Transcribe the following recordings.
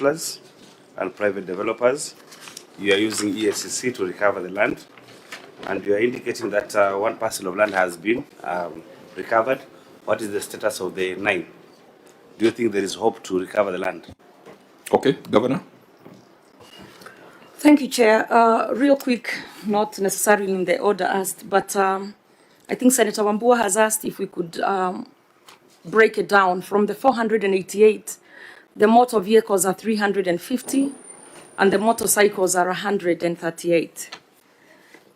settlers and private developers. You are using ESCC to recover the land, and you are indicating that one parcel of land has been recovered. What is the status of the 9? Do you think there is hope to recover the land? Okay, Governor. Thank you, Chair. Real quick, not necessarily in the order asked, but I think Senator Wambua has asked if we could break it down. From the 488, the motor vehicles are 350, and the motorcycles are 138.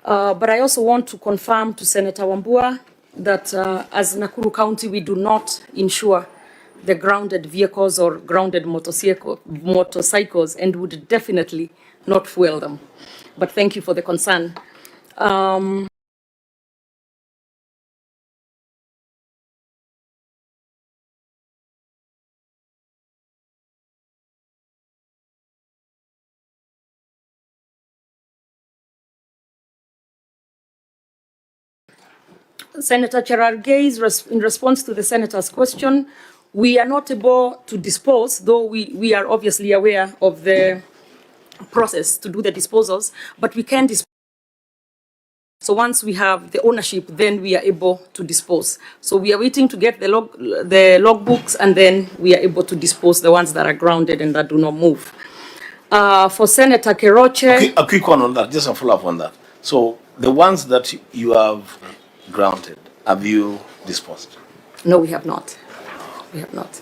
But I also want to confirm to Senator Wambua that as Nakuru County, we do not insure the grounded vehicles or grounded motorcycles, and would definitely not fuel them. But thank you for the concern. Senator Cherargei, in response to the Senator's question, we are not able to dispose, though we are obviously aware of the process to do the disposals, but we can dispose. So once we have the ownership, then we are able to dispose. So we are waiting to get the logbooks, and then we are able to dispose the ones that are grounded and that do not move. For Senator Keroche. Okay, a quick one on that, just a follow-up on that. So the ones that you have grounded, have you disposed? No, we have not. We have not.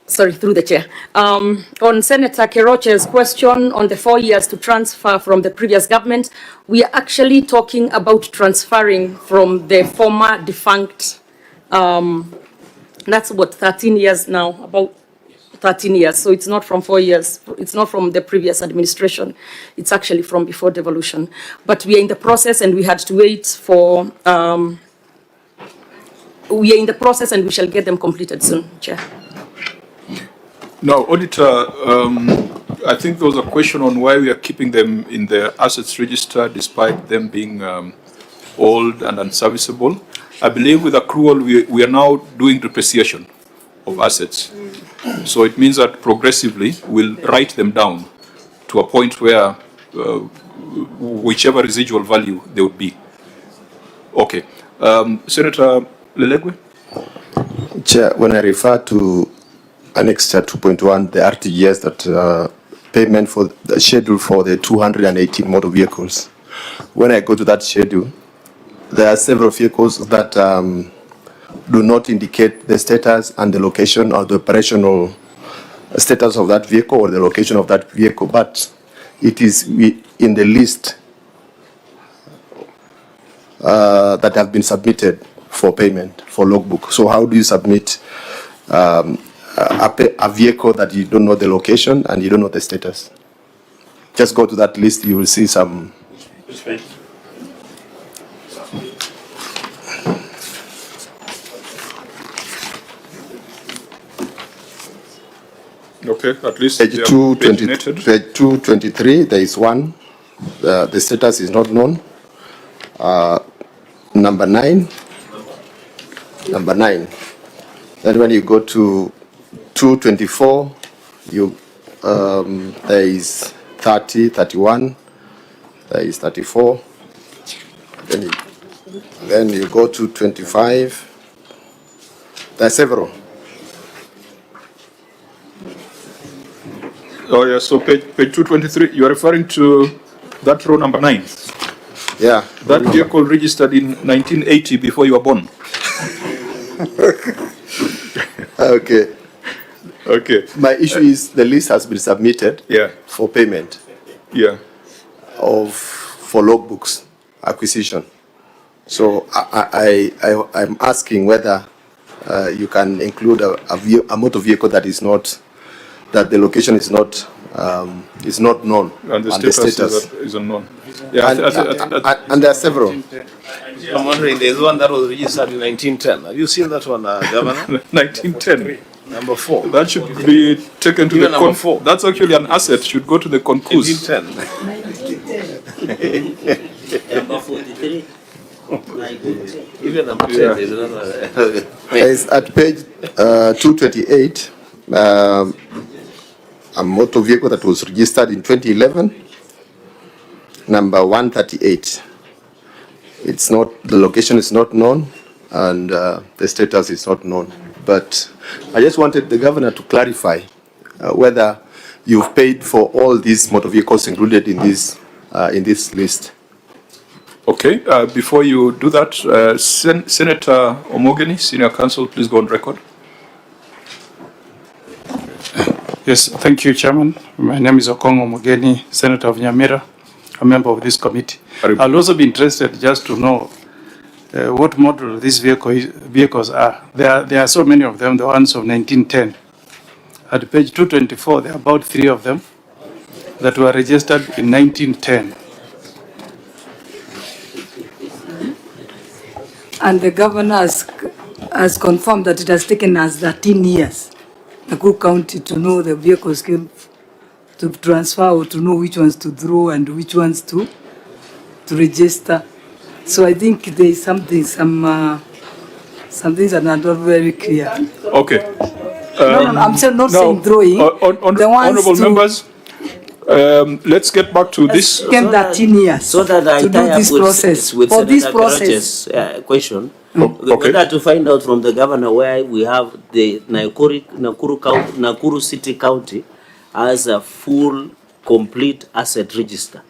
Sorry, through the chair. On Senator Keroche's question on the 4 years to transfer from the previous government, we are actually talking about transferring from the former defunct, that's what, 13 years now, about 13 years. So it's not from 4 years. It's not from the previous administration. It's actually from before devolution. But we are in the process, and we had to wait for, we are in the process, and we shall get them completed soon, Chair. Now, Auditor, I think there was a question on why we are keeping them in the assets register despite them being old and unserviceable. I believe with accrual, we are now doing depreciation of assets. So it means that progressively we'll write them down to a point where whichever residual value they would be. Okay. Senator Lelegwe? Chair, when I refer to Annex 2.1, the RTGS, that payment for the schedule for the 218 motor vehicles, when I go to that schedule, there are several vehicles that do not indicate the status and the location or the operational status of that vehicle or the location of that vehicle, but it is in the list that have been submitted for payment for logbook. So how do you submit a vehicle that you don't know the location and you don't know the status? Just go to that list, you will see some. Okay, at least page 223, there is one. The status is not known. Number 9. Then when you go to 224, there is 30, 31, there is 34. Then you go to 25. There are several. Oh yeah, so page 223, you are referring to that row number 9? Yeah. That vehicle registered in 1980 before you were born. Okay. Okay. My issue is the list has been submitted for payment for logbooks acquisition. So I'm asking whether you can include a motor vehicle that is not, that the location is not known, and the status is unknown. Yeah, and there are several. I'm wondering, there's one that was registered in 1910. Have you seen that one, Governor? 1910. Number 4. That should be taken to even the number 4. That's actually an asset. Should go to the concourse. 1910. Number 43. Even number 10 is another. It's at page 228. a motor vehicle that was registered in 2011, number 138. It's not, the location is not known, and the status is not known. But I just wanted the governor to clarify whether you've paid for all these motor vehicles included in this list. Okay, before you do that, Senator Omogeni, Senior Counsel, please go on record. Yes, thank you, Chairman. My name is Okong Omogeni, Senator of Nyamira, a member of this committee. I'll also be interested just to know what model these vehicles are. There are so many of them, the ones of 1910. At page 224, there are about 3 of them that were registered in 1910. And the governor has confirmed that it has taken us 13 years, Nakuru County, to know the vehicles came to transfer, or to know which ones to throw and which ones to register. So I think there is some things are not very clear. Okay. No, I'm not saying throwing. Honorable members, let's get back to this. Came 13 years so that I to do this process. With For this Senator process. Keroche's, question, Okay. whether to find out from the governor where we have the Nakuru City County as a full, complete asset register.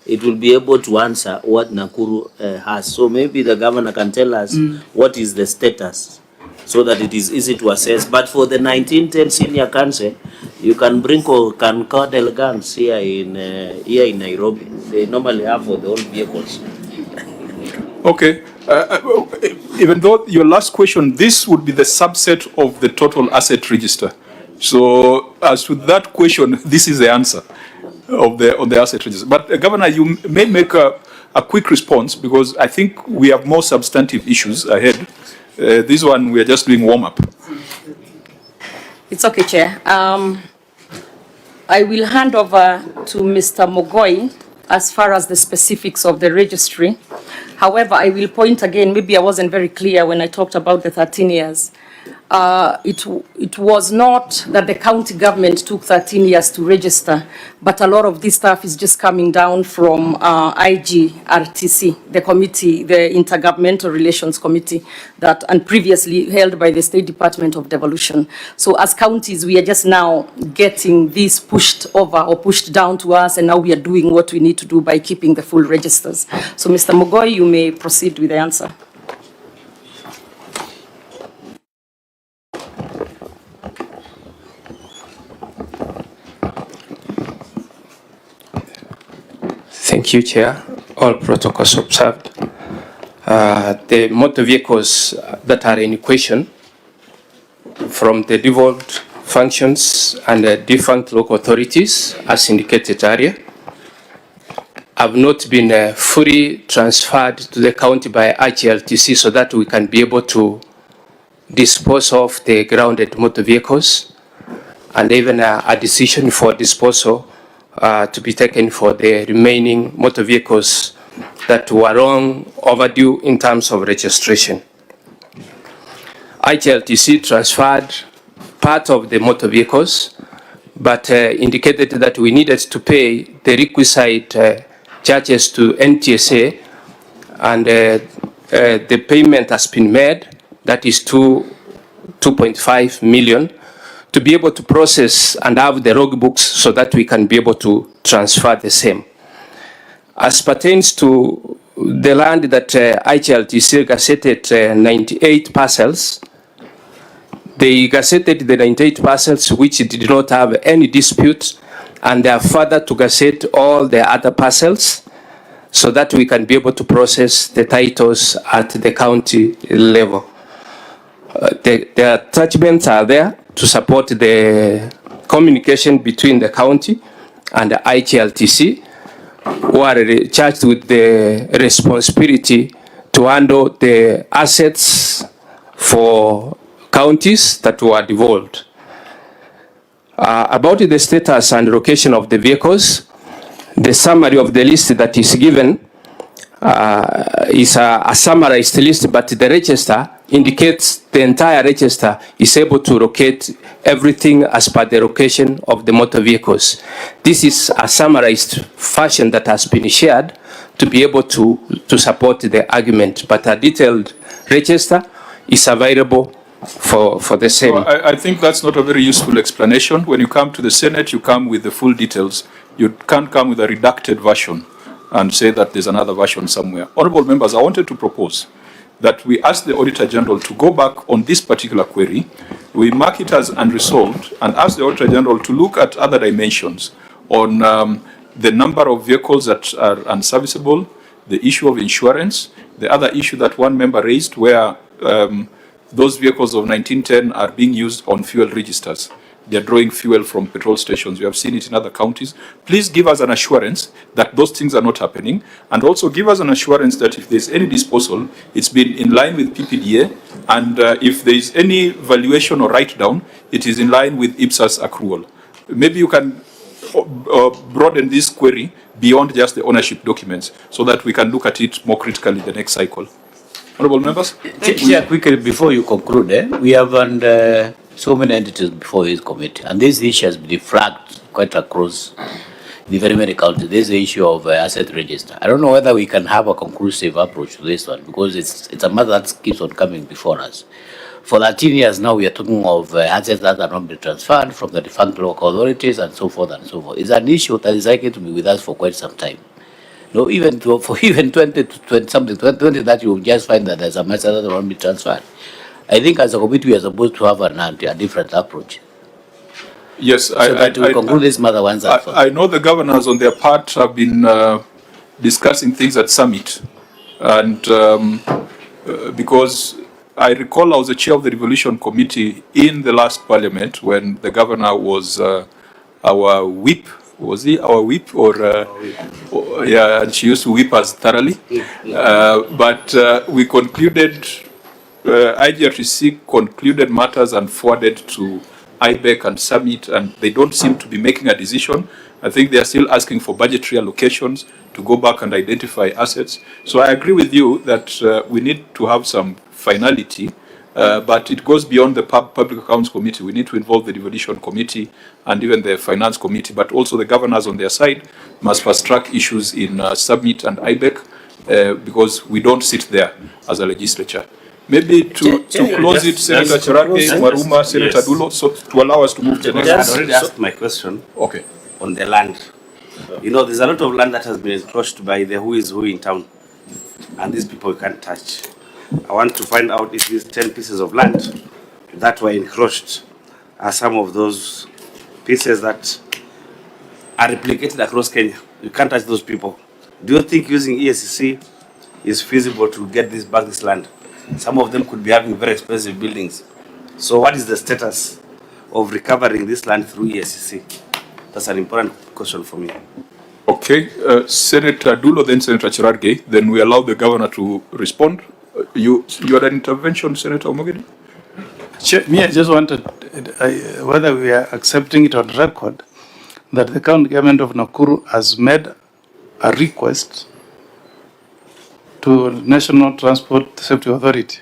It will be able to answer what Nakuru has. So maybe the governor can tell us what is the status, so that it is easy to assess. But for the 1910 Senior Council, you can bring concordel guns here in Nairobi. They normally have for the old vehicles. Okay. Even though your last question, this would be the subset of the total asset register. So as to that question, this is the answer of the asset register. But Governor, you may make a quick response, because I think we have more substantive issues ahead. This one, we are just doing warm-up. It's okay, Chair. I will hand over to Mr. Mogoi as far as the specifics of the registry. However, I will point again, maybe I wasn't very clear when I talked about the 13 years. It was not that the county government took 13 years to register, but a lot of this stuff is just coming down from IGRTC, the committee, the Intergovernmental Relations Committee, and previously held by the State Department of Devolution. So as counties, we are just now getting this pushed over or pushed down to us, and now we are doing what we need to do by keeping the full registers. So Mr. Mogoi, you may proceed with the answer. Thank you, Chair. All protocols observed. The motor vehicles that are in question from the devolved functions and the defunct local authorities, as indicated earlier, have not been fully transferred to the county by HLTC, so that we can be able to dispose of the grounded motor vehicles, and even a decision for disposal to be taken for the remaining motor vehicles that were long overdue in terms of registration. HLTC transferred part of the motor vehicles, but indicated that we needed to pay the requisite charges to NTSA, and the payment has been made, that is 2.5 million, to be able to process and have the log books so that we can be able to transfer the same. As pertains to the land that HLTC gazetted 98 parcels, they gazetted the 98 parcels which did not have any dispute, and they are further to gazette all the other parcels so that we can be able to process the titles at the county level. The attachments are there to support the communication between the county and the HLTC, who are charged with the responsibility to handle the assets for counties that were devolved. About the status and location of the vehicles, the summary of the list that is given is a summarized list, but the register indicates the entire register is able to locate everything as per the location of the motor vehicles. This is a summarized fashion that has been shared to be able to support the argument, but a detailed register is available for the same. So I think that's not a very useful explanation. When you come to the Senate, you come with the full details. You can't come with a redacted version and say that there's another version somewhere. Honorable members, I wanted to propose that we ask the Auditor General to go back on this particular query. We mark it as unresolved and ask the Auditor General to look at other dimensions on the number of vehicles that are unserviceable, the issue of insurance, the other issue that one member raised where those vehicles of 1910 are being used on fuel registers. They're drawing fuel from petrol stations. We have seen it in other counties. Please give us an assurance that those things are not happening, and also give us an assurance that if there's any disposal, it's been in line with PPDA, and if there is any valuation or write-down, it is in line with IPSA's accrual. Maybe you can broaden this query beyond just the ownership documents so that we can look at it more critically the next cycle. Honorable members? Chair, quickly before you conclude, we have so many entities before this committee, and this issue has been flagged quite across the very many counties. This is the issue of asset register. I don't know whether we can have a conclusive approach to this one, because it's a matter that keeps on coming before us. For 13 years now, we are talking of assets that are not being transferred from the defunct local authorities and so forth and so forth. It's an issue that is likely to be with us for quite some time. No, even for 20 to 20 something, 20 that you will just find that there's a message that won't be transferred. I think as a committee we are supposed to have a different approach. Yes, so that we conclude this matter once and for all. I know the governors on their part have been discussing things at summit, and because I recall I was the chair of the Revolution Committee in the last parliament when the governor was our whip. Was he our whip or yeah, and she used to whip us thoroughly. But we concluded, IGRTC concluded matters and forwarded to IBEC and Summit, and they don't seem to be making a decision. I think they are still asking for budgetary allocations to go back and identify assets. So I agree with you that we need to have some finality, but it goes beyond the Public Accounts Committee. We need to involve the Devolution Committee and even the Finance Committee, but also the governors on their side must fast-track issues in Summit and IBEC because we don't sit there as a legislature. Maybe to close it, Senator Cherargei, Maruma, Senator Dulo, so to allow us to move to the next. I already asked my question. Okay. On the land. You know, there's a lot of land that has been encroached by the who is who in town, and these people can't touch. I want to find out if these 10 pieces of land that were encroached are some of those pieces that are replicated across Kenya. You can't touch those people. Do you think using ESCC is feasible to get back this land? Some of them could be having very expensive buildings. So what is the status of recovering this land through ESCC? That's an important question for me. Okay, Senator Dulo, then Senator Cherargei, then we allow the governor to respond. You had an intervention, Senator Omogeni? Me, I just wanted whether we are accepting it on record that the county government of Nakuru has made a request to National Transport Safety Authority,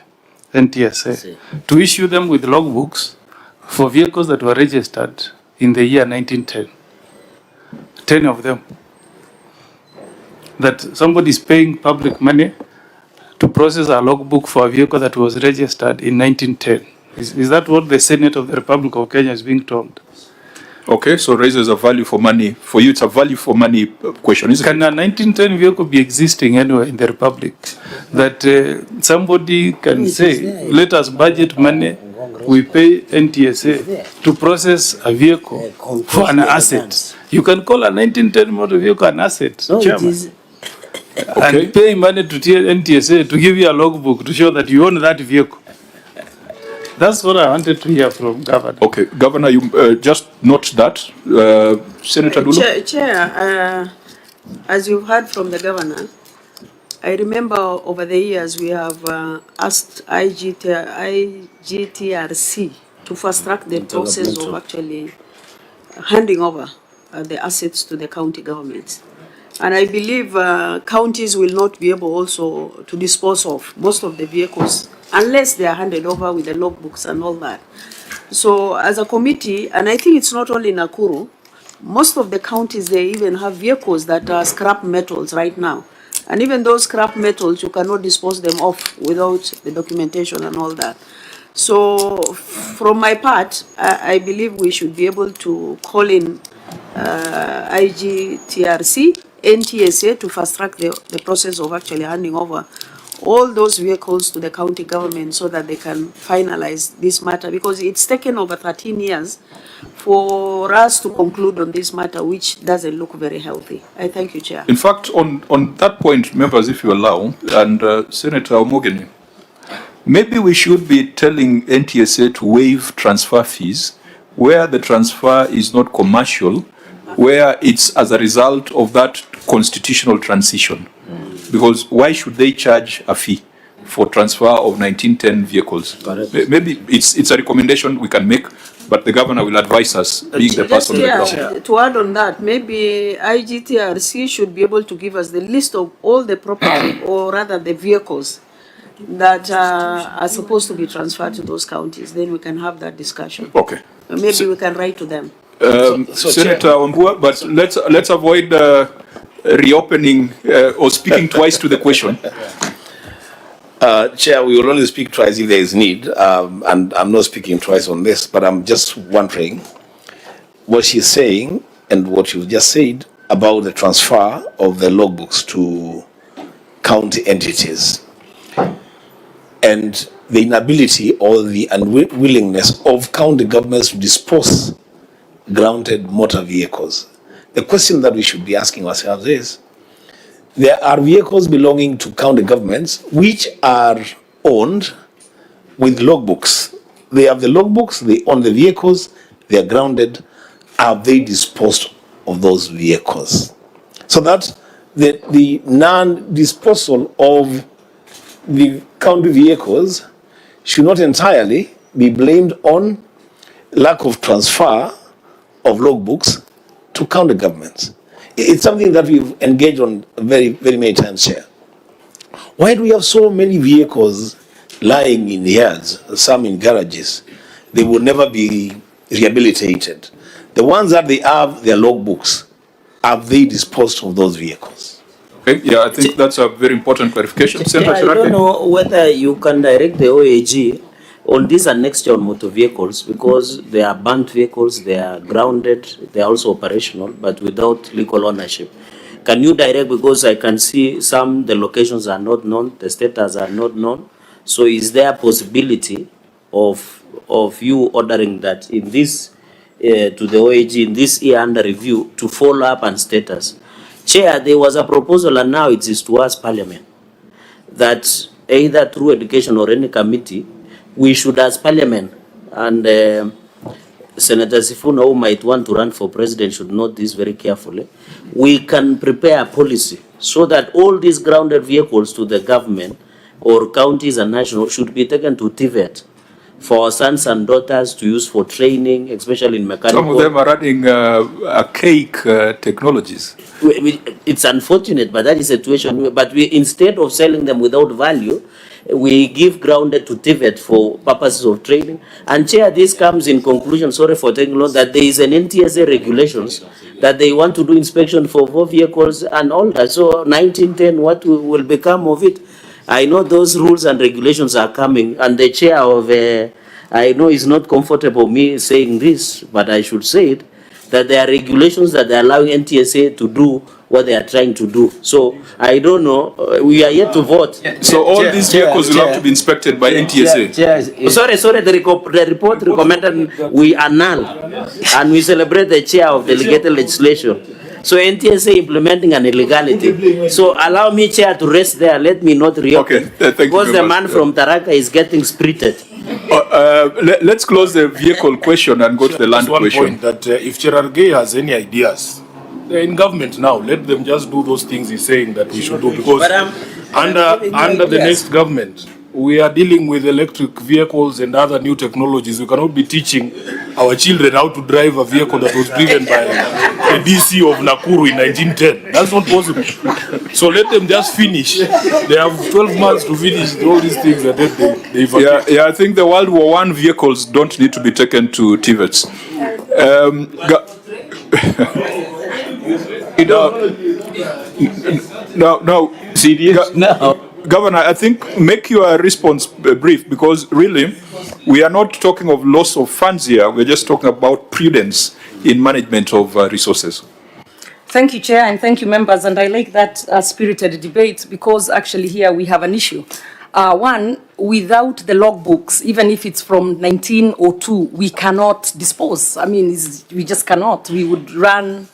NTSA, to issue them with logbooks for vehicles that were registered in the year 1910. 10 of them. That somebody is paying public money to process a logbook for a vehicle that was registered in 1910. Is that what the Senate of the Republic of Kenya is being told? Okay, so raises a value for money. For you, it's a value for money question, isn't it? Can a 1910 vehicle be existing anywhere in the Republic? That somebody can say, let us budget money, we pay NTSA to process a vehicle for an asset. You can call a 1910 motor vehicle an asset, No, Chairman. it is. And pay money to NTSA to give you a logbook to show that you own that vehicle. That's what I wanted to hear from Governor. Okay, Governor, you just note that. Senator Dulo? Chair, as you've heard from the Governor, I remember over the years we have asked IGTRC to fast track the process of actually handing over the assets to the county governments. And I believe counties will not be able also to dispose of most of the vehicles unless they are handed over with the logbooks and all that. So as a committee, and I think it's not only Nakuru, most of the counties, they even have vehicles that are scrap metals right now. And even those scrap metals, you cannot dispose them off without the documentation and all that. So from my part, I believe we should be able to call in IGTRC, NTSA to fast track the process of actually handing over all those vehicles to the county government so that they can finalize this matter, because it's taken over 13 years for us to conclude on this matter, which doesn't look very healthy. I thank you, Chair. In fact, on that point, members, if you allow, and Senator Omogeni, maybe we should be telling NTSA to waive transfer fees where the transfer is not commercial, where it's as a result of that constitutional transition. Because why should they charge a fee for transfer of 1910 vehicles? Maybe it's a recommendation we can make, but the governor will advise us, being the person on the ground. To add on that, maybe IGTRC should be able to give us the list of all the property, or rather the vehicles, that are supposed to be transferred to those counties. Then we can have that discussion. Okay. Maybe we can write to them. Senator Wambua, but let's avoid reopening or speaking twice to the question. Chair, we will only speak twice if there is need, and I'm not speaking twice on this, but I'm just wondering what she's saying and what you've just said about the transfer of the logbooks to county entities and the inability or the unwillingness of county governments to dispose grounded motor vehicles. The question that we should be asking ourselves is, there are vehicles belonging to county governments which are owned with logbooks. They have the logbooks, they own the vehicles, they are grounded. Have they disposed of those vehicles? So that the non-disposal of the county vehicles should not entirely be blamed on lack of transfer of logbooks to county governments. It's something that we've engaged on very, very many times here. Why do we have so many vehicles lying in yards, some in garages? They will never be rehabilitated. The ones that they have, their logbooks, have they disposed of those vehicles? Okay, yeah, I think that's a very important clarification. Senator I don't know whether you can direct the OAG on these annexed motor vehicles, because they are burnt vehicles, they are grounded, they are also operational, but without legal ownership. Can you direct, because I can see the locations are not known, the status are not known. So is there a possibility of you ordering that in this, to the OAG, in this year under review, to follow up on status? Chair, there was a proposal, and now it is to us, Parliament, that either through education or any committee, we should, as Parliament, and Senator Sifuna, who might want to run for president, should note this very carefully. We can prepare a policy so that all these grounded vehicles to the government or counties and national should be taken to TVET for our sons and daughters to use for training, especially in mechanical. Some of them are running archaic technologies. It's unfortunate, but that is a situation. But instead of selling them without value, we give grounded to TVET for purposes of training. And Chair, this comes in conclusion, sorry for taking long, that there is an NTSA regulations that they want to do inspection for vehicles and all that. So 1910, what will become of it? I know those rules and regulations are coming, and the chair of, I know it's not comfortable me saying this, but I should say it, that there are regulations that are allowing NTSA to do what they are trying to do. So I don't know, we are yet to vote. So all these vehicles will have to be inspected by NTSA. Sorry, the report recommended we annul and we celebrate the chair of delegated legislation. So NTSA implementing an illegality. So allow me, Chair, to rest there. Let me not reopen. Okay, thank you. Because the man from Taraka is getting spirited. Let's close the vehicle question and go to the land question. Point that if Cherargei has any ideas, they're in government now. Let them just do those things he's saying that we should do. Because under the next government, we are dealing with electric vehicles and other new technologies. We cannot be teaching our children how to drive a vehicle that was driven by a DC of Nakuru in 1910. That's not possible. So let them just finish. They have 12 months to finish all these things and then they vacate. Yeah, I think the World War I vehicles don't need to be taken to TVETs. No, serious now. Governor, I think make your response brief, because really we are not talking of loss of funds here. We're just talking about prudence in management of resources. Thank you, Chair, and thank you, members. And I like that spirited debate, because actually here we have an issue. One, without the logbooks, even if it's from 1902, we cannot dispose. I mean, we just cannot. We would run,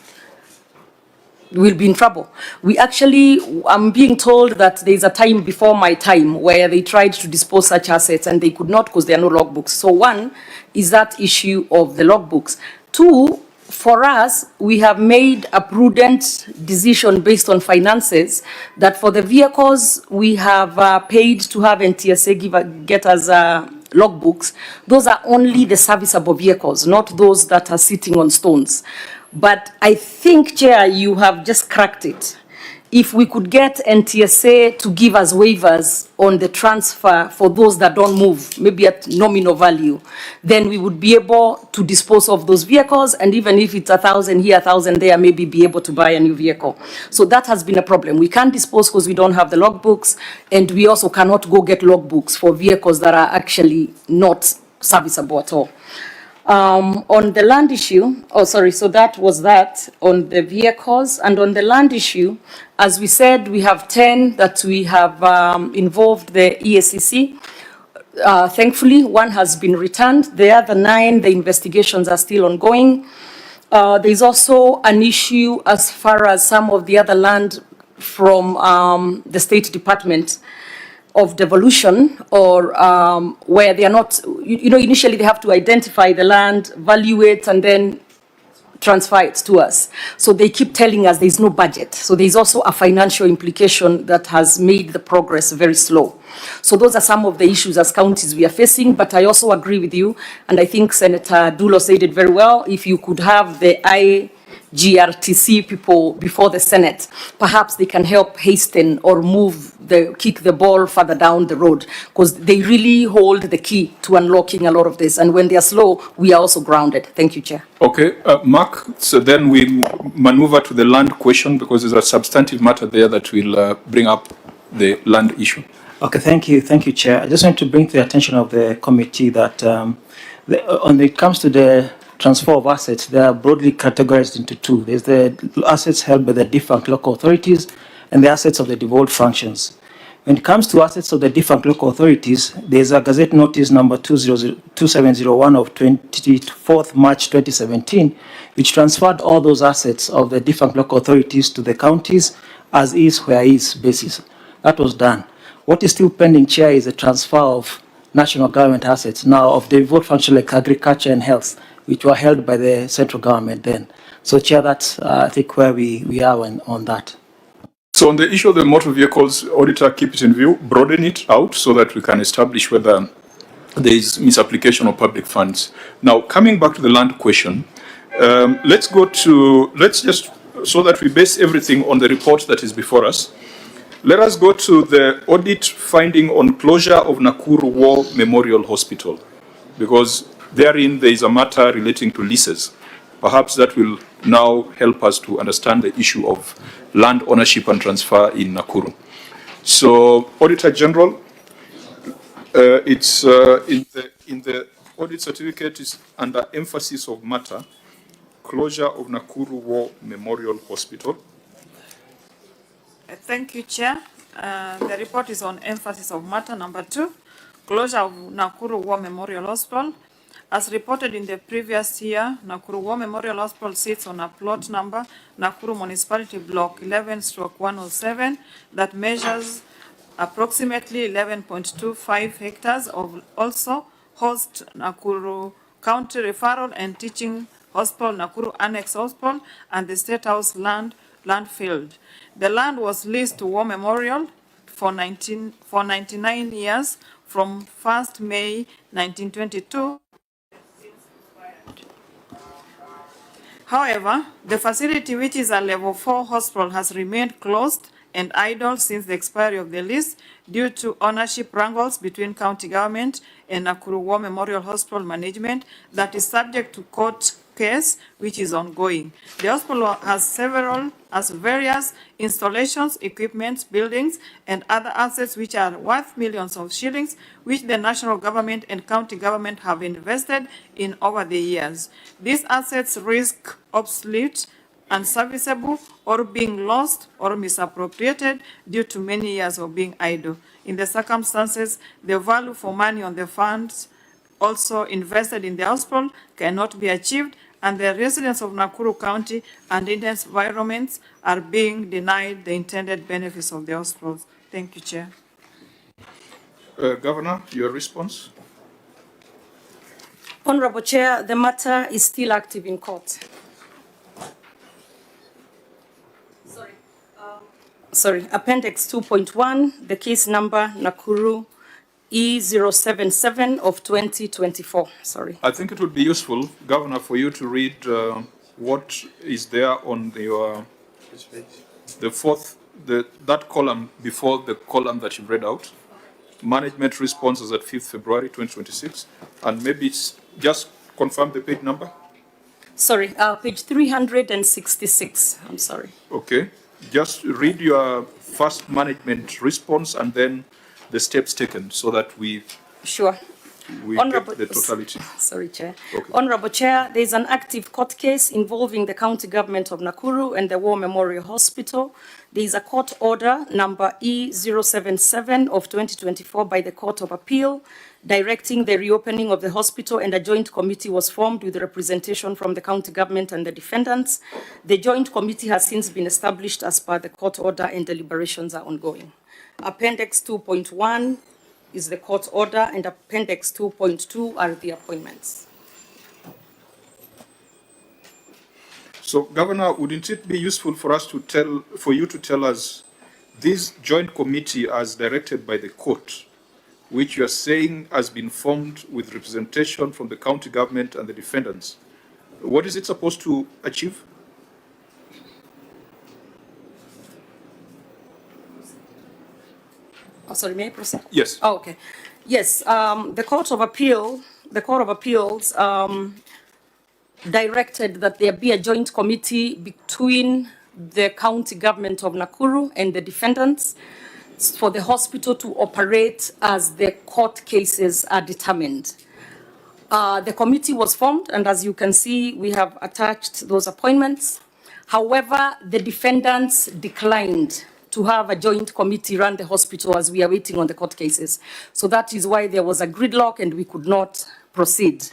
we'll be in trouble. We actually, I'm being told that there's a time before my time where they tried to dispose such assets and they could not because there are no logbooks. So one is that issue of the logbooks. Two, for us, we have made a prudent decision based on finances that for the vehicles we have paid to have NTSA get us logbooks, those are only the serviceable vehicles, not those that are sitting on stones. But I think, Chair, you have just cracked it. If we could get NTSA to give us waivers on the transfer for those that don't move, maybe at nominal value, then we would be able to dispose of those vehicles, and even if it's 1,000 here, 1,000 there, maybe be able to buy a new vehicle. So that has been a problem. We can't dispose because we don't have the logbooks, and we also cannot go get logbooks for vehicles that are actually not serviceable at all. On the land issue, so that was that on the vehicles. And on the land issue, as we said, we have 10 that we have involved the EACC. Thankfully, one has been returned. The other 9, the investigations are still ongoing. There's also an issue as far as some of the other land from the State Department of Devolution, or where they are not, initially they have to identify the land, value it, and then transfer it to us. So they keep telling us there's no budget. So there's also a financial implication that has made the progress very slow. So those are some of the issues as counties we are facing, but I also agree with you, and I think Senator Dulo said it very well. If you could have the GRTC people before the Senate, perhaps they can help hasten or kick the ball further down the road, because they really hold the key to unlocking a lot of this. And when they are slow, we are also grounded. Thank you, Chair. Okay, Mark, so then we maneuver to the land question, because there's a substantive matter there that will bring up the land issue. Okay, thank you, Chair. I just want to bring to the attention of the committee that when it comes to the transfer of assets, they are broadly categorized into 2. There's the assets held by the defunct local authorities and the assets of the devolved functions. When it comes to assets of the defunct local authorities, there's a Gazette Notice number 2701 of 24th March 2017, which transferred all those assets of the defunct local authorities to the counties as is where is basis. That was done. What is still pending, Chair, is the transfer of national government assets now of the devolved functions like agriculture and health, which were held by the central government then. So, Chair, that's, I think, where we are on that. So on the issue of the motor vehicles, Auditor, keep it in view, broaden it out so that we can establish whether there is misapplication of public funds. Now, coming back to the land question, let's just, so that we base everything on the report that is before us, let us go to the audit finding on closure of Nakuru War Memorial Hospital, because therein there is a matter relating to leases. Perhaps that will now help us to understand the issue of land ownership and transfer in Nakuru. So, Auditor General, it's in the audit certificate is under emphasis of matter, closure of Nakuru War Memorial Hospital. Thank you, Chair. The report is on emphasis of matter number 2, closure of Nakuru War Memorial Hospital. As reported in the previous year, Nakuru War Memorial Hospital sits on a plot number, Nakuru Municipality Block 11/107, that measures approximately 11.25 hectares of also host Nakuru County Referral and Teaching Hospital, Nakuru Annex Hospital, and the State House landfill. The land was leased to War Memorial for 99 years from 1st May 1922. However, the facility, which is a level 4 hospital, has remained closed and idle since the expiry of the lease due to ownership wrangles between county government and Nakuru War Memorial Hospital management that is subject to court case which is ongoing. The hospital has various installations, equipment, buildings, and other assets which are worth millions of shillings, which the national government and county government have invested in over the years. These assets risk obsolete, unserviceable, or being lost or misappropriated due to many years of being idle. In the circumstances, the value for money on the funds also invested in the hospital cannot be achieved, and the residents of Nakuru County and its environments are being denied the intended benefits of the hospitals. Thank you, Chair. Governor, your response? Honorable Chair, the matter is still active in court. Sorry, Appendix 2.1, the case number Nakuru E077 of 2024. Sorry. I think it would be useful, Governor, for you to read what is there on the fourth, that column before the column that you read out. Management responses at 5th February 2026, and maybe it's just confirm the page number. Sorry, page 366. I'm sorry. Okay. Just read your first management response and then the steps taken so that we Sure. get the totality. Sorry, Chair. Okay. Honorable Chair, there is an active court case involving the county government of Nakuru and the War Memorial Hospital. There is a court order number E077 of 2024 by the Court of Appeal directing the reopening of the hospital, and a joint committee was formed with representation from the county government and the defendants. The joint committee has since been established as per the court order, and deliberations are ongoing. Appendix 2.1 is the court order, and Appendix 2.2 are the appointments. So, Governor, wouldn't it be useful for you to tell us this joint committee as directed by the court, which you are saying has been formed with representation from the county government and the defendants, what is it supposed to achieve? Oh, sorry, may I proceed? Yes. Oh, okay. Yes, the Court of Appeals directed that there be a joint committee between the county government of Nakuru and the defendants for the hospital to operate as the court cases are determined. The committee was formed, and as you can see, we have attached those appointments. However, the defendants declined to have a joint committee run the hospital as we are waiting on the court cases. So that is why there was a gridlock and we could not proceed.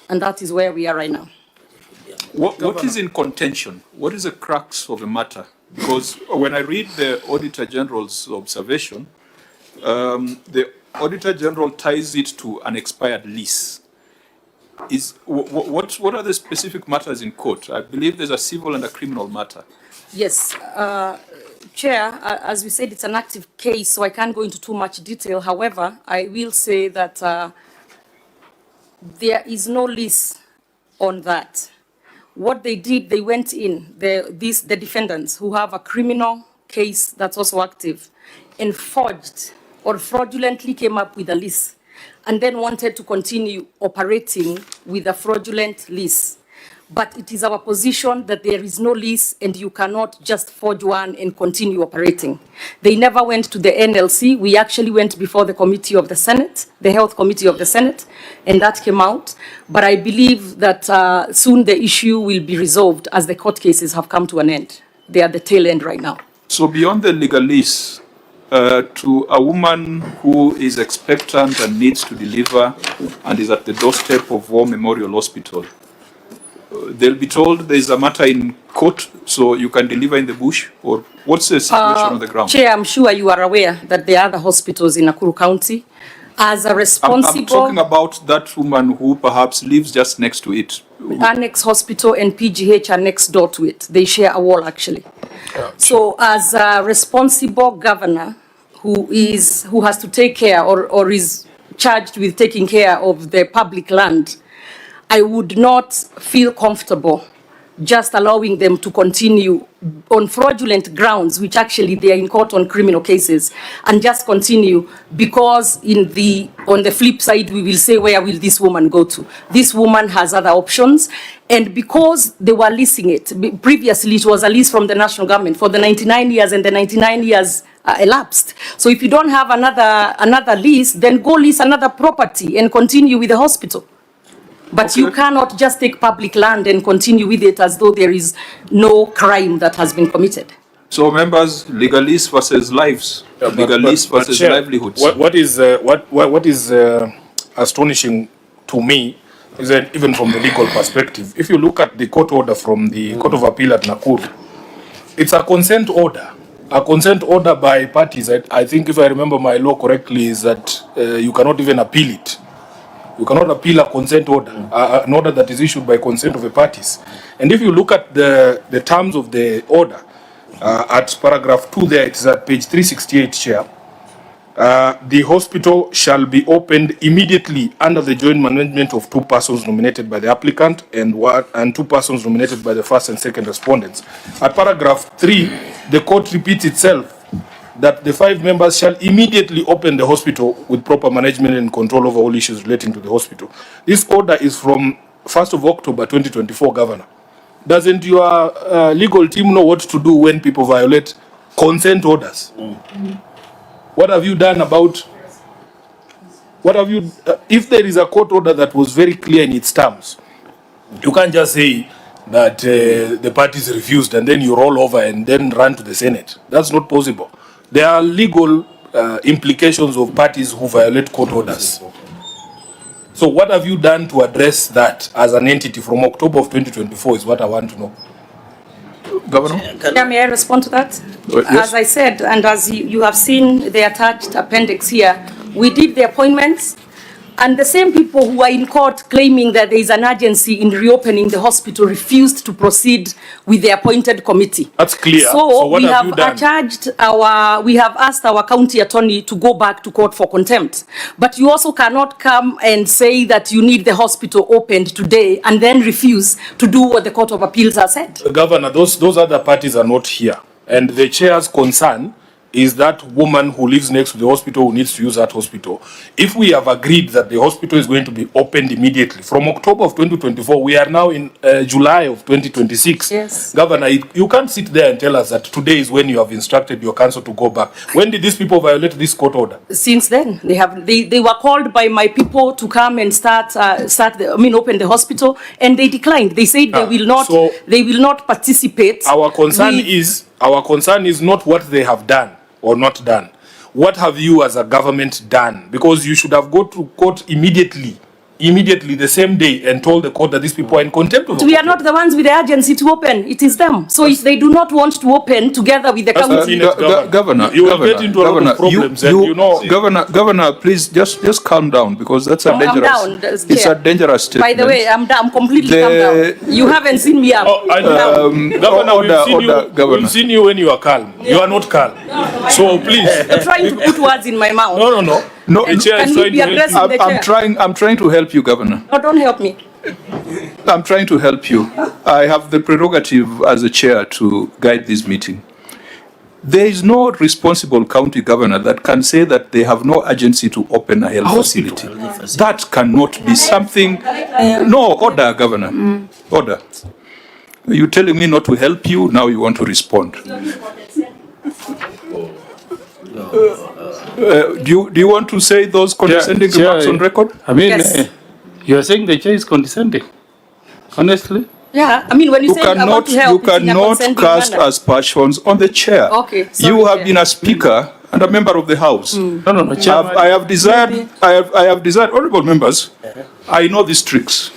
And that is where we are right now. What is in contention? What is the crux of the matter? Because when I read the Auditor General's observation, the Auditor General ties it to an expired lease. What are the specific matters in court? I believe there's a civil and a criminal matter. Yes, Chair, as we said, it's an active case, so I can't go into too much detail. However, I will say that there is no lease on that. What they did, they went in, the defendants who have a criminal case that's also active, and forged or fraudulently came up with a lease and then wanted to continue operating with a fraudulent lease. But it is our position that there is no lease and you cannot just forge one and continue operating. They never went to the NLC. We actually went before the committee of the Senate, the Health Committee of the Senate, and that came out. But I believe that soon the issue will be resolved as the court cases have come to an end. They are at the tail end right now. So beyond the legal lease, to a woman who is expectant and needs to deliver and is at the doorstep of War Memorial Hospital, they'll be told there's a matter in court, so you can deliver in the bush? Or what's the situation on the ground? Chair, I'm sure you are aware that there are other hospitals in Nakuru County. As a responsible... I'm talking about that woman who perhaps lives just next to it. Annex Hospital and PGH are next door to it. They share a wall, actually. So as a responsible governor, who has to take care or is charged with taking care of the public land, I would not feel comfortable just allowing them to continue on fraudulent grounds, which actually they are in court on criminal cases, and just continue because on the flip side, we will say, where will this woman go to? This woman has other options. And because they were leasing it, previously it was a lease from the national government for the 99 years, and the 99 years elapsed. So if you don't have another lease, then go lease another property and continue with the hospital. But you cannot just take public land and continue with it as though there is no crime that has been committed. So members, legalese versus lives, legalese versus Chair, livelihoods. What is astonishing to me is that even from the legal perspective, if you look at the court order from the Court of Appeal at Nakuru, it's a consent order. A consent order by parties. I think, if I remember my law correctly, is that you cannot even appeal it. You cannot appeal a consent order, an order that is issued by consent of the parties. And if you look at the terms of the order, at paragraph 2 there, it is at page 368, Chair. The hospital shall be opened immediately under the joint management of 2 persons nominated by the applicant and 2 persons nominated by the first and second respondents. At paragraph 3, the court repeats itself that the 5 members shall immediately open the hospital with proper management and control over all issues relating to the hospital. This order is from 1st of October 2024, Governor. Doesn't your legal team know what to do when people violate consent orders? What have you done about, if there is a court order that was very clear in its terms, you can't just say that the parties refused and then you roll over and then run to the Senate. That's not possible. There are legal implications of parties who violate court orders. So what have you done to address that as an entity from October of 2024 is what I want to know. Governor? Yeah, may I respond to that? Yes. As I said, and as you have seen the attached appendix here, we did the appointments, and the same people who are in court claiming that there is an urgency in reopening the hospital refused to proceed with the appointed committee. That's clear. So what we have you done? we have asked our county attorney to go back to court for contempt. But you also cannot come and say that you need the hospital opened today and then refuse to do what the Court of Appeals has said. Governor, those other parties are not here. And the chair's concern is that woman who lives next to the hospital who needs to use that hospital. If we have agreed that the hospital is going to be opened immediately, from October of 2024, we are now in July of 2026. Yes. Governor, you can't sit there and tell us that today is when you have instructed your council to go back. When did these people violate this court order? Since then, they were called by my people to come and open the hospital, and they declined. They said they will not participate. Our concern is not what they have done or not done. What have you as a government done? Because you should have gone to court immediately the same day and told the court that these people are in contempt of the We court. are not the ones with the urgency to open. It is them. So if they do not want to open together with the county, Governor, you will get into a lot of problems. Governor, please just calm down, because that's a dangerous. I'm down. It's a dangerous statement. By the way, I'm completely calm down. You haven't seen me up. Governor, we've seen you when you are calm. You are not calm. So please. You're trying to put words in my mouth. No, Can we be aggressive with the chair? I'm trying to help you, Governor. No, don't help me. I'm trying to help you. I have the prerogative as a chair to guide this meeting. There is no responsible county governor that can say that they have no urgency to open a health facility. That cannot be something. No, order, Governor. Order. You're telling me not to help you, now you want to respond. Do you want to say those condescending remarks on record? I mean, you are saying the chair is condescending, honestly? Yeah, I mean, when you say I want to help, you cannot cast aspersions on the chair. Okay, sorry, you have been a speaker and a member of the House. No, Chair. I have desired, honorable members, I know these tricks.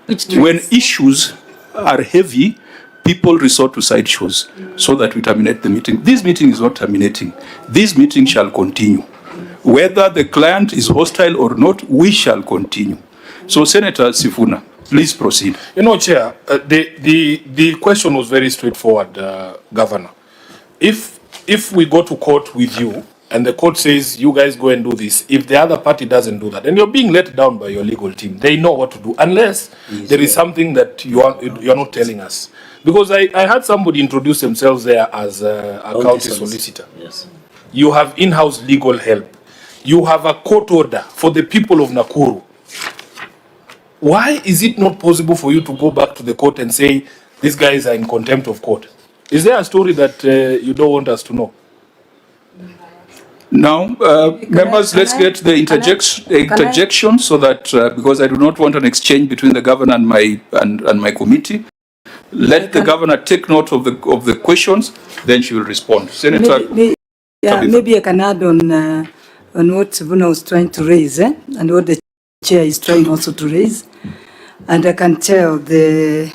Which tricks? When issues are heavy, people resort to sideshows so that we terminate the meeting. This meeting is not terminating. This meeting shall continue. Whether the client is hostile or not, we shall continue. So, Senator Sifuna, please proceed. Chair, the question was very straightforward, Governor. If we go to court with you and the court says, you guys go and do this, if the other party doesn't do that, and you're being let down by your legal team, they know what to do, unless there is something that you're not telling us. Because I had somebody introduce themselves there as a county solicitor. Yes. You have in-house legal help. You have a court order for the people of Nakuru. Why is it not possible for you to go back to the court and say, these guys are in contempt of court? Is there a story that you don't want us to know? Now, members, let's get the interjection so that, because I do not want an exchange between the governor and my committee. Let the governor take note of the questions, then she will respond. Senator. Maybe I can add on what Sifuna was trying to raise, and what the chair is trying also to raise. And I can tell the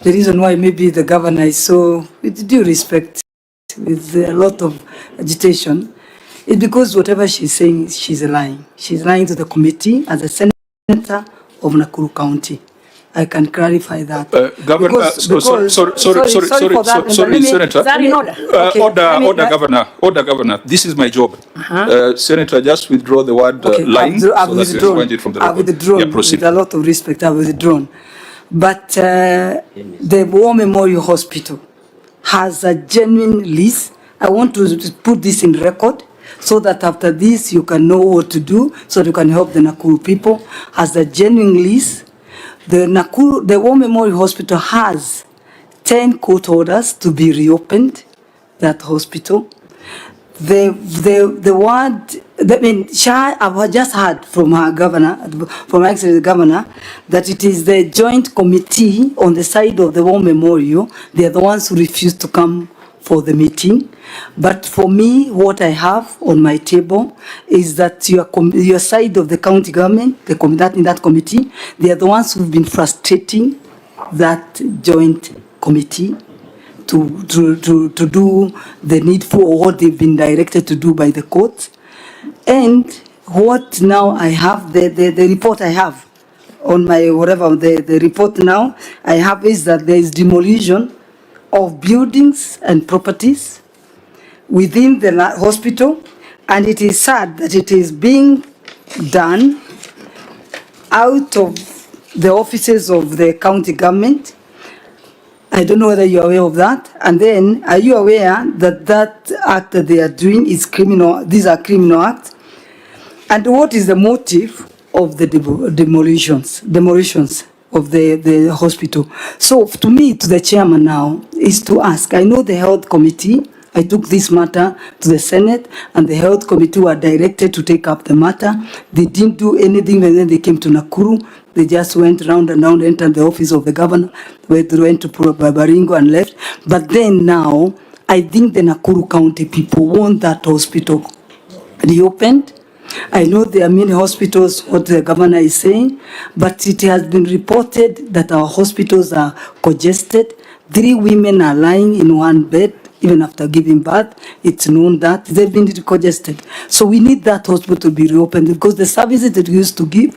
reason why maybe the governor is so, with due respect, with a lot of agitation, is because whatever she's saying, she's lying. She's lying to the committee as a senator of Nakuru County. I can clarify that. Governor, sorry, Senator. Is that in order? Order, Governor. This is my job. Senator, just withdraw the word lying. I've withdrawn. I've withdrawn. Yeah, proceed. With a lot of respect, I've withdrawn. But the War Memorial Hospital has a genuine list. I want to put this in record so that after this you can know what to do, so you can help the Nakuru people. Has a genuine list. The War Memorial Hospital has 10 court orders to be reopened, that hospital. I've just heard from our governor, from ex governor, that it is the joint committee on the side of the War Memorial. They are the ones who refused to come for the meeting. But for me, what I have on my table is that your side of the county government, in that committee, they are the ones who've been frustrating that joint committee to do the needful, or what they've been directed to do by the court. And what now I have, the report I have on my the report now I have is that there is demolition of buildings and properties within the hospital, and it is sad that it is being done out of the offices of the county government. I don't know whether you're aware of that. And then, are you aware that that act that they are doing is criminal? These are criminal acts. And what is the motive of the demolitions of the hospital? So to me, to the chairman now, is to ask. I know the health committee. I took this matter to the Senate, and the health committee were directed to take up the matter. They didn't do anything when they came to Nakuru. They just went round and round, entered the office of the governor, went to Baringo and left. But then now, I think the Nakuru County people want that hospital reopened. I know there are many hospitals, what the governor is saying, but it has been reported that our hospitals are congested. 3 women are lying in one bed, even after giving birth. It's known that they've been congested. So we need that hospital to be reopened, because the services that we used to give,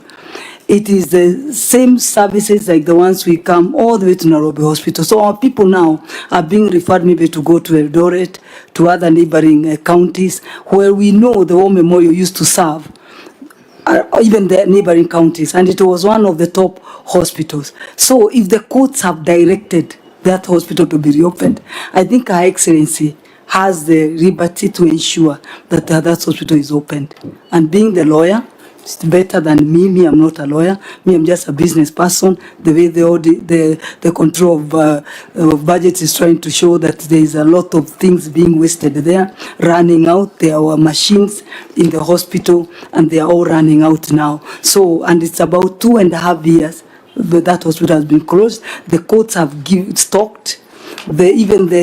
it is the same services like the ones we come all the way to Nairobi Hospital. So our people now are being referred maybe to go to Eldoret, to other neighboring counties, where we know the War Memorial used to serve, even the neighboring counties, and it was one of the top hospitals. So if the courts have directed that hospital to be reopened, I think Her Excellency has the liberty to ensure that that hospital is opened. And being the lawyer, it's better than me. Me, I'm not a lawyer. Me, I'm just a business person. The way the control of budget is trying to show that there is a lot of things being wasted there, running out. There are machines in the hospital, and they are all running out now. So, and it's about 2.5 years that hospital has been closed. The courts have stocked. Even the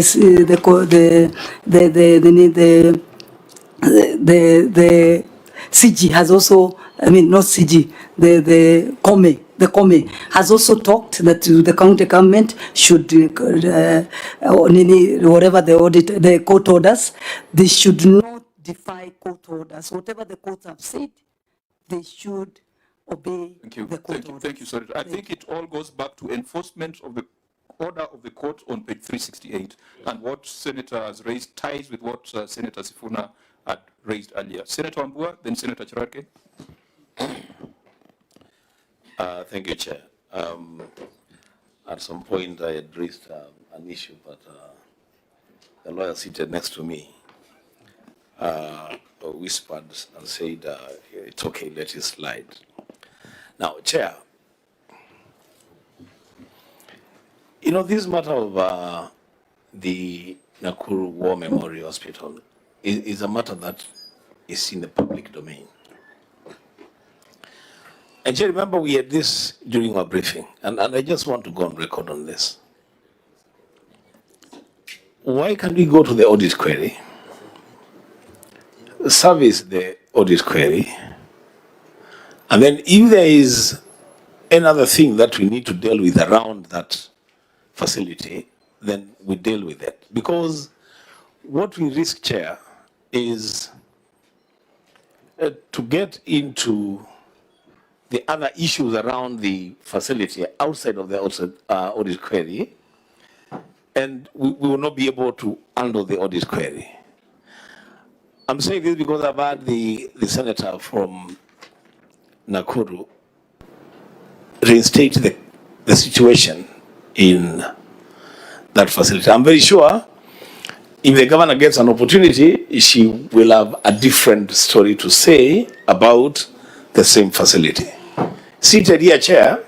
CG has also, I mean, not CG, the COME has also talked that the county government should, whatever the court orders, they should not defy court orders. Whatever the courts have said, they should obey the court orders. Thank you, sir. I think it all goes back to enforcement of the order of the court on page 368, and what Senator has raised ties with what Senator Sifuna had raised earlier. Senator Wambua, then Senator Cherargei. Thank you, Chair. At some point, I had raised an issue, but the lawyer seated next to me whispered and said, it's okay, let it slide. Now, Chair, you know, this matter of the Nakuru War Memorial Hospital is a matter that is in the public domain. And you remember we had this during our briefing, and I just want to go on record on this. Why can't we go to the audit query, service the audit query, and then if there is another thing that we need to deal with around that facility, then we deal with it. Because what we risk, Chair, is to get into the other issues around the facility outside of the audit query, and we will not be able to handle the audit query. I'm saying this because I've had the senator from Nakuru reinstate the situation in that facility. I'm very sure if the governor gets an opportunity, she will have a different story to say about the same facility. Seated here, Chair,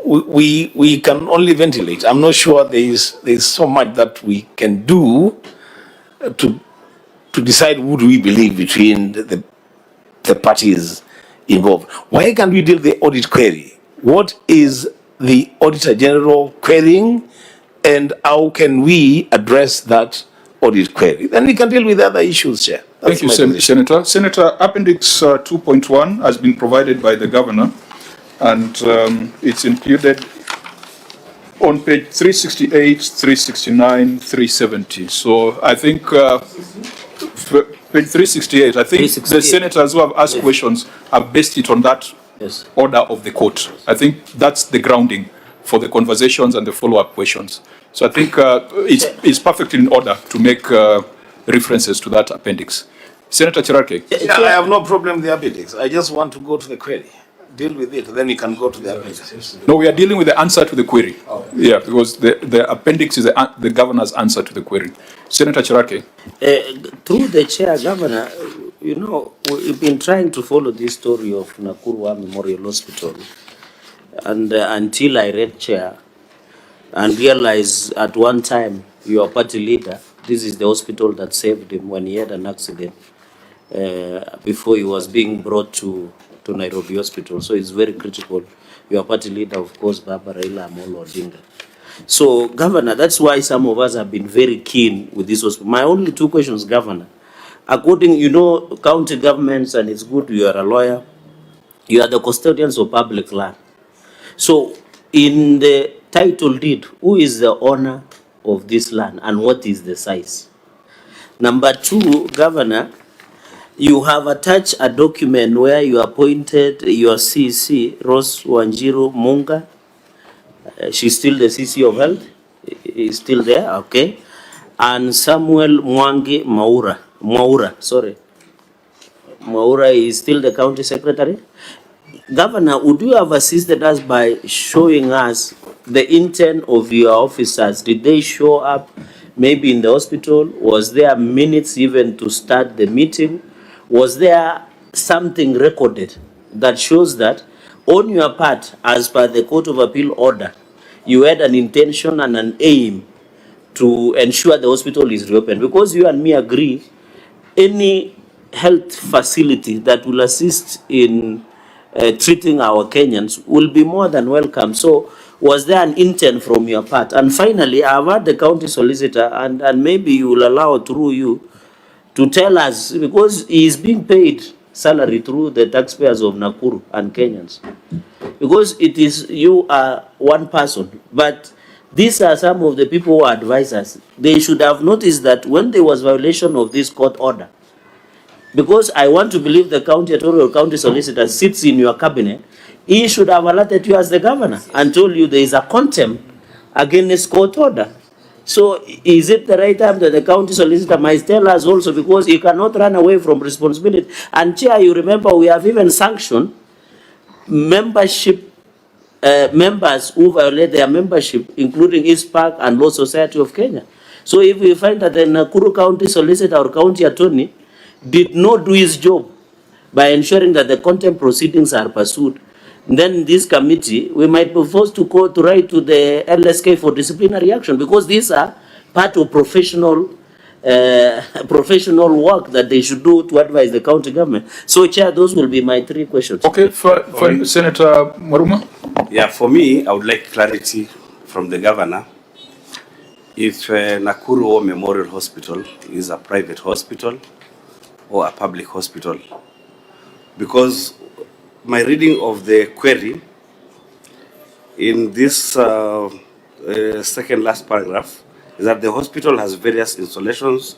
we can only ventilate. I'm not sure there is so much that we can do to decide who do we believe between the parties involved. Why can't we deal with the audit query? What is the Auditor General querying, and how can we address that audit query? Then we can deal with other issues, Chair. Thank you, Senator. Senator, Appendix 2.1 has been provided by the Governor, and it's included on page 368, 369, 370. So I think page 368, I think the senators who have asked questions have based it on that order of the court. I think that's the grounding for the conversations and the follow-up questions. So I think it's perfectly in order to make references to that appendix. Senator Cherargei. Yeah, I have no problem with the appendix. I just want to go to the query. Deal with it, then we can go to the appendix. No, we are dealing with the answer to the query. Yeah, because the appendix is the governor's answer to the query. Senator Cherargei. Through the chair, Governor, you know, we've been trying to follow this story of Nakuru War Memorial Hospital. And until I read chair and realized at one time, your party leader, this is the hospital that saved him when he had an accident before he was being brought to Nairobi Hospital. So it's very critical. Your party leader, of course, Baba Raila Amolo Odinga. So, Governor, that's why some of us have been very keen with this hospital. My only two questions, Governor. According, you know, county governments, and it's good you are a lawyer, you are the custodians of public land. So, in the title deed, who is the owner of this land and what is the size? Number two, Governor, you have attached a document where you appointed your CC, Rose Wanjiru Munga. She's still the CC of Health, is still there, okay? And Samuel Mwangi Mwaura is still the county secretary. Governor, would you have assisted us by showing us the intent of your officers? Did they show up maybe in the hospital? Was there minutes even to start the meeting? Was there something recorded that shows that on your part, as per the Court of Appeal order, you had an intention and an aim to ensure the hospital is reopened? Because you and me agree, any health facility that will assist in treating our Kenyans will be more than welcome. So was there an intent from your part? And finally, I've had the county solicitor, and maybe you will allow through you to tell us, because he is being paid salary through the taxpayers of Nakuru and Kenyans. Because it is, you are one person, but these are some of the people who advise us. They should have noticed that when there was violation of this court order, because I want to believe the county attorney or county solicitor sits in your cabinet, he should have alerted you as the governor and told you there is a contempt against court order. So is it the right time that the county solicitor might tell us also, because he cannot run away from responsibility? And Chair, you remember we have even sanctioned membership members who violate their membership, including East Park and Law Society of Kenya. So if we find that the Nakuru County Solicitor or County Attorney did not do his job by ensuring that the contempt proceedings are pursued, then this committee, we might be forced to go to write to the LSK for disciplinary action, because these are part of professional work that they should do to advise the county government. So, Chair, those will be my 3 questions. Okay, for Senator Maruma. Yeah, for me, I would like clarity from the governor. If Nakuru War Memorial Hospital is a private hospital or a public hospital, because my reading of the query in this second last paragraph is that the hospital has various installations,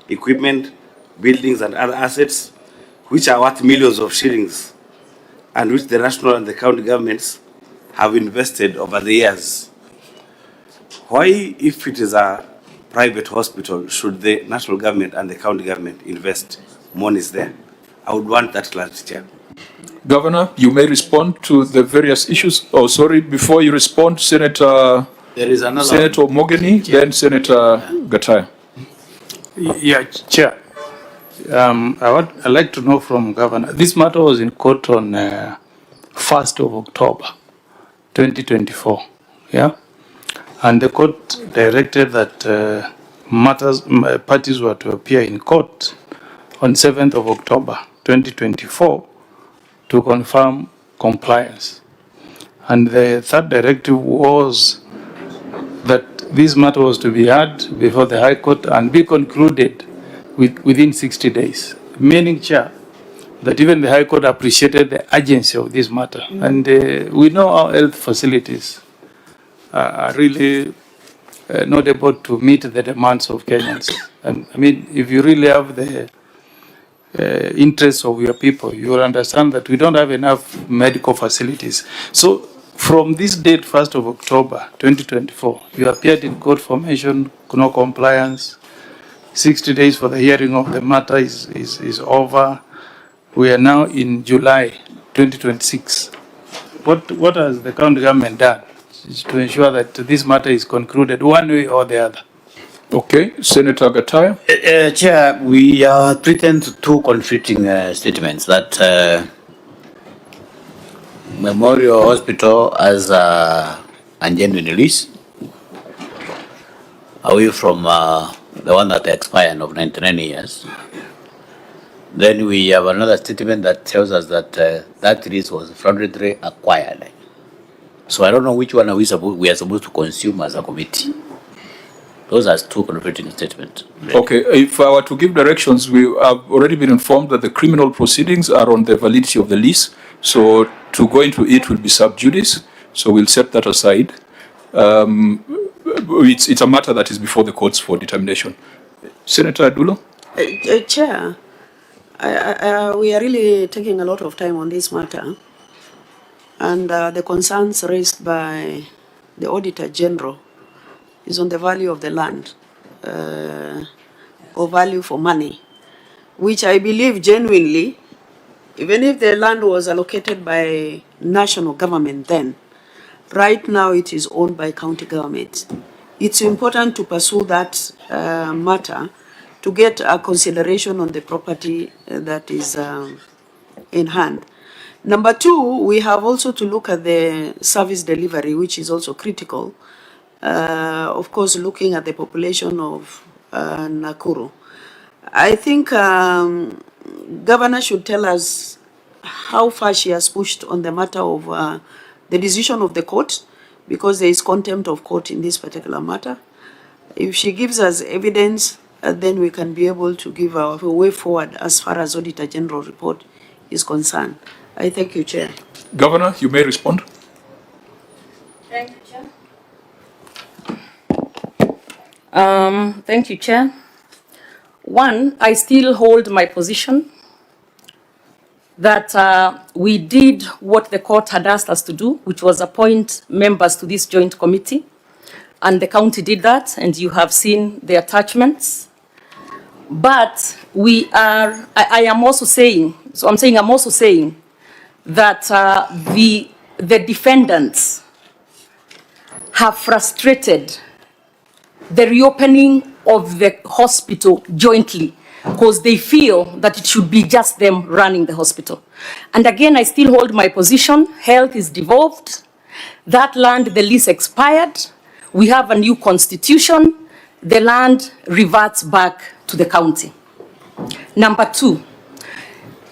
equipment, buildings and other assets which are worth millions of shillings and which the national and the county governments have invested over the years. Why, if it is a private hospital, should the national government and the county government invest monies there? I would want that clarity, Chair. Governor, you may respond to the various issues. Oh, sorry, before you respond, Senator Mogeni, then Senator Gataya. Yeah, Chair. I'd like to know from Governor. This matter was in court on 1st of October, 2024. Yeah? And the court directed that parties were to appear in court on 7th of October, 2024 to confirm compliance. And the third directive was that this matter was to be heard before the High Court and be concluded within 60 days. Meaning, Chair, that even the High Court appreciated the urgency of this matter. And we know our health facilities are really not able to meet the demands of Kenyans. And I mean, if you really have the interests of your people, you will understand that we don't have enough medical facilities. So from this date, 1st of October, 2024, you appeared in court formation, no compliance. 60 days for the hearing of the matter is over. We are now in July 2026. What has the county government done to ensure that this matter is concluded one way or the other? Okay, Senator Gataya. Chair, we are treating 2 conflicting statements that Memorial Hospital has a genuine lease away from the one that expired of 99 years. Then we have another statement that tells us that that lease was fraudulently acquired. So I don't know which one we are supposed to consume as a committee. Those are 2 conflicting statements. Okay, if I were to give directions, we have already been informed that the criminal proceedings are on the validity of the lease. So to go into it will be sub judice. So we'll set that aside. It's a matter that is before the courts for determination. Senator Adulo? Chair, we are really taking a lot of time on this matter. And the concerns raised by the Auditor General is on the value of the land, or value for money, which I believe genuinely, even if the land was allocated by national government then, right now it is owned by county government. It's important to pursue that matter to get a consideration on the property that is in hand. Number 2, we have also to look at the service delivery, which is also critical. Of course, looking at the population of Nakuru. I think Governor should tell us how far she has pushed on the matter of the decision of the court, because there is contempt of court in this particular matter. If she gives us evidence, then we can be able to give our way forward as far as Auditor General report is concerned. I thank you, Chair. Governor, you may respond. Thank you, Chair. Thank you, Chair. One, I still hold my position that we did what the court had asked us to do, which was appoint members to this joint committee. and the county did that, and you have seen the attachments. But I am also saying, I'm also saying that the defendants have frustrated the reopening of the hospital jointly because they feel that it should be just them running the hospital. And again, I still hold my position. Health is devolved. That land, the lease expired. We have a new constitution. The land reverts back to the county. Number two,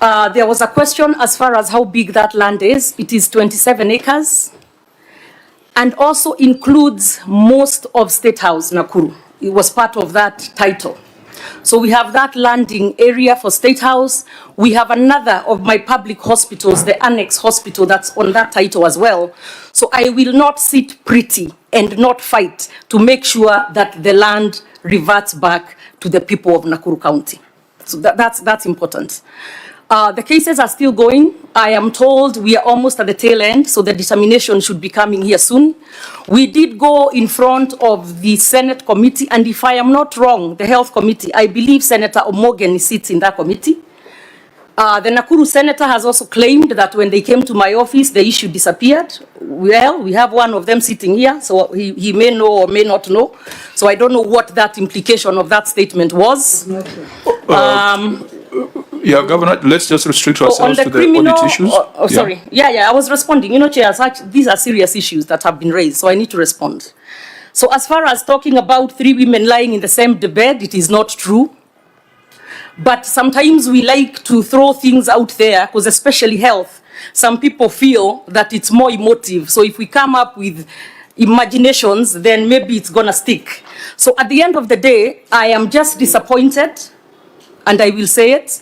there was a question as far as how big that land is. It is 27 acres and also includes most of State House, Nakuru. It was part of that title. So we have that landing area for State House. We have another of my public hospitals, the Annex Hospital, that's on that title as well. So I will not sit pretty and not fight to make sure that the land reverts back to the people of Nakuru County. So that's important. The cases are still going. I am told we are almost at the tail end, so the determination should be coming here soon. We did go in front of the Senate committee, and if I am not wrong, the Health Committee, I believe Senator Omogeni sits in that committee. The Nakuru senator has also claimed that when they came to my office, the issue disappeared. Well, we have one of them sitting here, so he may know or may not know. So I don't know what that implication of that statement was. Yeah, Governor, let's just restrict ourselves to the audit issues. Sorry. Yeah, I was responding. You know, Chair, these are serious issues that have been raised, so I need to respond. So as far as talking about 3 women lying in the same bed, it is not true. But sometimes we like to throw things out there, because especially health, some people feel that it's more emotive. So if we come up with imaginations, then maybe it's gonna stick. So at the end of the day, I am just disappointed, and I will say it,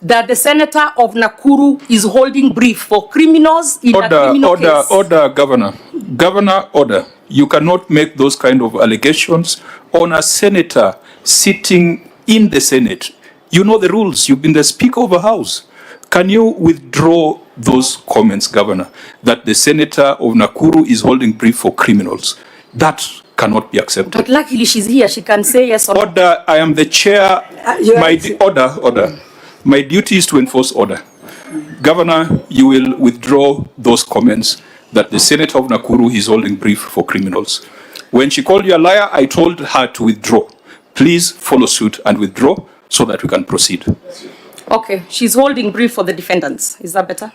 that the senator of Nakuru is holding brief for criminals in a criminal case. Order, Governor. Governor, order. You cannot make those kind of allegations on a senator sitting in the Senate. You know the rules. You've been the Speaker of a House. Can you withdraw those comments, Governor, that the senator of Nakuru is holding brief for criminals? That cannot be accepted. But luckily she's here. She can say yes or no. Order. I am the chair. Order. My duty is to enforce order. Governor, you will withdraw those comments that the senator of Nakuru is holding brief for criminals. When she called you a liar, I told her to withdraw. Please follow suit and withdraw so that we can proceed. Okay, she's holding brief for the defendants. Is that better?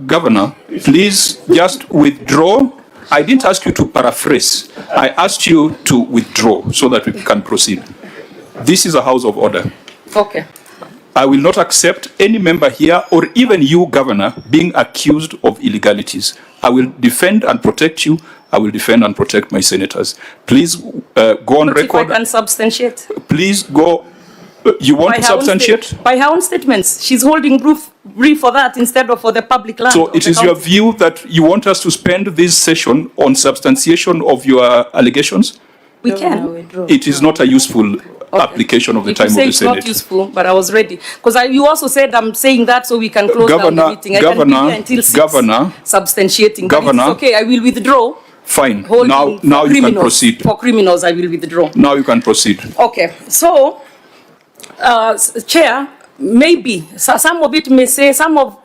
Governor, please just withdraw. I didn't ask you to paraphrase. I asked you to withdraw so that we can proceed. This is a house of order. Okay. I will not accept any member here or even you, Governor, being accused of illegalities. I will defend and protect you. I will defend and protect my senators. Please go on record. If I can substantiate. Please go. You want to substantiate? By her own statements. She's holding brief for that instead of for the public land. So it is your view that you want us to spend this session on substantiation of your allegations? We can. It is not a useful application of the time of the Senate. It's not useful, but I was ready. Because you also said I'm saying that so we can close down the meeting. I can be here until 6, substantiating. Governor, but it's okay, I will withdraw. Fine. Now you can proceed. For criminals, I will withdraw. Now you can proceed. Okay. So, Chair, maybe some of it may say, some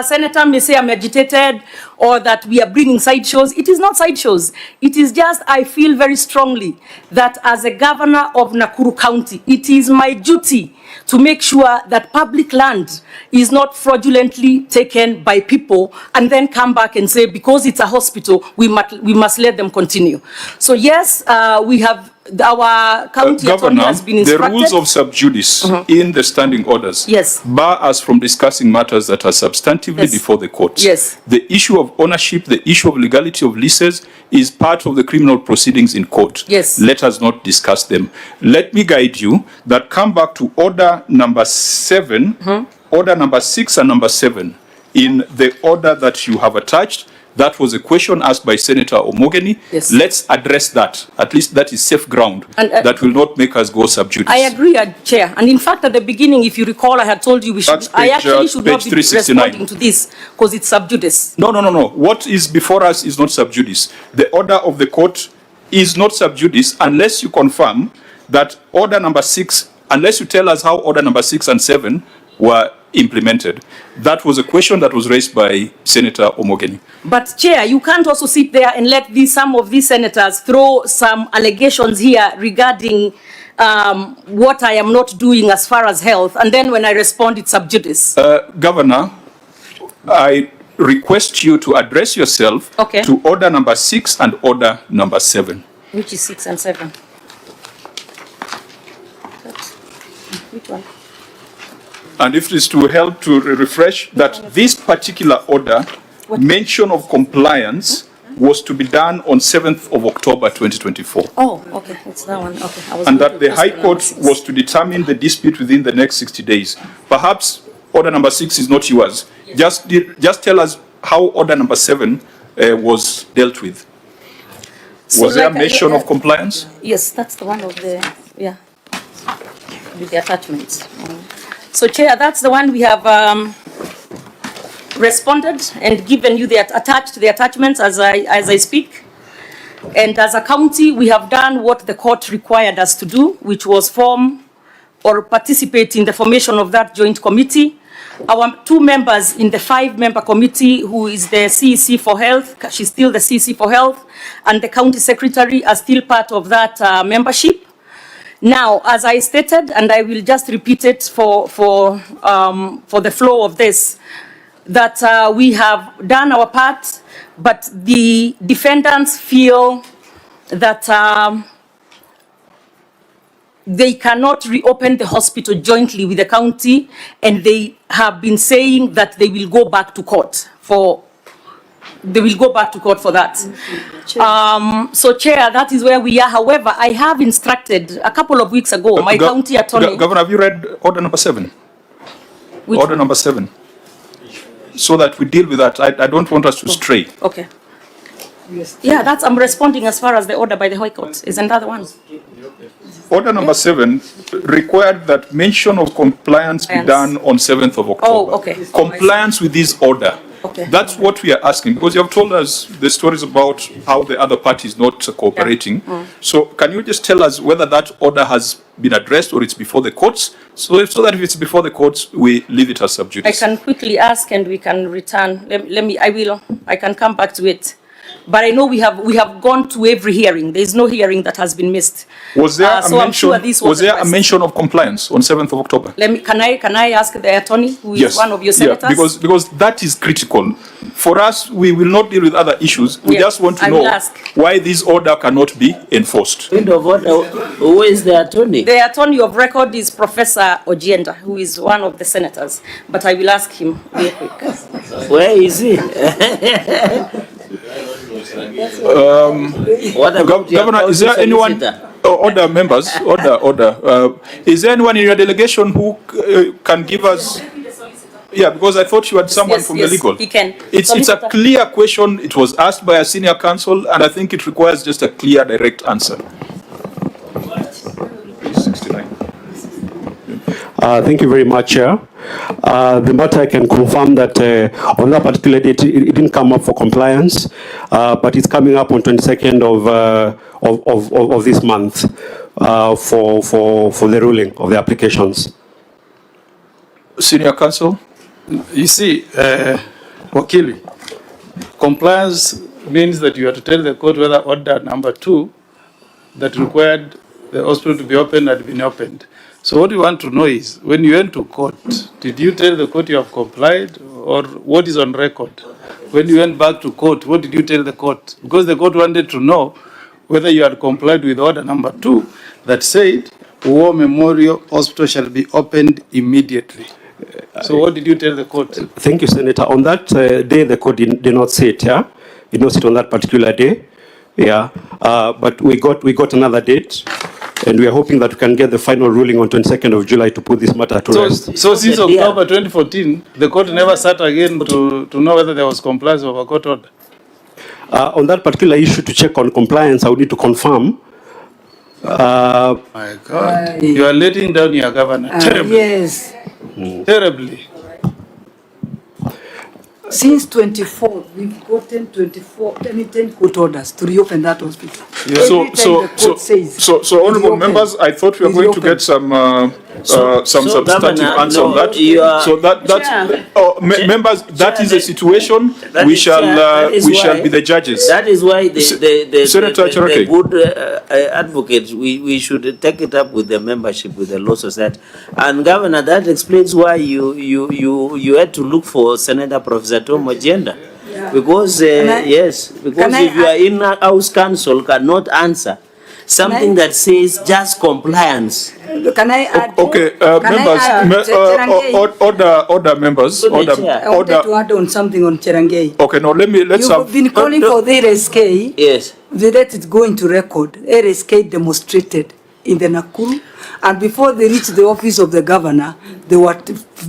senator may say I'm agitated or that we are bringing sideshows. It is not sideshows. It is just I feel very strongly that as a governor of Nakuru County, it is my duty to make sure that public land is not fraudulently taken by people and then come back and say, because it's a hospital, we must let them continue. So yes, we have, our county attorney has been instructed. The rules of sub judice in the standing orders bar us from discussing matters that are substantively before the courts. Yes. The issue of ownership, the issue of legality of leases is part of the criminal proceedings in court. Yes. Let us not discuss them. Let me guide you that come back to order number 7, order number 6 and number 7 in the order that you have attached. That was a question asked by Senator Omogeni. Yes. Let's address that. At least that is safe ground. And, that will not make us go sub judice. I agree, Chair. And in fact, at the beginning, if you recall, I had told you we should. I actually should not be responding to this because it's sub judice. No. What is before us is not sub judice. The order of the court is not sub judice unless you confirm that order number 6, unless you tell us how order number 6 and 7 were implemented. That was a question that was raised by Senator Omogeni. But Chair, you can't also sit there and let some of these senators throw some allegations here regarding what I am not doing as far as health, and then when I respond, it's sub judice. Governor, I request you to address yourself to order number 6 and order number 7. Which is 6 and 7? Which one? And if it is to help to refresh that this particular order, mention of compliance was to be done on 7th of October 2024. Oh, okay, it's that one. Okay, And that the High Court was to determine the dispute within the next 60 days. Perhaps order number 6 is not yours. Just tell us how order number 7 was dealt with. So Was there a mention of compliance? Yes, that's the one of the, with the attachments. So, Chair, that's the one we have responded and given you the attachments as I speak. And as a county, we have done what the court required us to do, which was form or participate in the formation of that joint committee. Our 2 members in the 5-member committee, who is the CEC for Health, she's still the CEC for Health, and the county secretary are still part of that membership. Now, as I stated, and I will just repeat it for the flow of this, that we have done our part, but the defendants feel that they cannot reopen the hospital jointly with the county, and they have been saying that they will go back to court for that. So, Chair, that is where we are. However, I have instructed a couple of weeks ago, my county attorney... Governor, have you read order number 7? Which order number 7. So that we deal with that. I don't want us to stray. Okay. Yeah, I'm responding as far as the order by the High Court. Isn't that the one? Order number 7 required that mention of compliance be done on 7th of October. Oh, okay. Compliance with this order. Okay. That's what we are asking, because you have told us the stories about how the other party is not cooperating. So can you just tell us whether that order has been addressed or it's before the courts? So that if it's before the courts, we leave it as sub judice. I can quickly ask and we can return. I can come back to it. But I know we have gone to every hearing. There is no hearing that has been missed. Was there a mention of compliance on 7th of October? Can I ask the attorney, who is one of your senators? Yeah, because that is critical. For us, we will not deal with other issues. We just want to know why this order cannot be enforced. Who is the attorney? The attorney of record is Professor Ojienda, who is one of the senators. But I will ask him real quick. Where is he? Governor, is there anyone, order members, is there anyone in your delegation who can give us, because I thought you had someone from the legal. He can. It's a clear question, it was asked by a senior counsel, and I think it requires just a clear, direct answer. 69. Thank you very much, Chair. The matter I can confirm that on that particular date it didn't come up for compliance, but it's coming up on 22nd of this month for the ruling of the applications. Senior counsel? You see, Wakili, compliance means that you have to tell the court whether order number 2 that required the hospital to be opened had been opened. So what we want to know is, when you went to court, did you tell the court you have complied, or what is on record? When you went back to court, what did you tell the court? Because the court wanted to know whether you had complied with order number 2 that said War Memorial Hospital shall be opened immediately. So what did you tell the court? Thank you, Senator. On that day, the court did not say it, It did not sit on that particular day. But we got another date. And we are hoping that we can get the final ruling on 22nd of July to put this matter to rest. So since October 2014, the court never sat again to know whether there was compliance of a court order? On that particular issue, to check on compliance, I would need to confirm. My God, you are letting down your governor. Terribly. Yes. Terribly. Since 24, we've gotten 10 court orders to reopen that hospital. Yeah. Every time the court says, So honourable reopen, members, I thought we were going to get some substantive Governor, answer on that. So members, that is the situation. We shall be the judges. That is why the good advocates, we should take it up with the membership, with the Law Society. And Governor, that explains why you had to look for Senator Professor Tom agenda. Yeah. Because, because if you are in House Council, cannot answer something that says just compliance. Can I add? Okay, order members. I wanted to add on something on Cherangei. Okay, now let's You've been calling for the RSK. Yes. Let it go into record. RSK demonstrated in the Nakuru, and before they reached the office of the governor, they were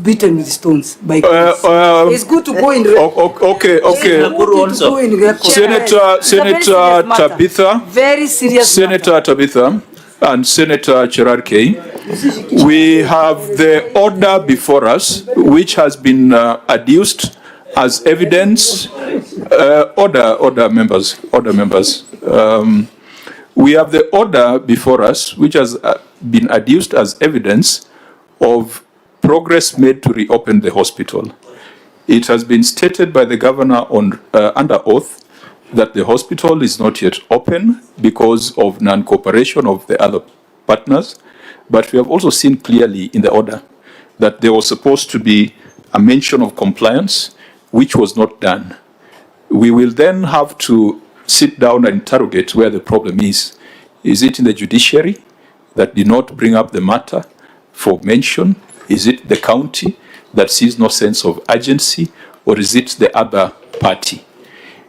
beaten with stones by police. It's good to go in record. Okay. Senator Tabitha. Very serious Senator matter. Tabitha and Senator Cherarkei, we have the order before us, which has been adduced as evidence. Order members. We have the order before us, which has been adduced as evidence of progress made to reopen the hospital. It has been stated by the governor under oath that the hospital is not yet open because of non-cooperation of the other partners. But we have also seen clearly in the order that there was supposed to be a mention of compliance, which was not done. We will then have to sit down and interrogate where the problem is. Is it in the judiciary that did not bring up the matter for mention? Is it the county that sees no sense of urgency? Or is it the other party?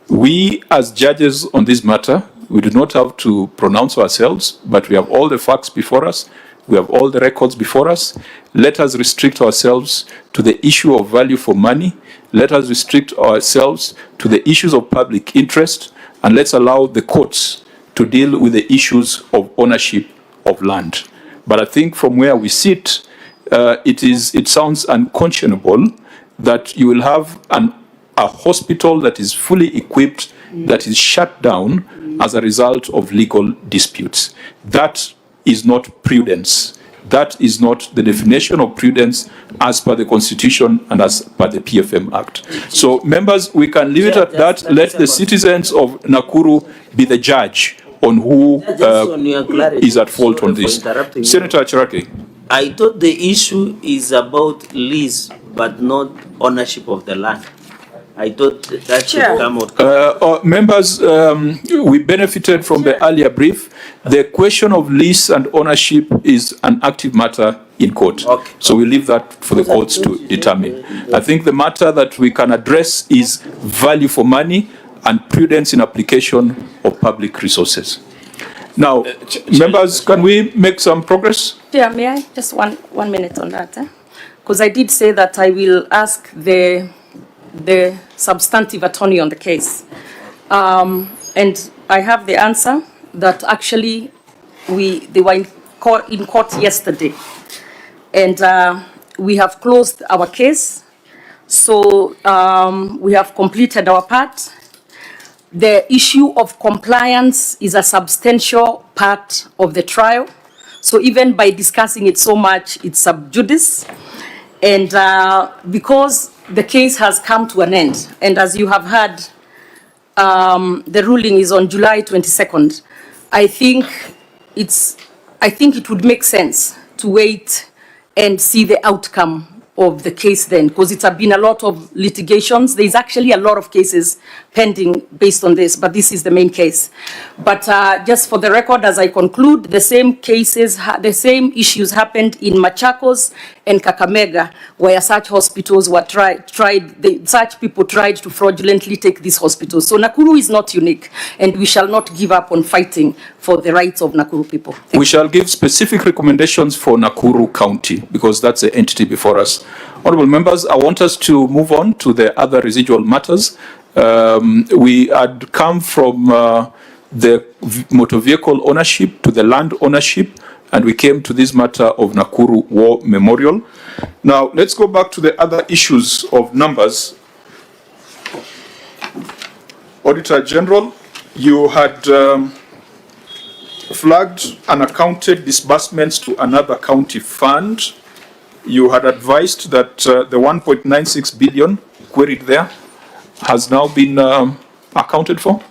We as judges on this matter, we do not have to pronounce ourselves, but we have all the facts before us. We have all the records before us. Let us restrict ourselves to the issue of value for money. Let us restrict ourselves to the issues of public interest. And let's allow the courts to deal with the issues of ownership of land. But I think from where we sit, it sounds unconscionable that you will have a hospital that is fully equipped, that is shut down as a result of legal disputes. That is not prudence. That is not the definition of prudence as per the Constitution and as per the PFM Act. So, members, we can leave it at that. Let the citizens of Nakuru be the judge on who is at fault on this. Senator Cherarkei. I thought the issue is about lease, but not ownership of the land. I thought that should come out. Members, we benefited from the earlier brief. The question of lease and ownership is an active matter in court. Okay. So we leave that for the courts to determine. I think the matter that we can address is value for money and prudence in application of public resources. Now, members, can we make some progress? Yeah, may I? Just one minute on that. Because I did say that I will ask the substantive attorney on the case. And I have the answer that actually they were in court yesterday. And we have closed our case. So we have completed our part. The issue of compliance is a substantial part of the trial. So even by discussing it so much, it's sub judice. And because the case has come to an end, and as you have heard, the ruling is on July 22nd. I think it would make sense to wait and see the outcome of the case then, because it's been a lot of litigations. There's actually a lot of cases pending based on this, but this is the main case. But just for the record, as I conclude, the same cases, the same issues happened in Machakos and Kakamega, where such hospitals were such people tried to fraudulently take these hospitals. So Nakuru is not unique, and we shall not give up on fighting for the rights of Nakuru people. We shall give specific recommendations for Nakuru County, because that's the entity before us. Honourable members, I want us to move on to the other residual matters. We had come from the motor vehicle ownership to the land ownership, and we came to this matter of Nakuru War Memorial. Now, let's go back to the other issues of numbers. Auditor General, you had flagged unaccounted disbursements to another county fund. You had advised that the 1.96 billion queried there has now been accounted for?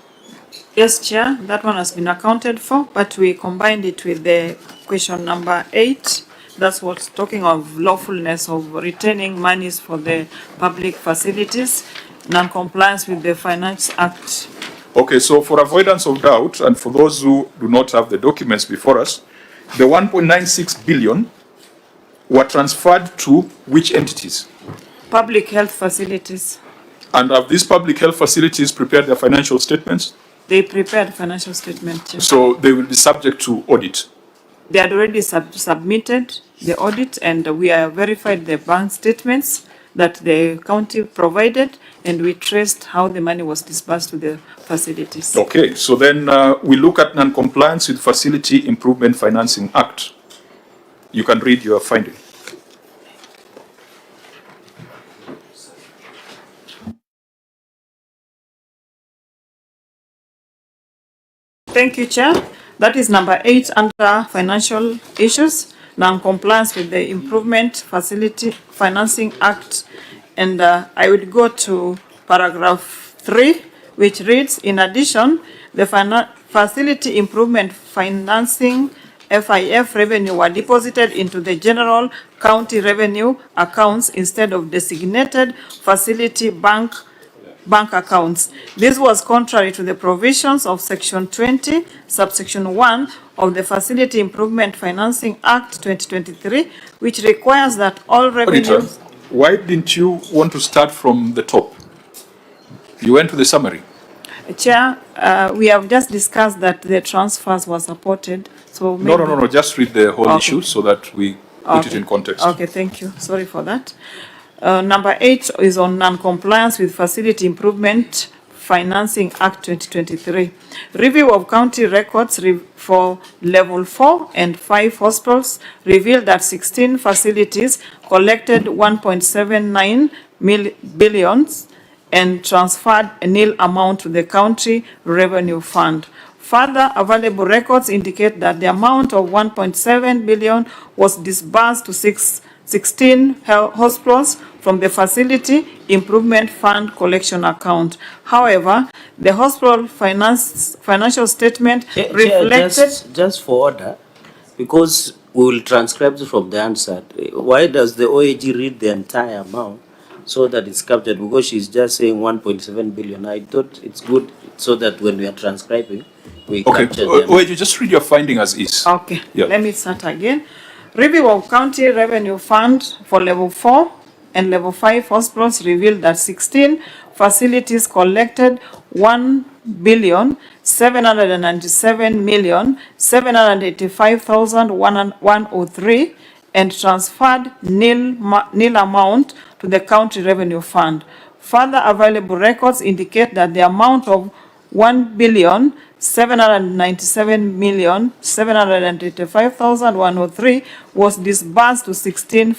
Yes, Chair, that one has been accounted for, but we combined it with the question number 8. That's what's talking of lawfulness of retaining monies for the public facilities, non-compliance with the Finance Act. Okay, so for avoidance of doubt, and for those who do not have the documents before us, the 1.96 billion were transferred to which entities? Public health facilities. And have these public health facilities prepared their financial statements? They prepared financial statement. Chair. So they will be subject to audit? They had already submitted the audit, and we have verified the bank statements that the county provided, and we traced how the money was disbursed to the facilities. Okay, so then we look at non-compliance with Facility Improvement Financing Act. You can read your finding. Thank you, Chair. That is number 8 under financial issues, non-compliance with the Improvement Facility Financing Act. And I would go to paragraph 3, which reads, in addition, the Facility Improvement Financing FIF revenue were deposited into the general county revenue accounts instead of designated facility bank accounts. This was contrary to the provisions of Section 20, subsection 1 of the Facility Improvement Financing Act 2023, which requires that all revenues... Auditor, why didn't you want to start from the top? You went to the summary. Chair, we have just discussed that the transfers were supported, so maybe... No, just read the whole issue so that we put it in context. Okay, thank you. Sorry for that. Number 8 is on non-compliance with Facility Improvement Financing Act 2023. Review of county records for level 4 and 5 hospitals revealed that 16 facilities collected 1.79 billion and transferred a nil amount to the county revenue fund. Further available records indicate that the amount of 1.7 billion was disbursed to 16 hospitals from the Facility Improvement Fund collection account. However, the hospital financial statement reflected... Just for order, because we will transcribe from the answer. Why does the OAG read the entire amount so that it's captured? Because she's just saying 1.7 billion. I thought it's good so that when we are transcribing, we capture them. OAG, just read your finding as is. Okay, let me start again. Review of county revenue fund for level 4 and level 5 hospitals revealed that 16 facilities collected 1,797,785,103 and transferred nil amount to the county revenue fund. Further available records indicate that the amount of 1,797,785,103 was disbursed to 16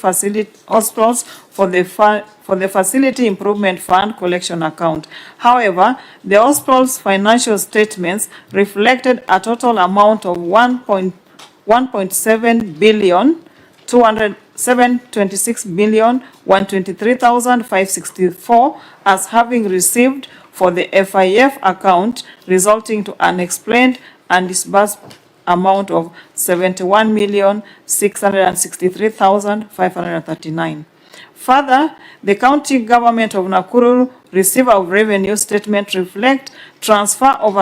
hospitals for the Facility Improvement Fund collection account. However, the hospital's financial statements reflected a total amount of 1.7 billion 726,123,564 as having received for the FIF account, resulting to unexplained and disbursed amount of 71,663,539. Further, the county government of Nakuru receiver of revenue statement reflect transfer of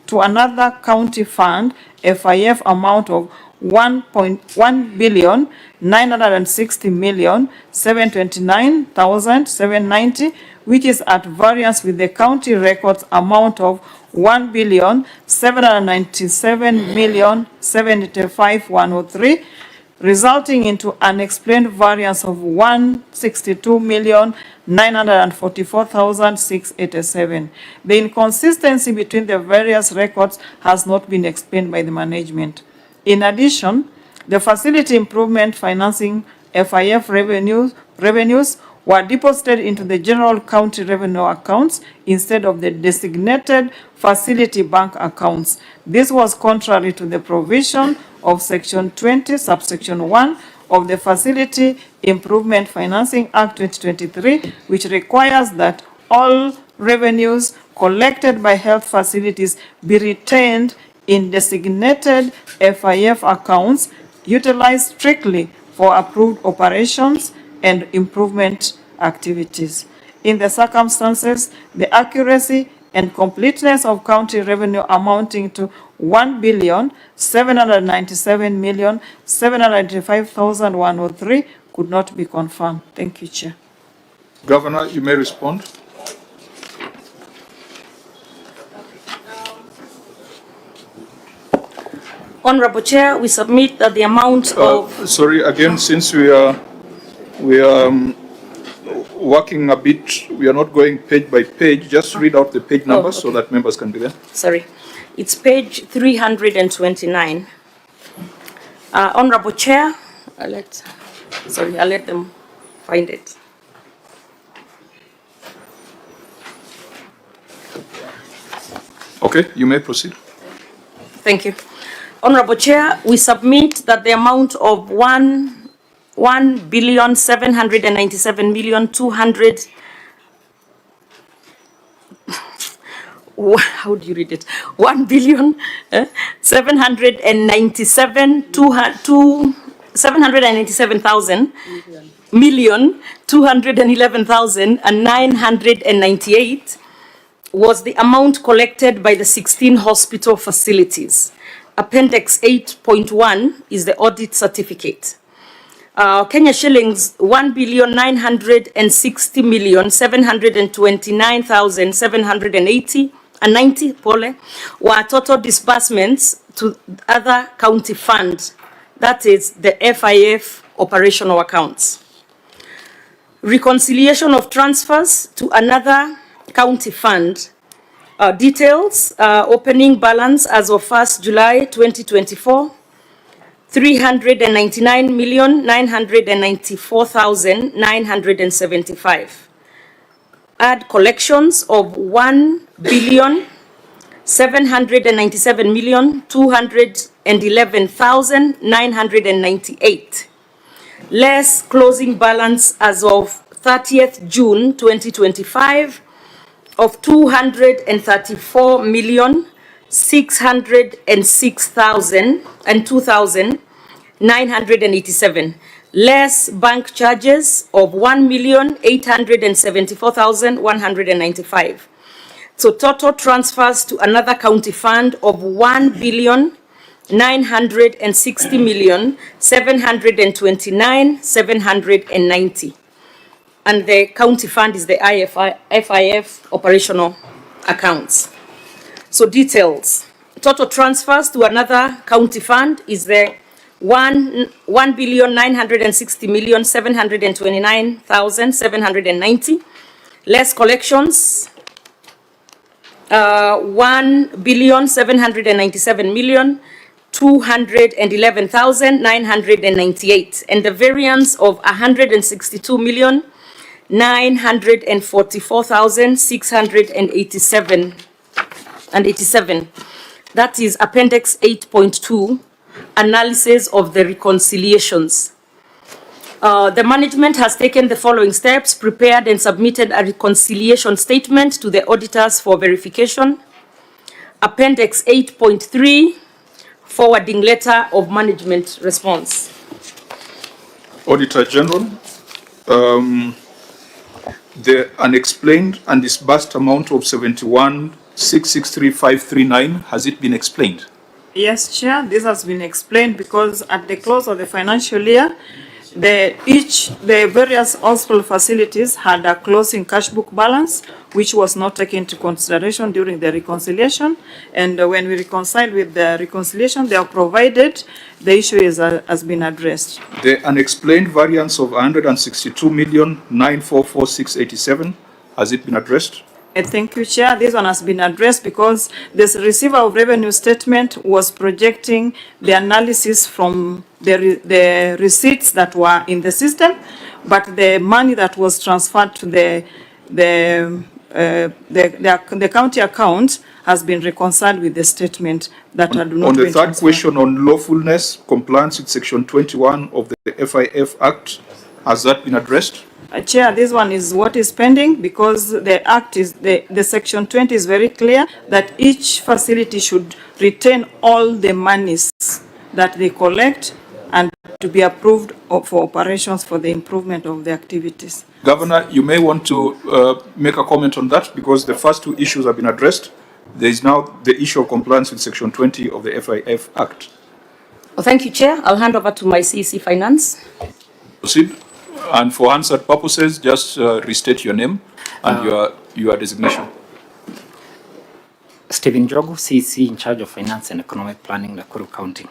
to another county fund FIF amount of 1,960,729,790, which is at variance with the county records amount of 1,797,785,103, resulting into unexplained variance of 162,944,687. The inconsistency between the various records has not been explained by the management. In addition, the Facility Improvement Financing FIF revenues were deposited into the general county revenue accounts instead of the designated facility bank accounts. This was contrary to the provision of Section 20, subsection 1 of the Facility Improvement Financing Act 2023, which requires that all revenues collected by health facilities be retained in designated FIF accounts utilized strictly for approved operations and improvement activities. In the circumstances, the accuracy and completeness of county revenue amounting to 1,797,785,103 could not be confirmed. Thank you, Chair. Governor, you may respond. Honorable Chair, we submit that the amount of... Sorry, again, since we are working a bit, we are not going page by page. Just read out the page numbers so that members can be there. Sorry. It's page 329. Honorable Chair, I'll let them find it. Okay, you may proceed. Thank you. Honorable Chair, we submit that the amount of 1,797,200,000 how do you read it? 1,797,211,998 was the amount collected by the 16 hospital facilities. Appendix 8.1 is the audit certificate. Kenya shillings 1,960,729,780 and 90 were total disbursements to other county funds, that is the FIF operational accounts. Reconciliation of transfers to another county fund. Details, opening balance as of 1st July 2024, 399,994,975. Add collections of 1,797,211,998. Less closing balance as of 30th June 2025 of 234,606,002,987. Less bank charges of 1,874,195. So total transfers to another county fund of 1,960,729,790. And the county fund is the FIF operational accounts. So details. Total transfers to another county fund is the 1,960,729,790. Less collections, 1,797,211,998, and the variance of 162,944,687 and 87. That is Appendix 8.2, analysis of the reconciliations. The management has taken the following steps: prepared and submitted a reconciliation statement to the auditors for verification. Appendix 8.3, forwarding letter of management response. Auditor General, the unexplained and disbursed amount of 71,663,539, has it been explained? Yes, Chair, this has been explained because at the close of the financial year, the various hospital facilities had a closing cash book balance, which was not taken into consideration during the reconciliation. And when we reconciled with the reconciliation, they are provided, the issue has been addressed. The unexplained variance of 162,944,687, has it been addressed? Thank you, Chair. This one has been addressed because this receiver of revenue statement was projecting the analysis from the receipts that were in the system, but the money that was transferred to the county account has been reconciled with the statement that had not On the been third transferred. question on lawfulness, compliance with Section 21 of the FIF Act, has that been addressed? Chair, this one is what is pending because the act is, the section 20 is very clear that each facility should retain all the monies that they collect and to be approved for operations for the improvement of the activities. Governor, you may want to make a comment on that because the first two issues have been addressed. There is now the issue of compliance with Section 20 of the FIF Act. Well, thank you, Chair. I'll hand over to my CEC Finance. Proceed. And for answered purposes, just restate your name and your designation. Stephen Jogo, CEC in charge of Finance and Economic Planning, Nakuru County.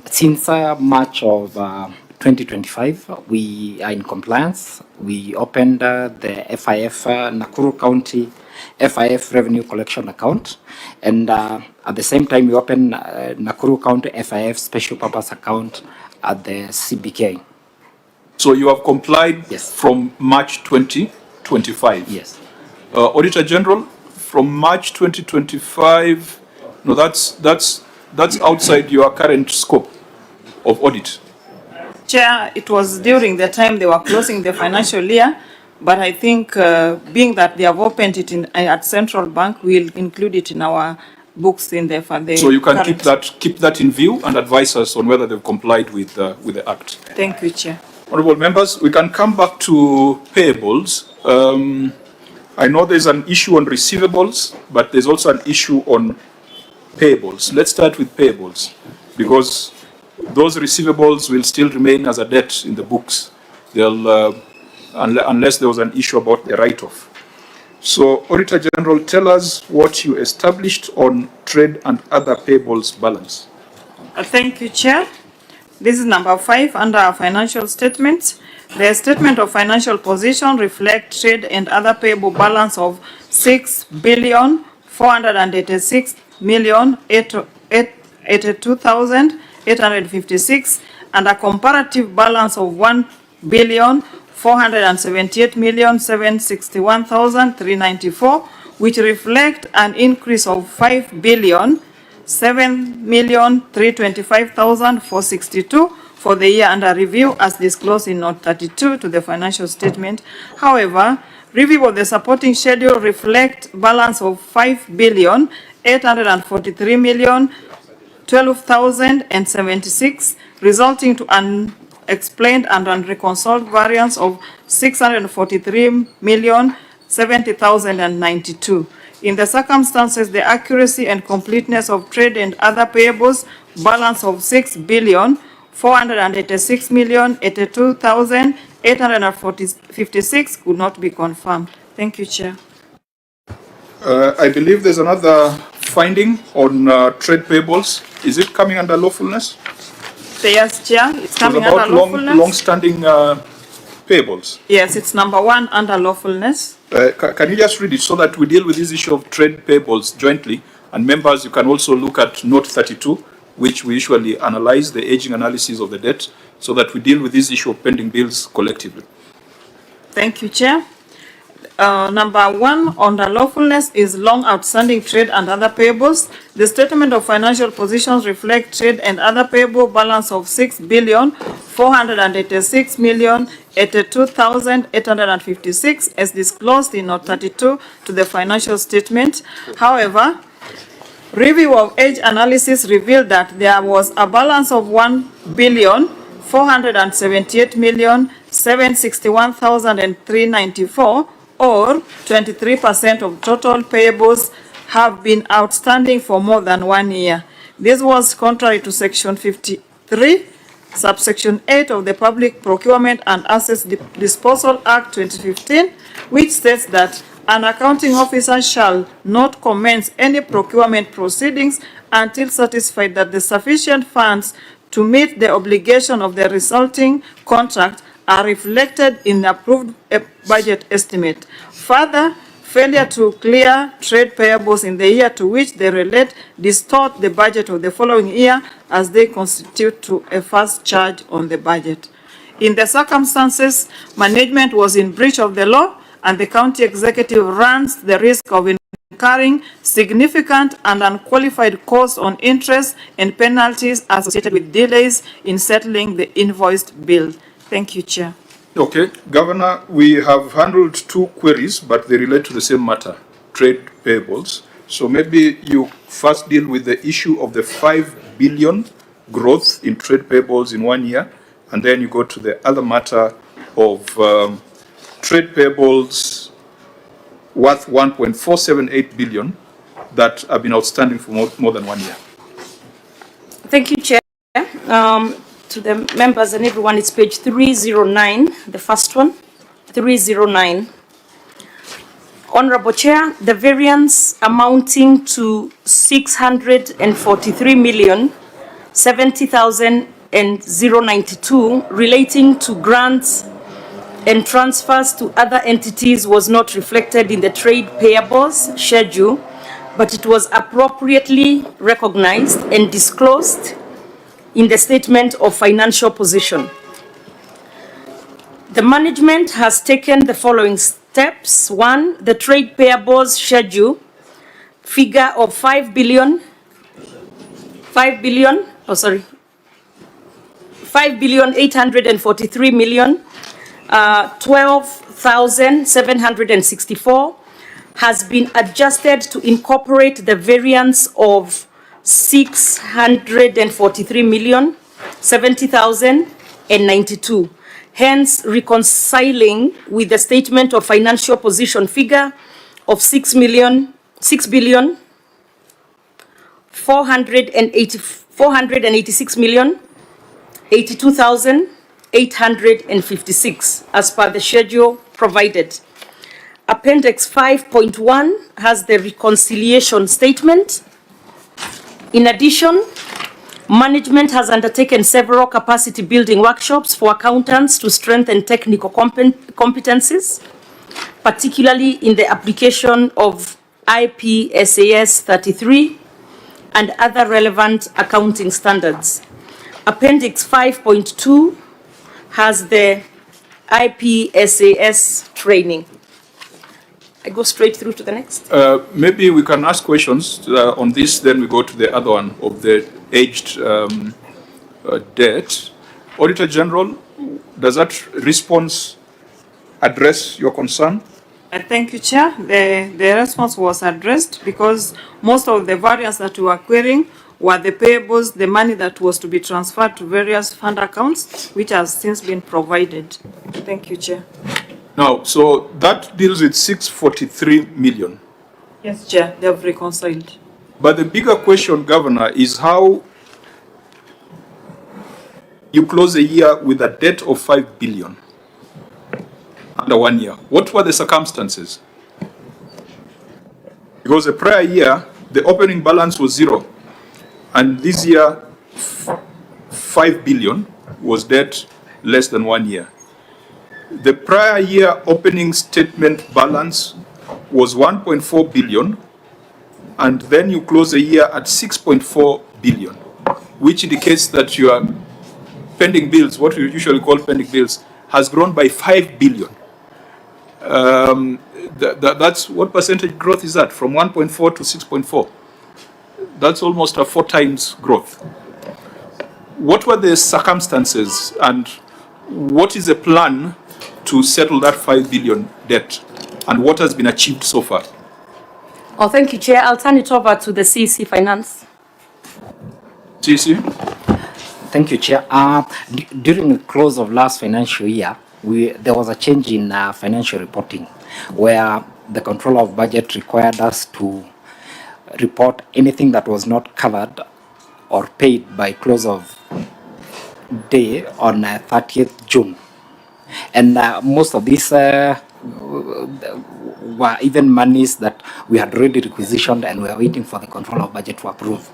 Since March of 2025, we are in compliance. We opened the FIF Nakuru County FIF Revenue Collection Account, and at the same time we opened Nakuru County FIF Special Purpose Account at the CBK. So you have complied from March 2025? Yes. Auditor General, from March 2025, no, that's outside your current scope of audit. Chair, it was during the time they were closing the financial year, but I think being that they have opened it at Central Bank, we'll include it in our books in there for the. So you can current. keep that in view and advise us on whether they've complied with the Act. Thank you, Chair. Honourable members, we can come back to payables. I know there's an issue on receivables, but there's also an issue on payables. Let's start with payables, because those receivables will still remain as a debt in the books. They'll, unless there was an issue about the write-off. So, Auditor General, tell us what you established on trade and other payables balance. Thank you, Chair. This is number 5 under our financial statements. The statement of financial position reflects trade and other payable balance of 6,486,882,856 and a comparative balance of 1,478,761,394, which reflect an increase of 5,007,325,462 for the year under review as disclosed in Note 32 to the financial statement. However, review of the supporting schedule reflect balance of 5,843,012,076, resulting to unexplained and unreconciled variance of 643,070,092. In the circumstances, the accuracy and completeness of trade and other payables balance of 6,486,082,856 could not be confirmed. Thank you, Chair. I believe there's another finding on trade payables. Is it coming under lawfulness? Yes, Chair. It's coming under lawfulness. Long-standing payables. Yes, it's number 1 under lawfulness. Can you just read it so that we deal with this issue of trade payables jointly? And members, you can also look at Note 32, which we usually analyze the aging analysis of the debt, so that we deal with this issue of pending bills collectively. Thank you, Chair. Number 1 under lawfulness is long outstanding trade and other payables. The statement of financial positions reflect trade and other payable balance of 6,486,082,856 as disclosed in Note 32 to the financial statement. However, review of age analysis revealed that there was a balance of 1,478,761,394, or 23% of total payables have been outstanding for more than 1 year. This was contrary to Section 53, Subsection 8 of the Public Procurement and Assets Disposal Act 2015, which states that an accounting officer shall not commence any procurement proceedings until satisfied that the sufficient funds to meet the obligation of the resulting contract are reflected in the approved budget estimate. Further, failure to clear trade payables in the year to which they relate distort the budget of the following year as they constitute to a first charge on the budget. In the circumstances, management was in breach of the law and the county executive runs the risk of incurring significant and unqualified costs on interest and penalties associated with delays in settling the invoiced bill. Thank you, Chair. Okay, Governor, we have handled two queries, but they relate to the same matter, trade payables. So maybe you first deal with the issue of the 5 billion growth in trade payables in 1 year, and then you go to the other matter of trade payables worth 1.478 billion that have been outstanding for more than 1 year. Thank you, Chair. To the members and everyone, it's page 309, the first one, 309. Honorable Chair, the variance amounting to 643,070,092 relating to grants and transfers to other entities was not reflected in the trade payables schedule, but it was appropriately recognized and disclosed in the statement of financial position. The management has taken the following steps. 1, the trade payables schedule figure of 5,843,012,764 has been adjusted to incorporate the variance of 643,070,092, hence reconciling with the statement of financial position figure of 486,082,856 as per the schedule provided. Appendix 5.1 has the reconciliation statement. In addition, management has undertaken several capacity building workshops for accountants to strengthen technical competencies, particularly in the application of IPSAS 33 and other relevant accounting standards. Appendix 5.2 has the IPSAS training. I go straight through to the next. Maybe we can ask questions on this, then we go to the other one of the aged debt. Auditor General, does that response address your concern? Thank you, Chair. The response was addressed because most of the variance that we were querying were the payables, the money that was to be transferred to various fund accounts, which has since been provided. Thank you, Chair. Now, so that deals with 643 million. Yes, Chair, they have reconciled. But the bigger question, Governor, is how you close a year with a debt of 5 billion under 1 year. What were the circumstances? Because the prior year, the opening balance was 0. And this year, 5 billion was debt less than 1 year. The prior year opening statement balance was 1.4 billion, and then you close the year at 6.4 billion, which indicates that your pending bills, what we usually call pending bills, has grown by 5 billion. That's what percentage growth is that? From 1.4 to 6.4. That's almost a 4 times growth. What were the circumstances, and what is the plan to settle that 5 billion debt, and what has been achieved so far? Oh, thank you, Chair. I'll turn it over to the CC Finance. CC? Thank you, Chair. During the close of last financial year, there was a change in financial reporting, where the controller of budget required us to report anything that was not covered or paid by close of day on 30th June. And most of these were even monies that we had already requisitioned and we are waiting for the controller of budget to approve.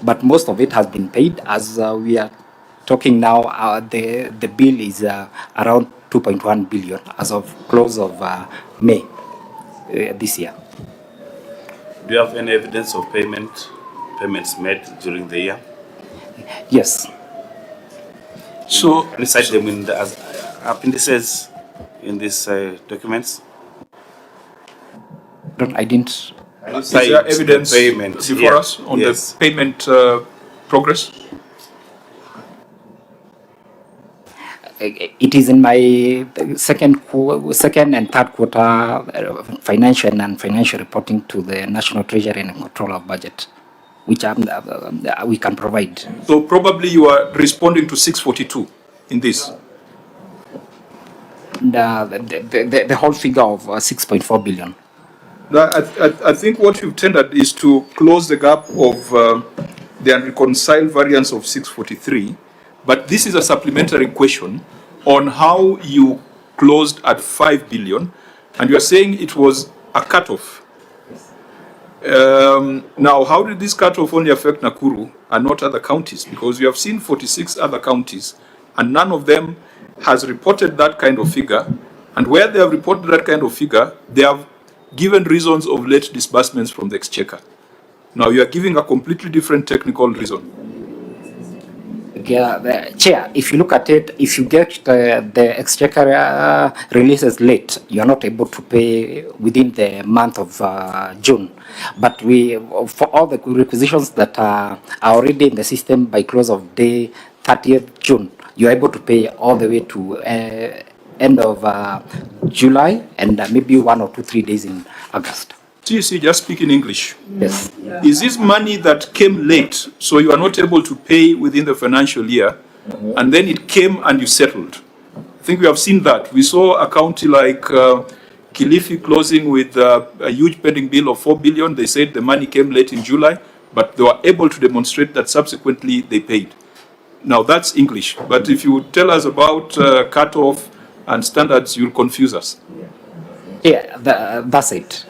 But most of it has been paid. As we are talking now, the bill is around 2.1 billion as of close of May this year. Do you have any evidence of payments made during the year? Yes. So recite them in the as appendices in these documents. I didn't. is there evidence payment before us on the payment progress? It is in my second and third quarter financial and non-financial reporting to the National Treasury and Control of Budget, which we can provide. So probably you are responding to 642 in this. The whole figure of 6.4 billion. I think what you've tendered is to close the gap of the unreconciled variance of 643, but this is a supplementary question on how you closed at 5 billion, and you are saying it was a cutoff. Now, how did this cutoff only affect Nakuru and not other counties? Because we have seen 46 other counties, and none of them has reported that kind of figure. And where they have reported that kind of figure, they have given reasons of late disbursements from the exchequer. Now, you are giving a completely different technical reason. Chair, if you look at it, if you get the exchequer releases late, you are not able to pay within the month of June. But for all the requisitions that are already in the system by close of day 30th June, you are able to pay all the way to end of July and maybe 1 or 2, 3 days in August. TC, just speak in English. Yes. Is this money that came late, so you are not able to pay within the financial year, and then it came and you settled? I think we have seen that. We saw a county like Kilifi closing with a huge pending bill of 4 billion. They said the money came late in July, but they were able to demonstrate that subsequently they paid. Now that's English, but if you tell us about cutoff and standards, you'll confuse us. Yeah, that's it.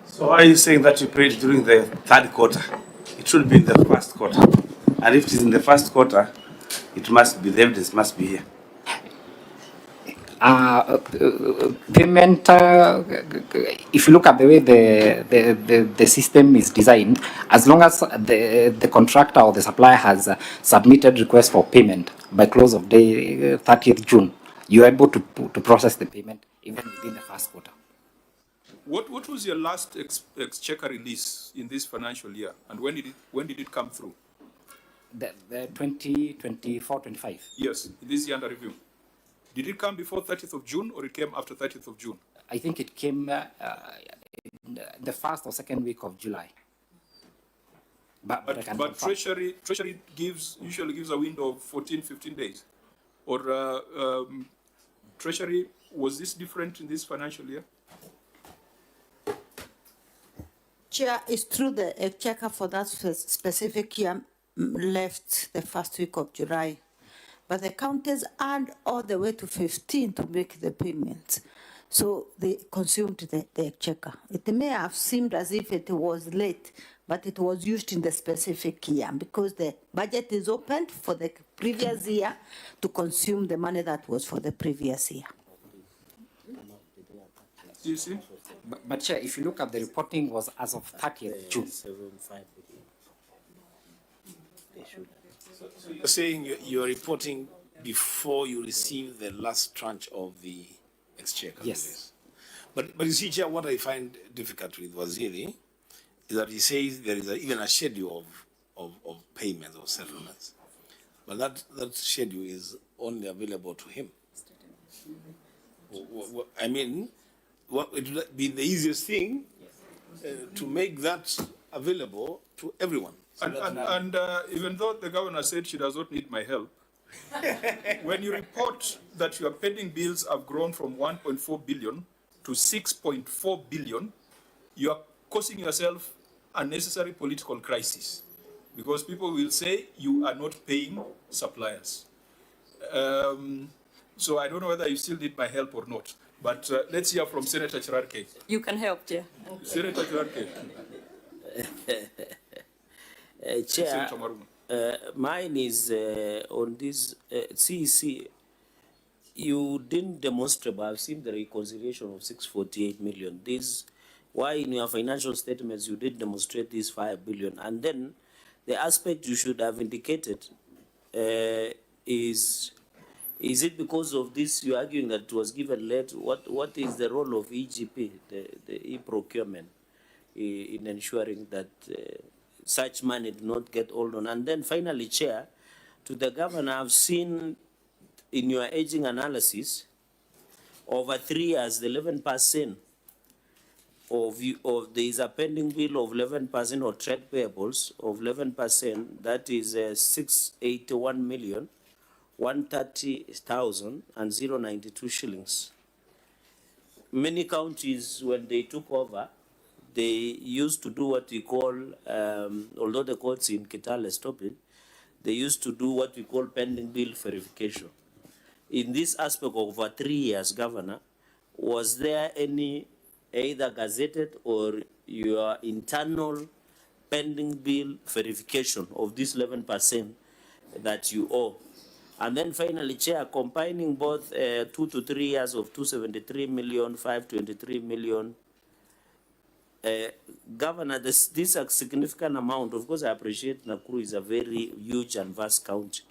So why are you saying that you paid during the third quarter? It should be in the first quarter. And if it is in the first quarter, it must be, the evidence must be here. Payment, if you look at the way the system is designed, as long as the contractor or the supplier has submitted request for payment by close of day 30th June, you are able to process the payment even within the first quarter. What was your last exchequer release in this financial year, and when did it come through? The 2024-25. Yes, this year under review. Did it come before 30th of June or it came after 30th of June? I think it came in the first or second week of July. But Treasury usually gives a window of 14, 15 days. Or Treasury, was this different in this financial year? Chair, it's true the exchequer for that specific year left the first week of July, but the counties earned all the way to 15 to make the payments. So they consumed the exchequer. It may have seemed as if it was late, but it was used in the specific year because the budget is opened for the previous year to consume the money that was for the previous year. You see? But Chair, if you look at the reporting was as of 30th June. So you're saying you're reporting before you receive the last tranche of the exchequer? Yes. But you see, Chair, what I find difficult with Waziri is that he says there is even a schedule of payments or settlements. But that schedule is only available to him. I mean, it would be the easiest thing to make that available to everyone. So and even though the governor said she does not need my help, when you report that your pending bills have grown from 1.4 billion to 6.4 billion, you are causing yourself unnecessary political crisis because people will say you are not paying suppliers. So I don't know whether you still need my help or not. But let's hear from Senator Chirarke. You can help, Chair. Senator Chirarke. Chair, mine is on this CEC. You didn't demonstrate, but I've seen the reconciliation of 648 million. This, why in your financial statements you did demonstrate this 5 billion, and then the aspect you should have indicated is it because of this you're arguing that it was given late? What is the role of EGP, the e-procurement, in ensuring that such money do not get hold on? And then finally, Chair, to the Governor, I've seen in your aging analysis, over 3 years, the 11% of there is a pending bill of 11% of trade payables of 11%, that is 681 million. 130,000 and 092 shillings. Many counties, when they took over, they used to do what we call, although the courts in Kitale stopped it, they used to do what we call pending bill verification. In this aspect of over 3 years, Governor, was there any either gazetted or your internal pending bill verification of this 11% that you owe? And then finally, Chair, combining both 2 to 3 years of 273 million, 523 million, Governor, this is a significant amount. Of course, I appreciate Nakuru is a very huge and vast county.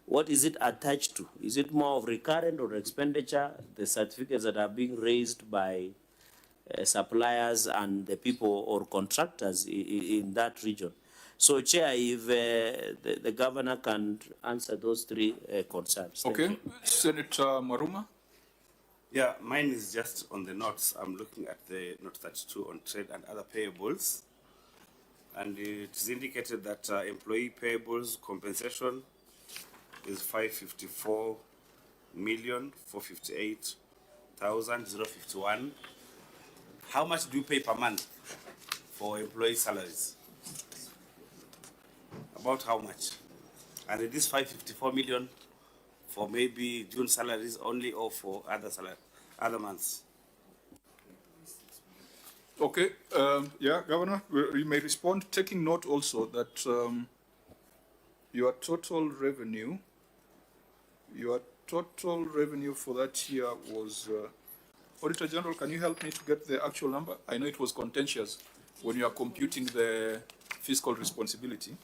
What is it attached to? Is it more of recurrent or expenditure, the certificates that are being raised by suppliers and the people or contractors in that region? So, Chair, if the Governor can answer those three concerns. Thank Okay, you. Senator Maruma. Yeah, mine is just on the notes. I'm looking at the note 32 on trade and other payables. And it is indicated that employee payables compensation is 554,458,051. How much do you pay per month for employee salaries? About how much? And it is 554 million for maybe June salaries only or for other months? Okay, yeah, Governor, you may respond, taking note also that your total revenue for that year was, Auditor General, can you help me to get the actual number? I know it was contentious when you are computing the fiscal responsibility.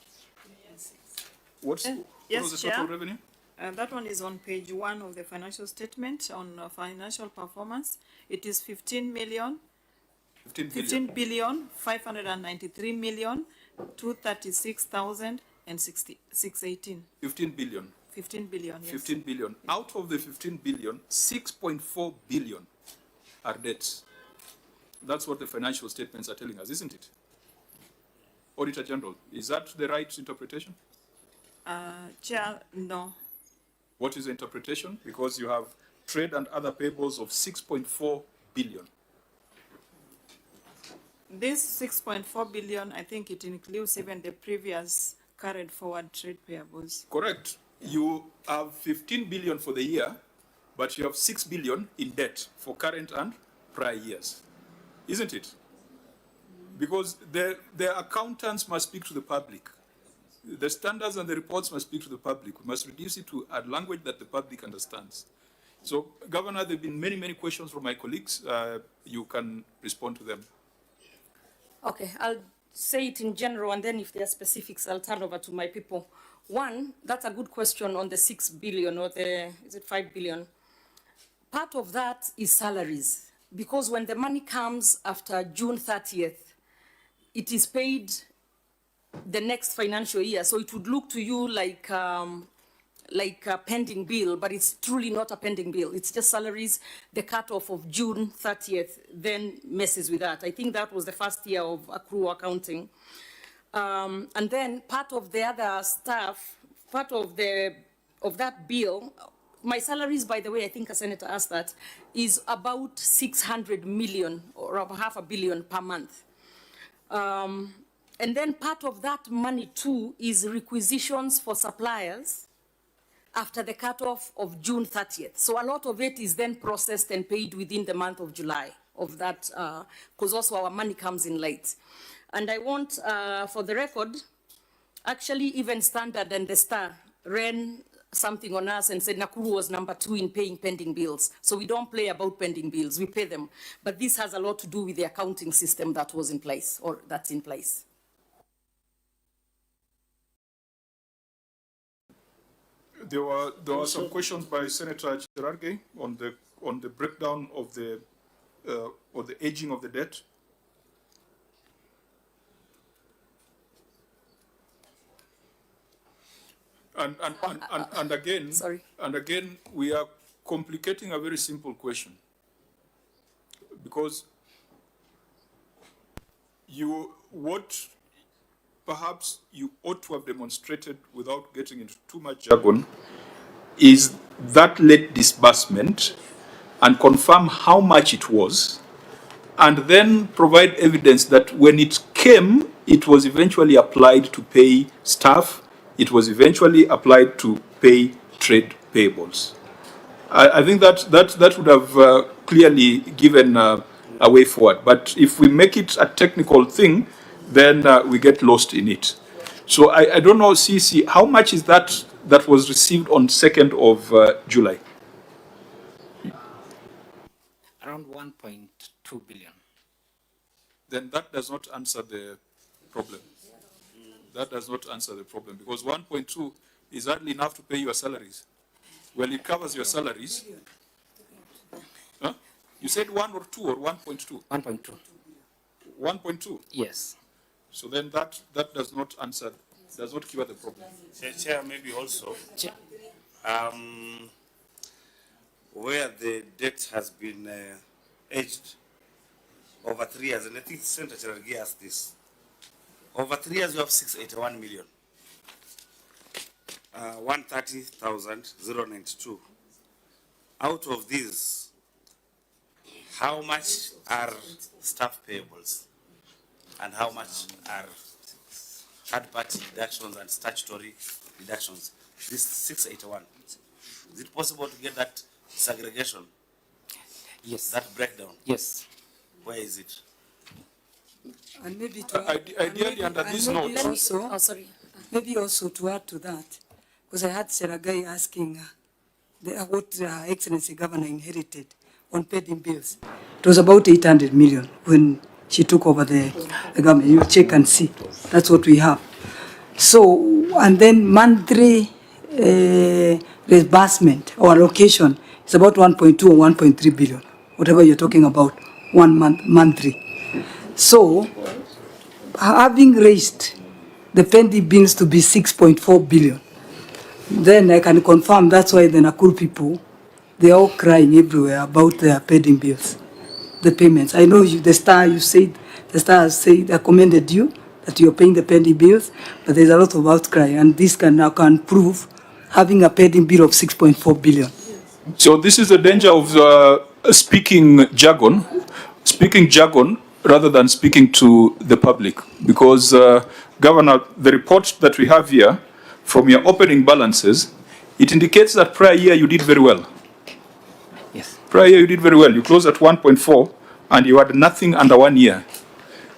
What Yes, was the Chair. total revenue? That one is on page 1 of the financial statement on financial performance. It is 15 billion 593 million 236,618. 15 billion. 15 billion, yes. 15 billion. Out of the 15 billion, 6.4 billion are debts. That's what the financial statements are telling us, isn't it? Auditor General, is that the right interpretation? Chair, no. What is the interpretation? Because you have trade and other payables of 6.4 billion. This 6.4 billion, I think it includes even the previous carried forward trade payables. Correct. You have 15 billion for the year, but you have 6 billion in debt for current and prior years. Isn't it? Because the accountants must speak to the public. The standards and the reports must speak to the public. We must reduce it to a language that the public understands. So, Governor, there have been many, many questions from my colleagues. You can respond to them. Okay, I'll say it in general, and then if there are specifics, I'll turn over to my people. One, that's a good question on the 6 billion or is it 5 billion? Part of that is salaries, because when the money comes after June 30th, it is paid the next financial year. So it would look to you like a pending bill, but it's truly not a pending bill. It's just salaries. The cutoff of June 30th then messes with that. I think that was the first year of accrual accounting. And then part of the other stuff, part of that bill, my salaries, by the way, I think a senator asked that, is about 600 million or about $500 million per month. And then part of that money too is requisitions for suppliers after the cutoff of June 30th. So a lot of it is then processed and paid within the month of July of that, because also our money comes in late. And I want, for the record, actually even Standard and the Star ran something on us and said Nakuru was number 2 in paying pending bills. So we don't play about pending bills, we pay them. But this has a lot to do with the accounting system that was in place, or that's in place. There were some questions by Senator Cherargei on the breakdown of the or the aging of the debt. And again, Sorry. And again, we are complicating a very simple question, because what perhaps you ought to have demonstrated without getting into too much jargon is that late disbursement and confirm how much it was, and then provide evidence that when it came, it was eventually applied to pay staff, it was eventually applied to pay trade payables. I think that would have clearly given a way forward. But if we make it a technical thing, then we get lost in it. So I don't know, CC, how much is that was received on 2nd of July? Around 1.2 billion. Then that does not answer the problem. That does not answer the problem, because 1.2 is hardly enough to pay your salaries. Well, it covers your salaries. Huh? You said 1 or 2 or 1.2? 1.2. 1.2? Yes. So then that does not answer, does not cure the problem. Chair, maybe also, where the debt has been aged over 3 years, and I think Senator Cherargei asked this. Over 3 years, you have 681 million. 130,092. Out of these, how much are staff payables and how much are third-party deductions and statutory deductions? This 681. Is it possible to get that segregation? Yes. That breakdown? Yes. Where is it? And maybe to ideally under this note. Maybe also to add to that, because I had Cherargei asking what Excellency Governor inherited on paid-in bills. It was about 800 million when she took over the government. You check and see. That's what we have. So, and then monthly disbursement or allocation is about 1.2 or 1.3 billion, whatever you're talking about, 1 month, monthly. So, having raised the pending bills to be 6.4 billion, then I can confirm that's why the Nakuru people, they're all crying everywhere about their pending bills, the payments. I know you, the Star has said, I commended you that you're paying the pending bills, but there's a lot of outcry, and this can prove having a pending bill of 6.4 billion. So this is the danger of speaking jargon rather than speaking to the public, because Governor, the report that we have here from your opening balances, it indicates that prior year you did very well. Yes. Prior year you did very well. You closed at 1.4 and you had nothing under 1 year.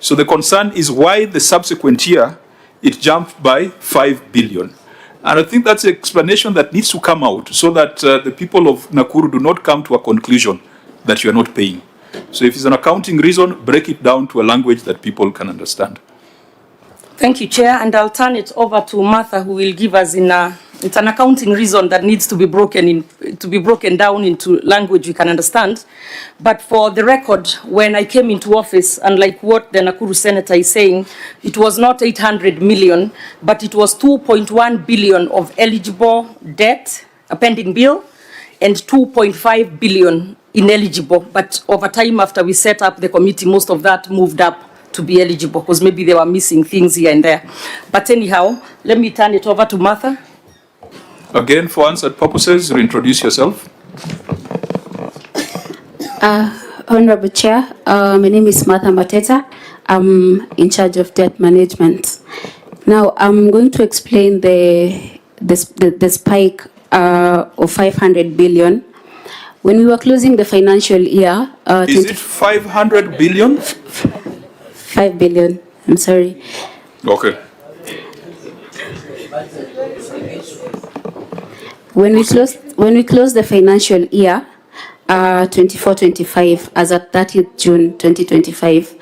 So the concern is why the subsequent year it jumped by 5 billion. And I think that's the explanation that needs to come out so that the people of Nakuru do not come to a conclusion that you're not paying. So if it's an accounting reason, break it down to a language that people can understand. Thank you, Chair, and I'll turn it over to Martha, who will give us it's an accounting reason that needs to be broken down into language we can understand. But for the record, when I came into office, unlike what the Nakuru Senator is saying, it was not 800 million, but it was 2.1 billion of eligible debt, a pending bill, and 2.5 billion ineligible. But over time, after we set up the committee, most of that moved up to be eligible, because maybe they were missing things here and there. But anyhow, let me turn it over to Martha. Again, for answered purposes, reintroduce yourself. Honorable Chair, my name is Martha Mateta. I'm in charge of debt management. Now, I'm going to explain the spike of 500 billion. When we were closing the financial year... is it 500 billion? 5 billion, I'm sorry. Okay. When we closed the financial year, 24-25, as at 30th June 2025,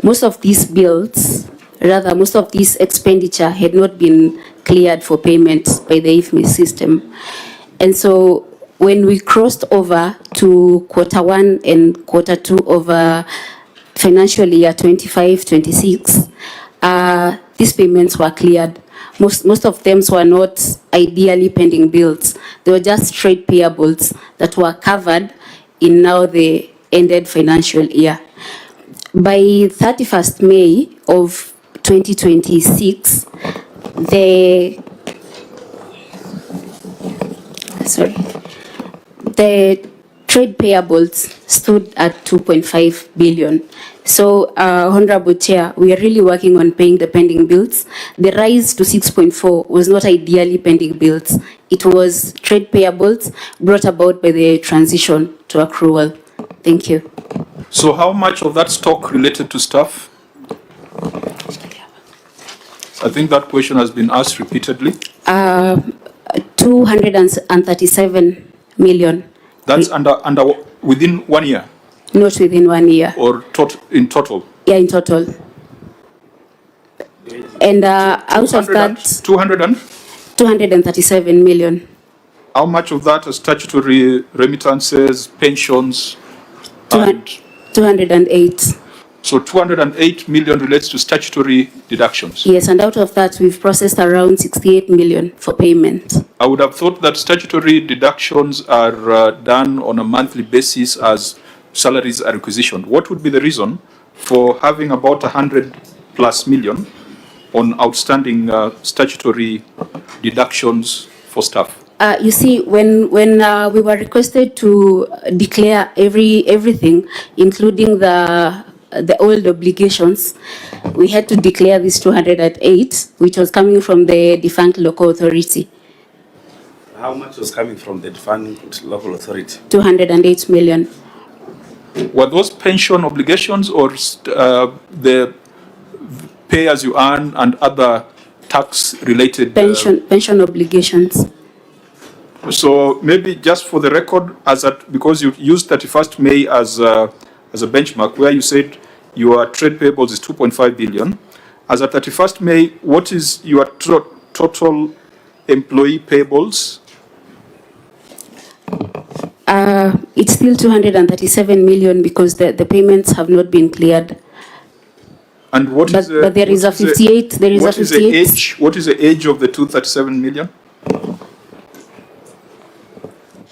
most of these bills Rather, most of this expenditure had not been cleared for payment by the IFMI system. And so when we crossed over to Q1 and Q2 of financial year 25-26, these payments were cleared. Most of them were not ideally pending bills. They were just trade payables that were covered in now the ended financial year. By 31st May of 2026, the trade payables stood at 2.5 billion. So, Honorable Chair, we are really working on paying the pending bills. The rise to 6.4 was not ideally pending bills. It was trade payables brought about by the transition to accrual. Thank you. So how much of that stock related to staff? I think that question has been asked repeatedly. 237 million. That's under within 1 year? Not within 1 year. Or in total? Yeah, in total. And out of that, 237 million. How much of that are statutory remittances, pensions? 208. So 208 million relates to statutory deductions? Yes, and out of that, we've processed around 68 million for payment. I would have thought that statutory deductions are done on a monthly basis as salaries are requisitioned. What would be the reason for having about 100 plus million on outstanding statutory deductions for staff? You see, when we were requested to declare everything, including the old obligations, we had to declare this 208, which was coming from the defunct local authority. How much was coming from the defunct local authority? 208 million. Were those pension obligations or the pay as you earn and other tax related? Pension obligations. So maybe just for the record, because you used 31st May as a benchmark, where you said your trade payables is 2.5 billion. As at 31st May, what is your total employee payables? It's still 237 million because the payments have not been cleared. And what is but there is a 58. There is a 58. What is the age of the 237 million?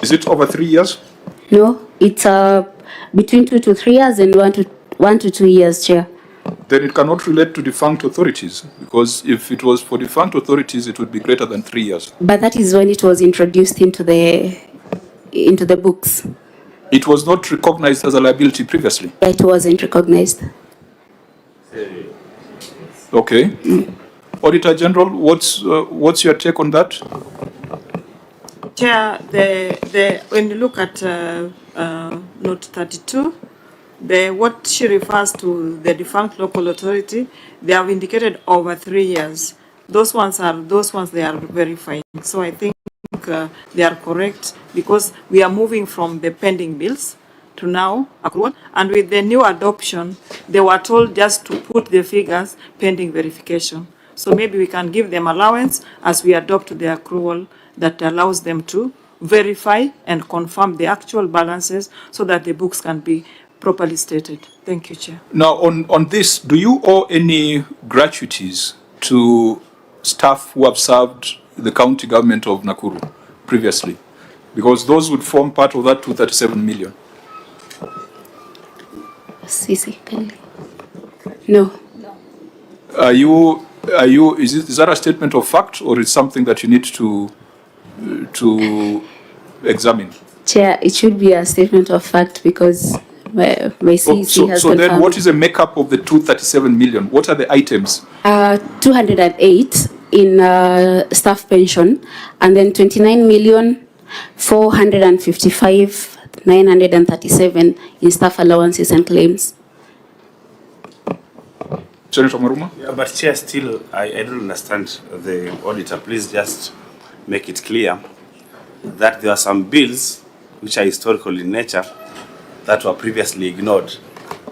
Is it over 3 years? No, it's between 2 to 3 years and 1 to 2 years, Chair. Then it cannot relate to defunct authorities, because if it was for defunct authorities, it would be greater than 3 years. But that is when it was introduced into the books. It was not recognized as a liability previously. It wasn't recognized. Okay. Auditor General, what's your take on that? Chair, when you look at note 32, what she refers to the defunct local authority, they have indicated over 3 years. Those ones they are verifying. So I think they are correct, because we are moving from the pending bills to now accrual, and with the new adoption, they were told just to put the figures pending verification. So maybe we can give them allowance as we adopt the accrual that allows them to verify and confirm the actual balances so that the books can be properly stated. Thank you, Chair. Now, on this, do you owe any gratuities to staff who have served the county government of Nakuru previously? Because those would form part of that 237 million. No. Is that a statement of fact, or is something that you need to examine? Chair, it should be a statement of fact, because my CEC has So then confirmed. what is the makeup of the 237 million? What are the items? 208 in staff pension, and then 29,455,937 in staff allowances and claims. Senator Maruma? Yeah, but Chair, still, I don't understand the auditor. Please just make it clear that there are some bills which are historical in nature that were previously ignored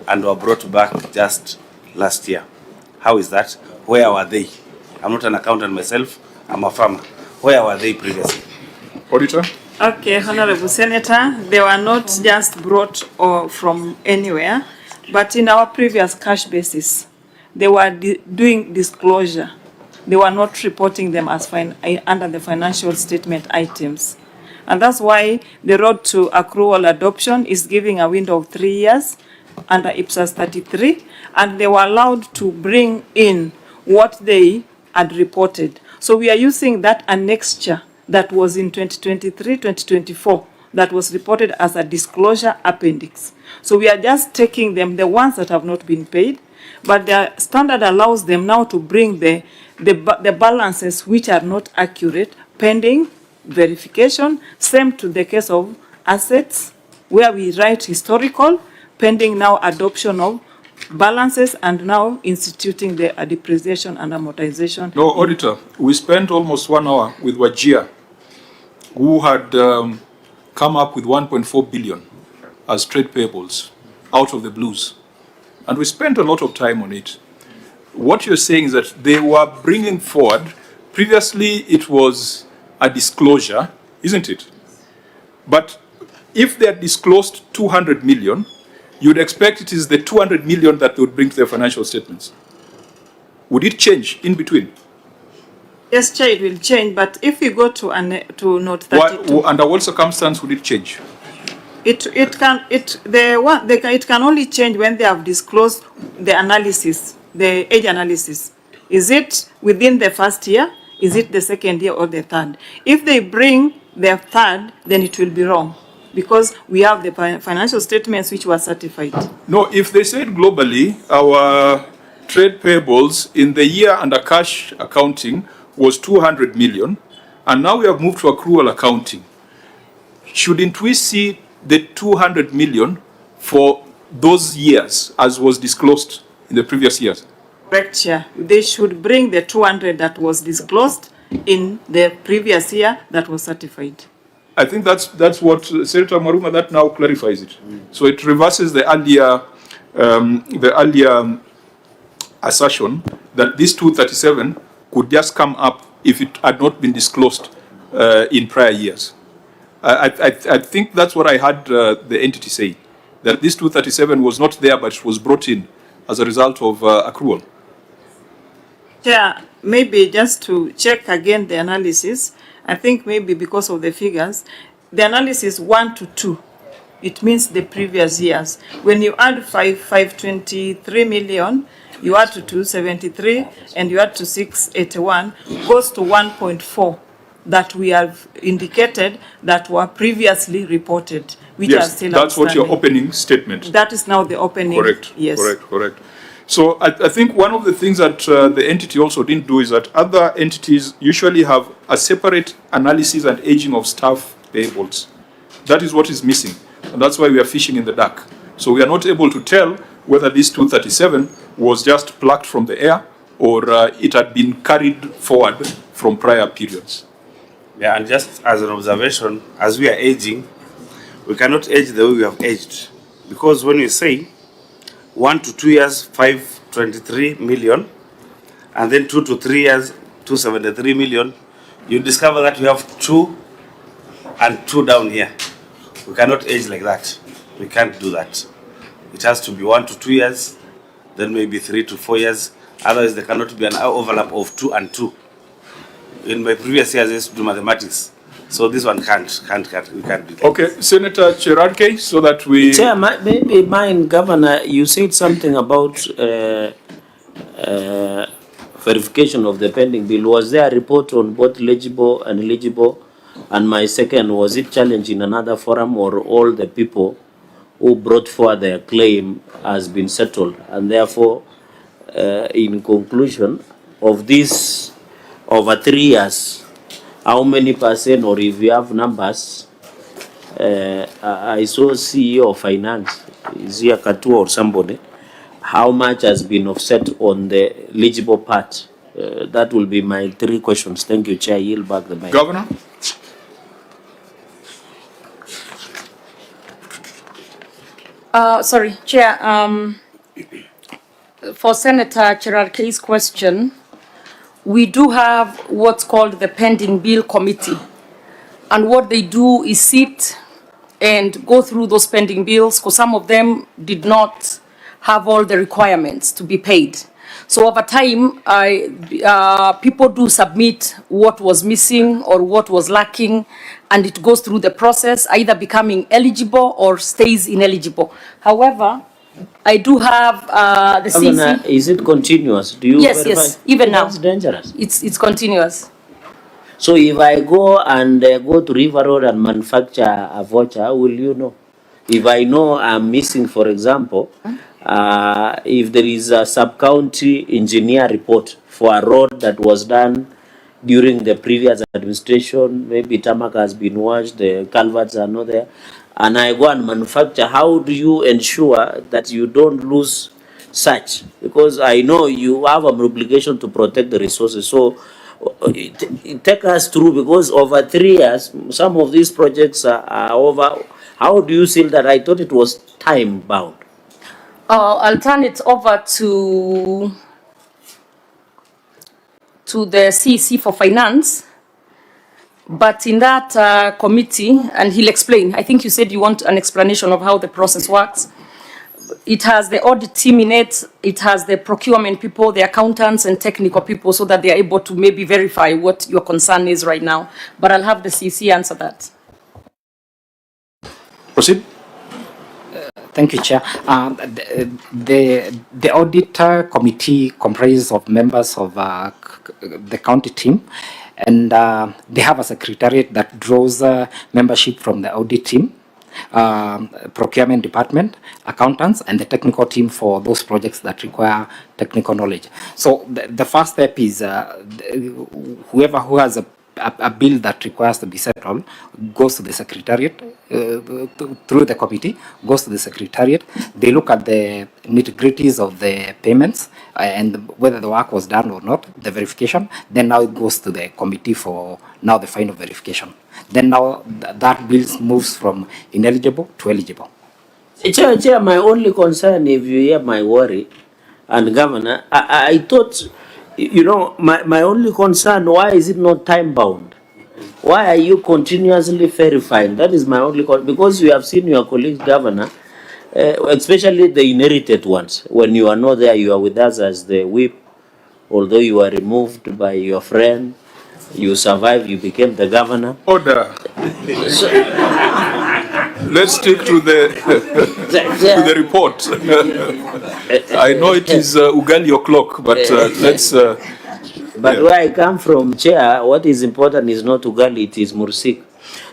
and were brought back just last year. How is that? Where were they? I'm not an accountant myself, I'm a farmer. Where were they previously? Auditor? Okay, Honorable Senator, they were not just brought from anywhere, but in our previous cash basis, they were doing disclosure. They were not reporting them as under the financial statement items. And that's why the road to accrual adoption is giving a window of 3 years under IPSAS 33, and they were allowed to bring in what they had reported. So we are using that annexure that was in 2023-2024 that was reported as a disclosure appendix. So we are just taking them, the ones that have not been paid, but the standard allows them now to bring the balances which are not accurate pending verification. Same to the case of assets, where we write historical, pending now adoption of balances and now instituting the depreciation and amortization. No, Auditor, we spent almost 1 hour with Wajir, who had come up with 1.4 billion as trade payables out of the blues. And we spent a lot of time on it. What you're saying is that they were bringing forward, previously it was a disclosure, isn't it? But if they had disclosed 200 million, you'd expect it is the 200 million that they would bring to their financial statements. Would it change in between? Yes, Chair, it will change, but if we go to note 32, Under what circumstance would it change? it can only change when they have disclosed the analysis, the age analysis. Is it within the first year? Is it the second year or the third? If they bring their third, then it will be wrong, because we have the financial statements which were certified. No, if they said globally, our trade payables in the year under cash accounting was 200 million, and now we have moved to accrual accounting. Shouldn't we see the 200 million for those years as was disclosed in the previous years? Correct, Chair. They should bring the 200 that was disclosed in the previous year that was certified. I think that's what Senator Maruma, that now clarifies it. So it reverses the earlier assertion that this 237 could just come up if it had not been disclosed in prior years. I think that's what I heard the entity say, that this 237 was not there, but it was brought in as a result of accrual. Chair, maybe just to check again the analysis, I think maybe because of the figures, the analysis 1 to 2, it means the previous years. When you add 523 million, you add to 273, and you add to 681, goes to 1.4 that we have indicated that were previously reported, which are still that's what your outstanding. opening statement. That is now the opening. Correct. Yes. Correct. So I think one of the things that the entity also didn't do is that other entities usually have a separate analysis and aging of staff payables. That is what is missing. And that's why we are fishing in the dark. So we are not able to tell whether this 237 was just plucked from the air or it had been carried forward from prior periods. Yeah, and just as an observation, as we are aging, we cannot age the way we have aged. Because when you say 1 to 2 years, 523 million, and then 2 to 3 years, 273 million, you discover that we have 2 and 2 down here. We cannot age like that. We can't do that. It has to be 1 to 2 years, then maybe 3 to 4 years. Otherwise, there cannot be an overlap of 2 and 2. In my previous years, I used to do mathematics. So this one we can't do that. Okay, Senator Cherarke, so that we... Chair, maybe mine, Governor, you said something about verification of the pending bill. Was there a report on both legible and illegible? And my second, was it challenged in another forum, or all the people who brought forward their claim has been settled? And therefore, in conclusion of this, over 3 years, how many percent, or if you have numbers, I saw CEO of Finance, is here Katu or somebody, how much has been offset on the legible part? That will be my 3 questions. Thank you, Chair. Yield back the mic. Governor? Sorry, Chair. For Senator Cherarkei's question, we do have what's called the pending bill committee. And what they do is sit and go through those pending bills, because some of them did not have all the requirements to be paid. So over time, people do submit what was missing or what was lacking, and it goes through the process, either becoming eligible or stays ineligible. However, I do have the Governor, CC. is it continuous? Do you Yes, verify? yes, even now. That's dangerous. It's continuous. So if I go and go to River Road and manufacture a voucher, will you know? If I know I'm missing, for example, if there is a sub-county engineer report for a road that was done during the previous administration, maybe tarmac has been washed, the culverts are not there, and I go and manufacture, how do you ensure that you don't lose such? Because I know you have an obligation to protect the resources. So take us through, because over 3 years, some of these projects are over. How do you seal that? I thought it was time bound. I'll turn it over to the CEC for finance. But in that committee, and he'll explain, I think you said you want an explanation of how the process works. It has the audit team in it, it has the procurement people, the accountants and technical people, so that they are able to maybe verify what your concern is right now. But I'll have the CEC answer that. Proceed. Thank you, Chair. The auditor committee comprises of members of the county team, and they have a secretariat that draws membership from the audit team, procurement department, accountants, and the technical team for those projects that require technical knowledge. So the first step is whoever who has a bill that requires to be settled goes to the secretariat, through the committee, goes to the secretariat. They look at the nitty-gritties of the payments and whether the work was done or not, the verification. Then now it goes to the committee for now the final verification. Then now that bill moves from ineligible to eligible. Chair, my only concern, if you hear my worry, and Governor, I thought, you know, my only concern, why is it not time bound? Why are you continuously verifying? That is my only concern, because you have seen your colleagues, Governor, especially the inherited ones. When you are not there, you are with us as the whip, although you are removed by your friend, you survived, you became the governor. Order. Let's stick to the to the report. I know it is Ugali o'clock, but let's. But where I come from, Chair, what is important is not Ugali, it is Mursik.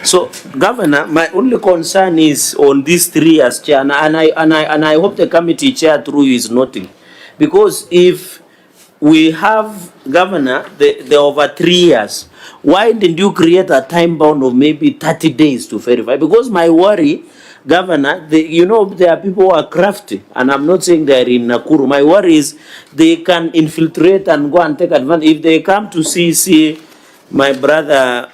So, Governor, my only concern is on these 3 years, Chair, and I hope the committee chair through you is noting, because if we have, Governor, the over 3 years, why didn't you create a time bound of maybe 30 days to verify? Because my worry, Governor, you know, there are people who are crafty, and I'm not saying they are in Nakuru. My worry is they can infiltrate and go and take advantage. If they come to CC, my brother,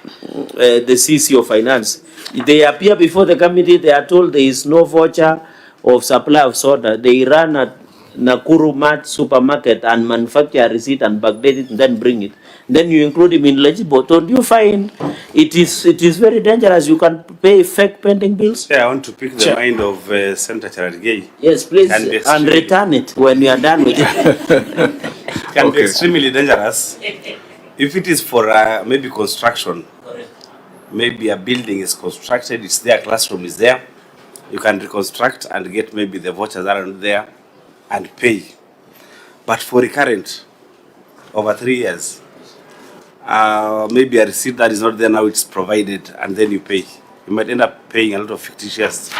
the CC of Finance, they appear before the committee, they are told there is no voucher of supply of soda. They run at Nakuru Mart supermarket and manufacture a receipt and backdate it and then bring it. Then you include him in eligible. Don't you find it is very dangerous? You can pay fake pending bills. Yeah, I want to pick the mind of Senator Cherarkei. Yes, please, and return it when you are done with it. Can be extremely dangerous if it is for maybe construction. Maybe a building is constructed, it's there, classroom is there. You can reconstruct and get maybe the vouchers that are not there and pay. But for recurrent, over 3 years, maybe a receipt that is not there now, it's provided, and then you pay. You might end up paying a lot of fictitious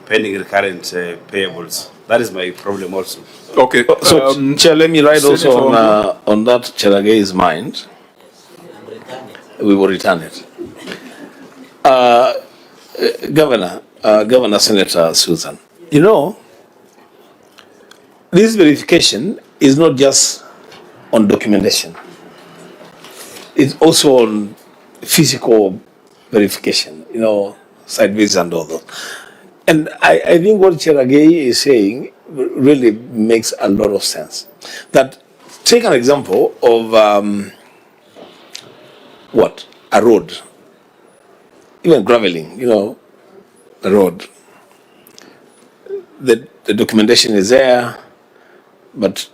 pending recurrent payables. That is my problem also. Okay. So, Chair, let me write also on that Cherarkei's mind. We will return it. Governor Senator Susan, you know, this verification is not just on documentation. It's also on physical verification, you know, site visits and all that. And I think what Cherarkei is saying, really makes a lot of sense. That, take an example of a road, even graveling, a road. The documentation is there, but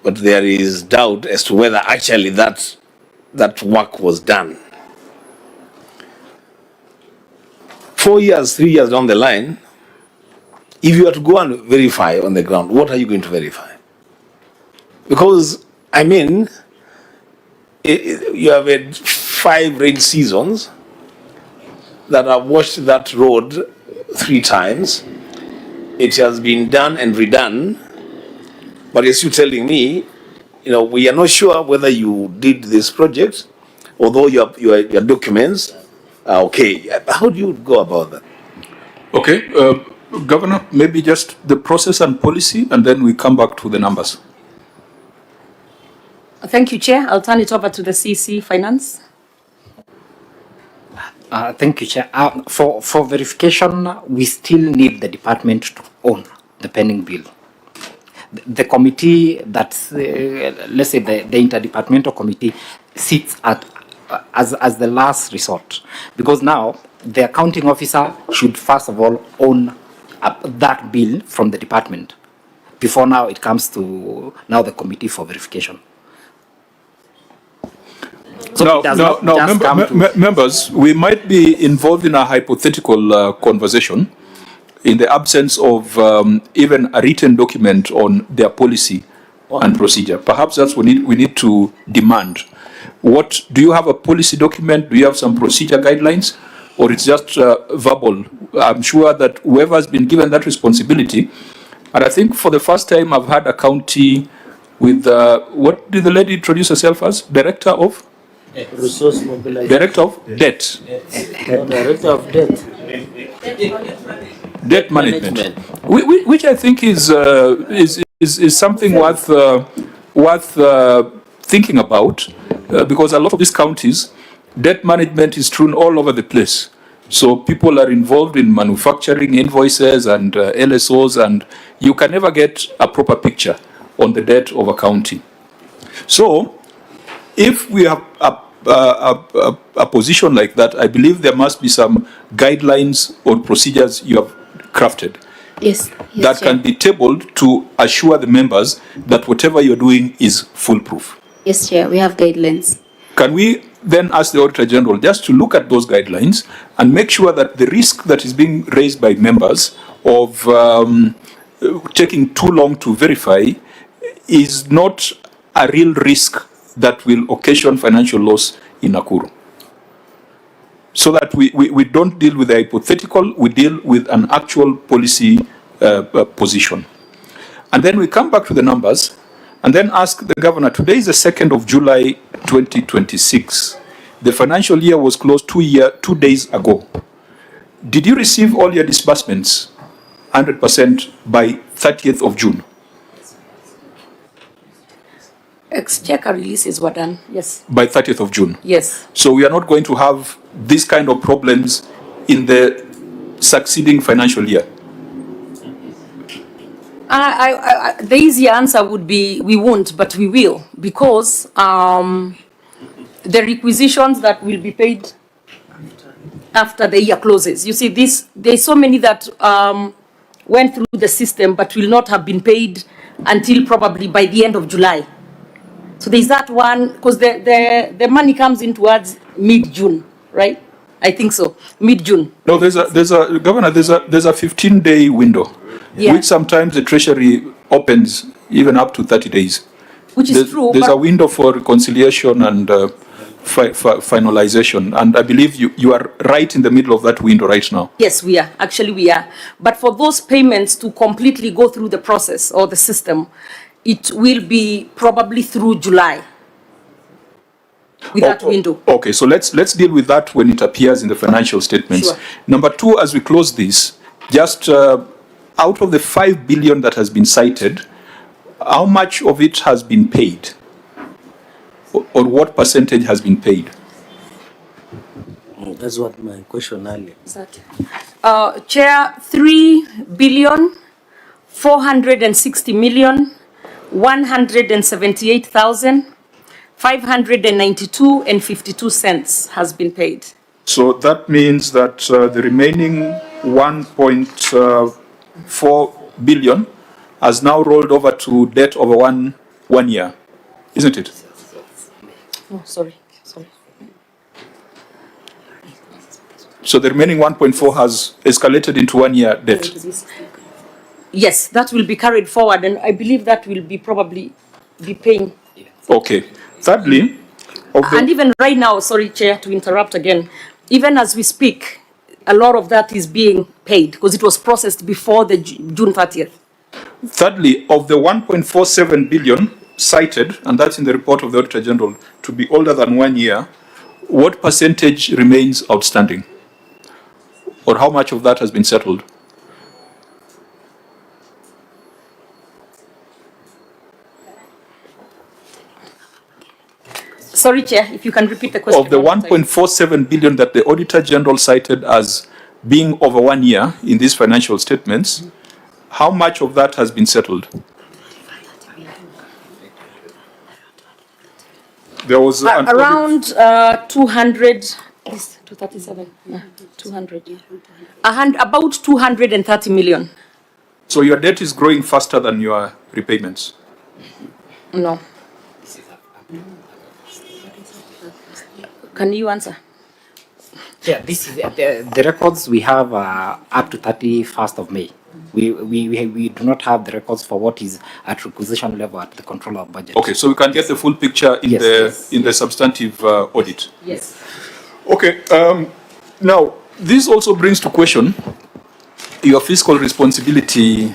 there is doubt as to whether actually that work was done. 4 years, 3 years down the line, if you are to go and verify on the ground, what are you going to verify? Because, you have had 5 rain seasons that have washed that road 3 times. It has been done and redone, but as you're telling me, we are not sure whether you did this project, although your documents are okay. How do you go about that? Okay, Governor, maybe just the process and policy, and then we come back to the numbers. Thank you, Chair. I'll turn it over to the CC Finance. Thank you, Chair. For verification, we still need the department to own the pending bill. The committee that's, let's say the interdepartmental committee sits as the last resort, because now the accounting officer should first of all own that bill from the department before now it comes to now the committee for verification. So members, we might be involved in a hypothetical conversation in the absence of even a written document on their policy and procedure. Perhaps that's what we need to demand. What do you have, a policy document? Do you have some procedure guidelines, or it's just verbal? I'm sure that whoever has been given that responsibility, and I think for the first time I've had a county with what did the lady introduce herself as? Director of? Resource mobilization. Director of debt. Director of debt. Debt management. Which I think is something worth thinking about, because a lot of these counties, debt management is strewn all over the place. So people are involved in manufacturing invoices and LSOs, and you can never get a proper picture on the debt of a county. So if we have a position like that, I believe there must be some guidelines or procedures you have crafted. Yes. That can be tabled to assure the members that whatever you're doing is foolproof. Yes, Chair, we have guidelines. Can we then ask the Auditor General just to look at those guidelines and make sure that the risk that is being raised by members of taking too long to verify is not a real risk that will occasion financial loss in Nakuru? So that we don't deal with the hypothetical, we deal with an actual policy position. And then we come back to the numbers and then ask the Governor, today is the 2nd of July 2026. The financial year was closed 2 days ago. Did you receive all your disbursements 100% by 30th of June? Exchequer releases were done, yes. By 30th of June? Yes. So we are not going to have this kind of problems in the succeeding financial year? The easy answer would be we won't, but we will, because the requisitions that will be paid after the year closes. You see, there's so many that went through the system but will not have been paid until probably by the end of July. So there's that one, because the money comes in towards mid-June, right? I think so, mid-June. No, there's a Governor, there's a 15-day window, which sometimes the Treasury opens even up to 30 days. Which is true. There's a window for reconciliation and finalization, and I believe you are right in the middle of that window right now. Yes, we are. Actually, we are. But for those payments to completely go through the process or the system, it will be probably through July with that window. Okay, so let's deal with that when it appears in the financial statements. Sure. Number 2, as we close this, just out of the 5 billion that has been cited, how much of it has been paid? Or what percentage has been paid? That's what my question earlier. Chair, 3 billion $460,178,592.52 has been paid. So that means that the remaining 1.4 billion has now rolled over to debt over one year, isn't it? Oh, sorry. So the remaining 1.4 has escalated into 1 year debt. Yes, that will be carried forward, and I believe that will be probably be paying. Okay. Thirdly, and even right now, sorry, Chair, to interrupt again, even as we speak, a lot of that is being paid because it was processed before the June 30th. Thirdly, of the 1.47 billion cited, and that's in the report of the Auditor General, to be older than 1 year, what percentage remains outstanding? Or how much of that has been settled? Sorry, Chair, if you can repeat the question. Of the 1.47 billion that the Auditor General cited as being over 1 year in these financial statements, how much of that has been settled? There was around 200. 237. 200. About 230 million. So your debt is growing faster than your repayments? No. Can you answer? Yeah, this is the records we have up to 31st of May. We do not have the records for what is at requisition level at the controller of budget. Okay, so we can get the full picture in the substantive audit. Yes. Okay. Now this also brings to question your fiscal responsibility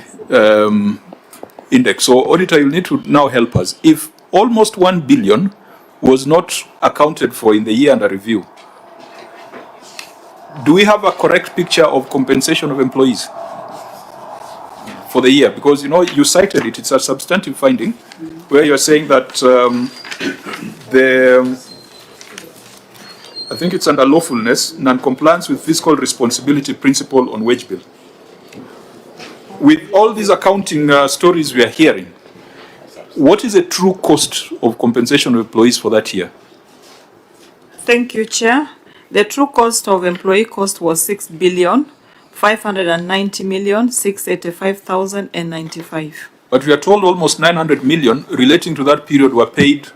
index. So, auditor, you need to now help us. If almost 1 billion was not accounted for in the year under review, do we have a correct picture of compensation of employees for the year? Because, you know, you cited it, it's a substantive finding where you're saying that I think it's under lawfulness, non-compliance with fiscal responsibility principle on wage bill. With all these accounting stories we are hearing, what is the true cost of compensation of employees for that year? Thank you, Chair. The true cost of employee cost was 6,590,685,095. But we are told almost 900 million relating to that period were paid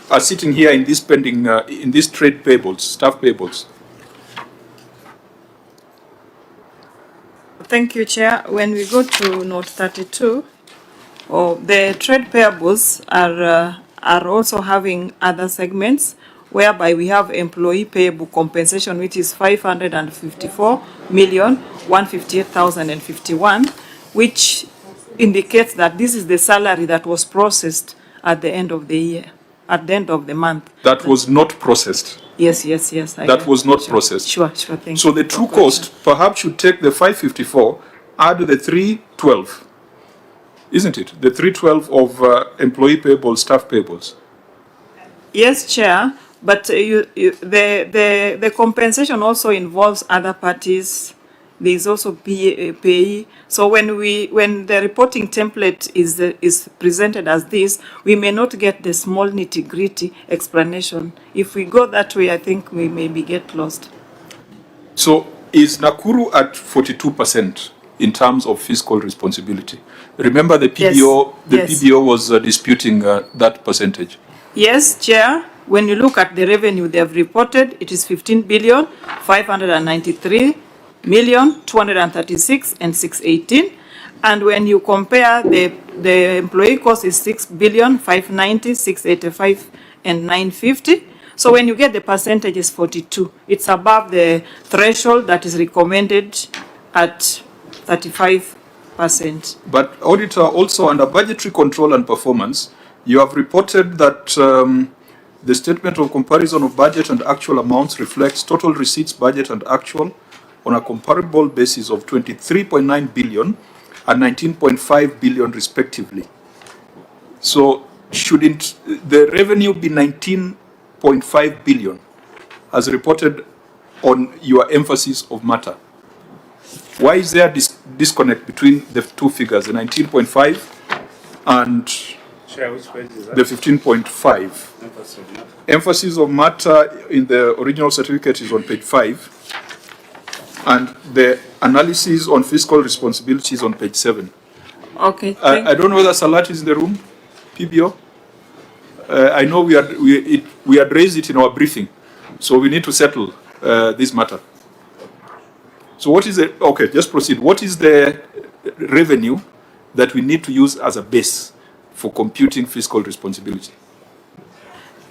are sitting here in this pending in these trade payables, staff payables. Thank you, Chair. When we go to note 32, the trade payables are also having other segments whereby we have employee payable compensation, which is 554,158,051, which indicates that this is the salary that was processed at the end of the year, at the end of the month. That was not processed. Yes. That was not processed. Sure, thank you. So the true cost perhaps should take the 554, add the 312, isn't it? The 312 of employee payables, staff payables. Yes, Chair, but the compensation also involves other parties. There is also payee. So when the reporting template is presented as this, we may not get the small nitty-gritty explanation. If we go that way, I think we maybe get lost. So is Nakuru at 42% in terms of fiscal responsibility? Remember the PBO, PBO was disputing that percentage. Yes, Chair. When you look at the revenue they have reported, it is 15,593,236,618. And when you compare the employee cost is 6,590,685,950. So when you get the percentage is 42. It's above the threshold that is recommended at 35%. But auditor, also under budgetary control and performance, you have reported that the statement of comparison of budget and actual amounts reflects total receipts, budget and actual on a comparable basis of 23.9 billion and 19.5 billion respectively. So shouldn't the revenue be 19.5 billion as reported on your emphasis of matter? Why is there disconnect between the two figures, the 19.5 and Chair, which page is that? the 15.5? Emphasis of matter in the original certificate is on page 5, and the analysis on fiscal responsibility is on page 7. Okay. I don't know whether Salat is in the room, PBO. I know we had raised it in our briefing, so we need to settle this matter. So what is the, okay, just proceed. What is the revenue that we need to use as a base for computing fiscal responsibility?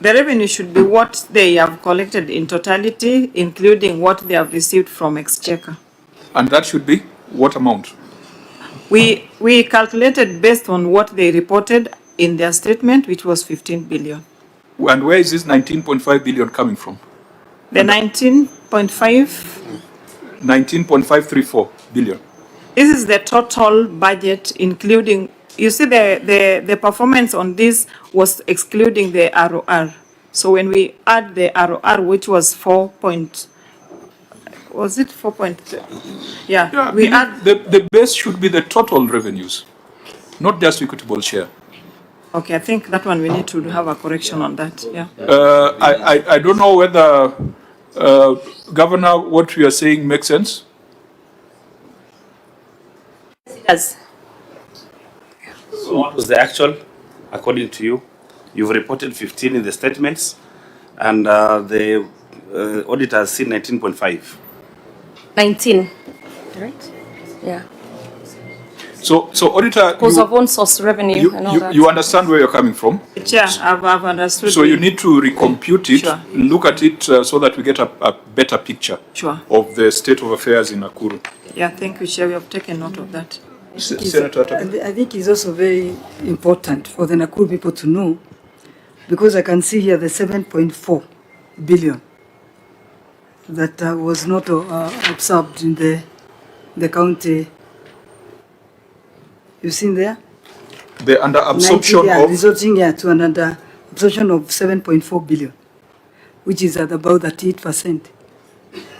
The revenue should be what they have collected in totality, including what they have received from Exchequer. And that should be what amount? We calculated based on what they reported in their statement, which was 15 billion. And where is this 19.5 billion coming from? The 19.5? 19.534 billion. This is the total budget, including, you see the performance on this was excluding the ROR. So when we add the ROR, which was 4 point, was it 4.3? Yeah, we add. The base should be the total revenues, not just equitable share. Okay, I think that one we need to have a correction on that, yeah. I don't know whether, Governor, what you are saying makes sense? Yes. So what was the actual, according to you? You've reported 15 in the statements, and the auditor has seen 19.5. 19, right? Yeah. So auditor, Because of own source revenue and all that. you understand where you're coming from? Chair, I've understood. So you need to recompute it, Sure. look at it so that we get a better picture Sure. of the state of affairs in Nakuru. Yeah, thank you, Chair. We have taken note of that. Senator Atabe. I think it's also very important for the Nakuru people to know, because I can see here the 7.4 billion that was not absorbed in the county. You've seen there? The under absorption of resulting to an under absorption of 7.4 billion, which is at about 38%.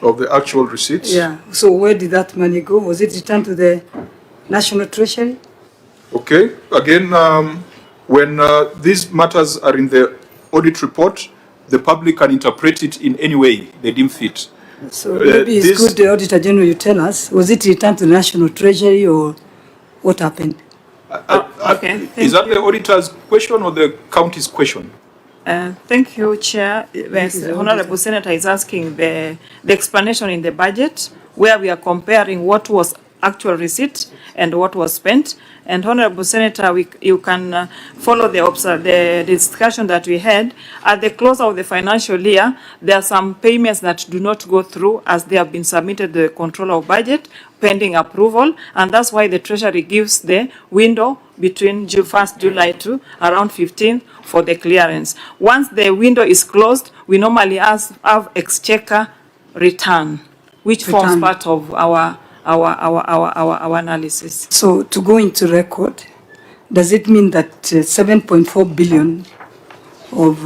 of the actual receipts. Yeah. So where did that money go? Was it returned to the National Treasury? Okay. Again, when these matters are in the audit report, the public can interpret it in any way they deem fit. So maybe it's good, the Auditor General, you tell us, was it returned to the National Treasury or what happened? Okay. Is that the auditor's question or the county's question? Thank you, Chair. The Honorable Senator is asking the explanation in the budget where we are comparing what was actual receipt and what was spent. And Honorable Senator, you can follow the discussion that we had. At the close of the financial year, there are some payments that do not go through as they have been submitted to the controller of budget pending approval, and that's why the Treasury gives the window between 1st July to around 15th for the clearance. Once the window is closed, we normally have Exchequer return, which forms part of our analysis. So to go into record, does it mean that 7.4 billion of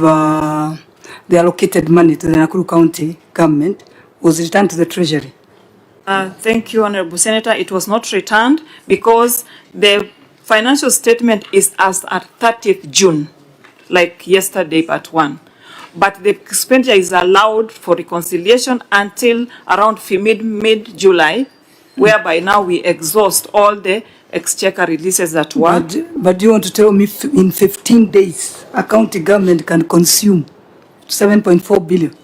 the allocated money to the Nakuru County government was returned to the Treasury? Thank you, Honorable Senator. It was not returned because the financial statement is as at 30th June, like yesterday, part 1. But the expenditure is allowed for reconciliation until around mid-July, whereby now we exhaust all the Exchequer releases that were. But do you want to tell me in 15 days, a county government can consume 7.4 billion?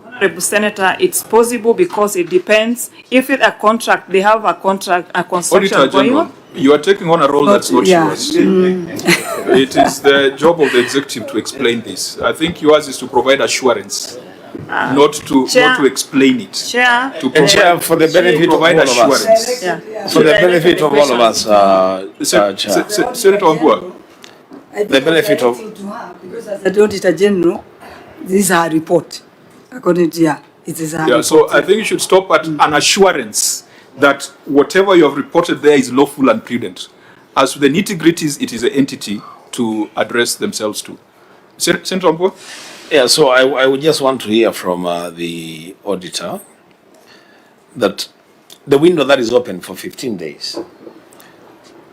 Honorable Senator, it's possible because it depends. If it's a contract, they have a contract, a construction Auditor going General, on. you are taking on a role that's not yours. It is the job of the executive to explain this. I think yours is to provide assurance, not to explain it. Chair, Chair, for the benefit of all of us. Yeah. For the benefit of all of us, Chair. Senator Wambua. The benefit of... Because as the Auditor General, this is our report. According to it is our report. So I think you should stop at an assurance that whatever you have reported there is lawful and prudent. As to the nitty-gritties, it is an entity to address themselves to. Senator Wambua? Yeah, so I would just want to hear from the auditor that the window that is open for 15 days.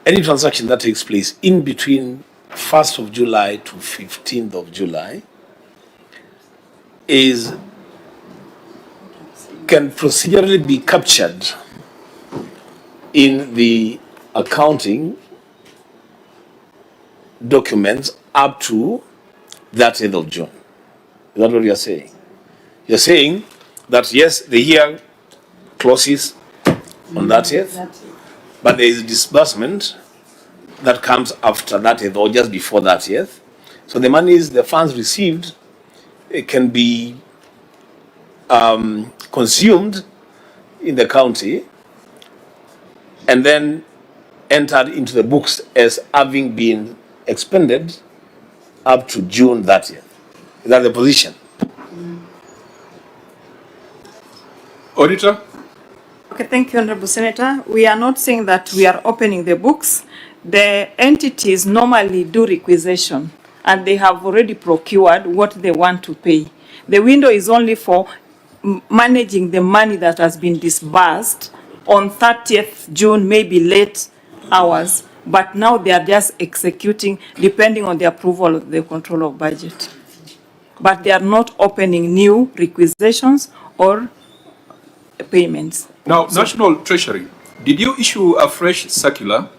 Any transaction that takes place in between 1st of July to 15th of July can procedurally be captured in the accounting documents up to that 8th of June. Is that what you're saying? You're saying that yes, the year closes on that 8th, but there is disbursement that comes after that 8th or just before that 8th. So the monies, the funds received, it can be consumed in the county and then entered into the books as having been expended up to June 30th. Is that the position? Auditor? Okay, thank you, Honorable Senator. We are not saying that we are opening the books. The entities normally do requisition and they have already procured what they want to pay. The window is only for managing the money that has been disbursed on 30th June, maybe late hours, but now they are just executing depending on the approval of the control of budget. But they are not opening new requisitions or payments. Now, National Treasury, did you issue a fresh circular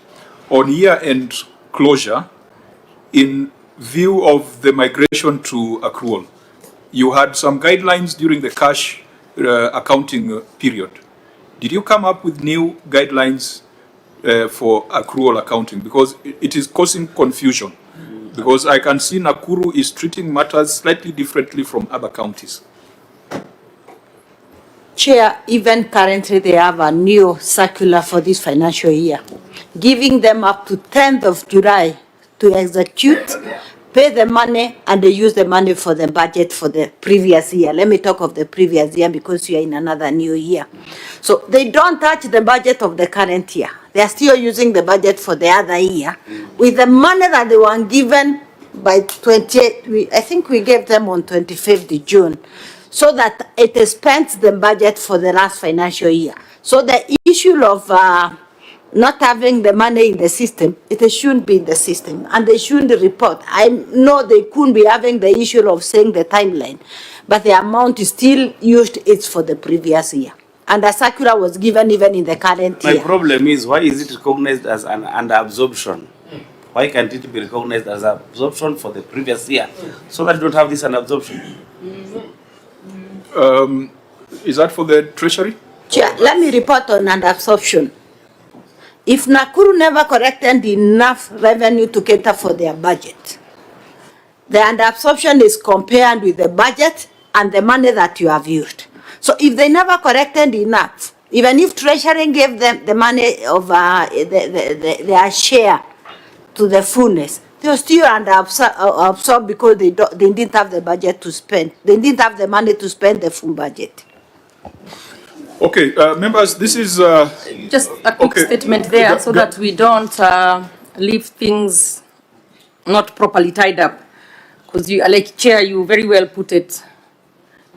on year-end closure in view of the migration to accrual? You had some guidelines during the cash accounting period. Did you come up with new guidelines for accrual accounting? Because it is causing confusion. Because I can see Nakuru is treating matters slightly differently from other counties. Chair, even currently they have a new circular for this financial year, giving them up to 10th of July to execute, pay the money, and they use the money for the budget for the previous year. Let me talk of the previous year because you are in another new year. So they don't touch the budget of the current year. They are still using the budget for the other year with the money that they were given by 28, I think we gave them on 25th of June, so that it spent the budget for the last financial year. So the issue of not having the money in the system, it shouldn't be in the system, and they shouldn't report. I know they couldn't be having the issue of saying the timeline, but the amount is still used, it's for the previous year. And the circular was given even in the current year. My problem is, why is it recognized as an under-absorption? Why can't it be recognized as absorption for the previous year, so that you don't have this under-absorption? Is that for the Treasury? Chair, let me report on under-absorption. If Nakuru never collected enough revenue to cater for their budget, the under-absorption is compared with the budget and the money that you have used. So if they never collected enough, even if Treasury gave them the money of their share to the fullness, they were still under-absorbed because they didn't have the budget to spend. They didn't have the money to spend the full budget. Okay, members, this is... Just a quick statement there so that we don't leave things not properly tied up. Because you, like Chair, you very well put it.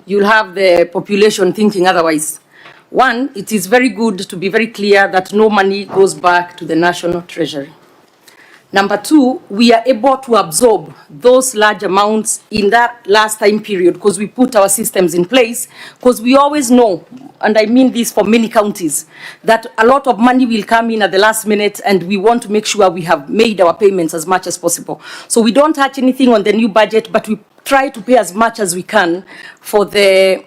You'll have the population thinking otherwise. One, it is very good to be very clear that no money goes back to the National Treasury. Number two, we are able to absorb those large amounts in that last time period because we put our systems in place, because we always know, and I mean this for many counties, that a lot of money will come in at the last minute and we want to make sure we have made our payments as much as possible. So we don't touch anything on the new budget, but we try to pay as much as we can for the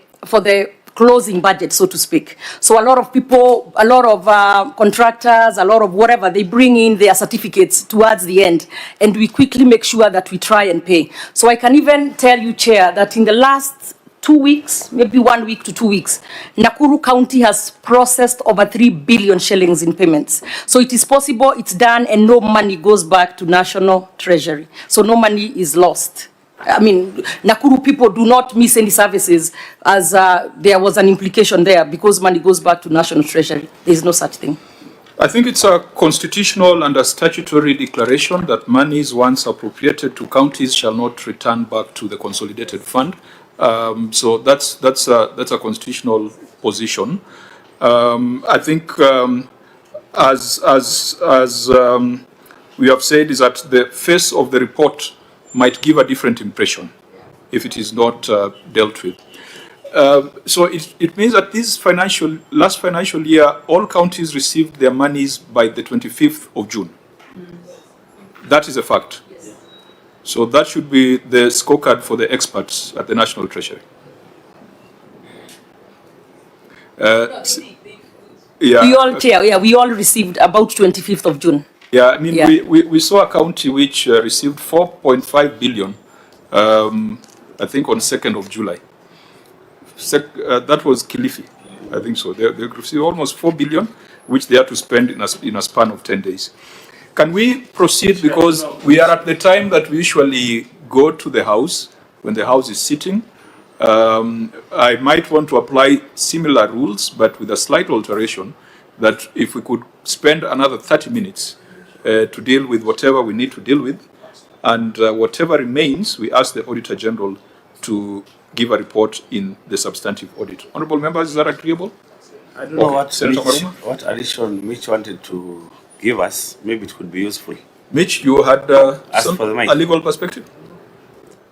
closing budget, so to speak. So a lot of people, a lot of contractors, a lot of whatever, they bring in their certificates towards the end, and we quickly make sure that we try and pay. So I can even tell you, Chair, that in the last 2 weeks, maybe 1 week to 2 weeks, Nakuru County has processed over 3 billion shillings in payments. So it is possible, it's done, and no money goes back to National Treasury. So no money is lost. I mean, Nakuru people do not miss any services, as there was an implication there, because money goes back to National Treasury. There is no such thing. I think it's a constitutional and a statutory declaration that monies once appropriated to counties shall not return back to the consolidated fund. So that's a constitutional position. I think as we have said, is that the face of the report might give a different impression if it is not dealt with. So it means that last financial year, all counties received their monies by the 25th of June. That is a fact. So that should be the scorecard for the experts at the National Treasury. Yeah, we all received about 25th of June. Yeah, I mean, we saw a county which received 4.5 billion, I think on 2nd of July. That was Kilifi, I think so. They received almost 4 billion, which they had to spend in a span of 10 days. Can we proceed, because we are at the time that we usually go to the House, when the House is sitting. I might want to apply similar rules, but with a slight alteration, that if we could spend another 30 minutes to deal with whatever we need to deal with, and whatever remains, we ask the Auditor General to give a report in the substantive audit. Honourable members, is that agreeable? I don't know Okay. what addition Mitch wanted to give us. Maybe it could be useful. Mitch, you had a legal perspective?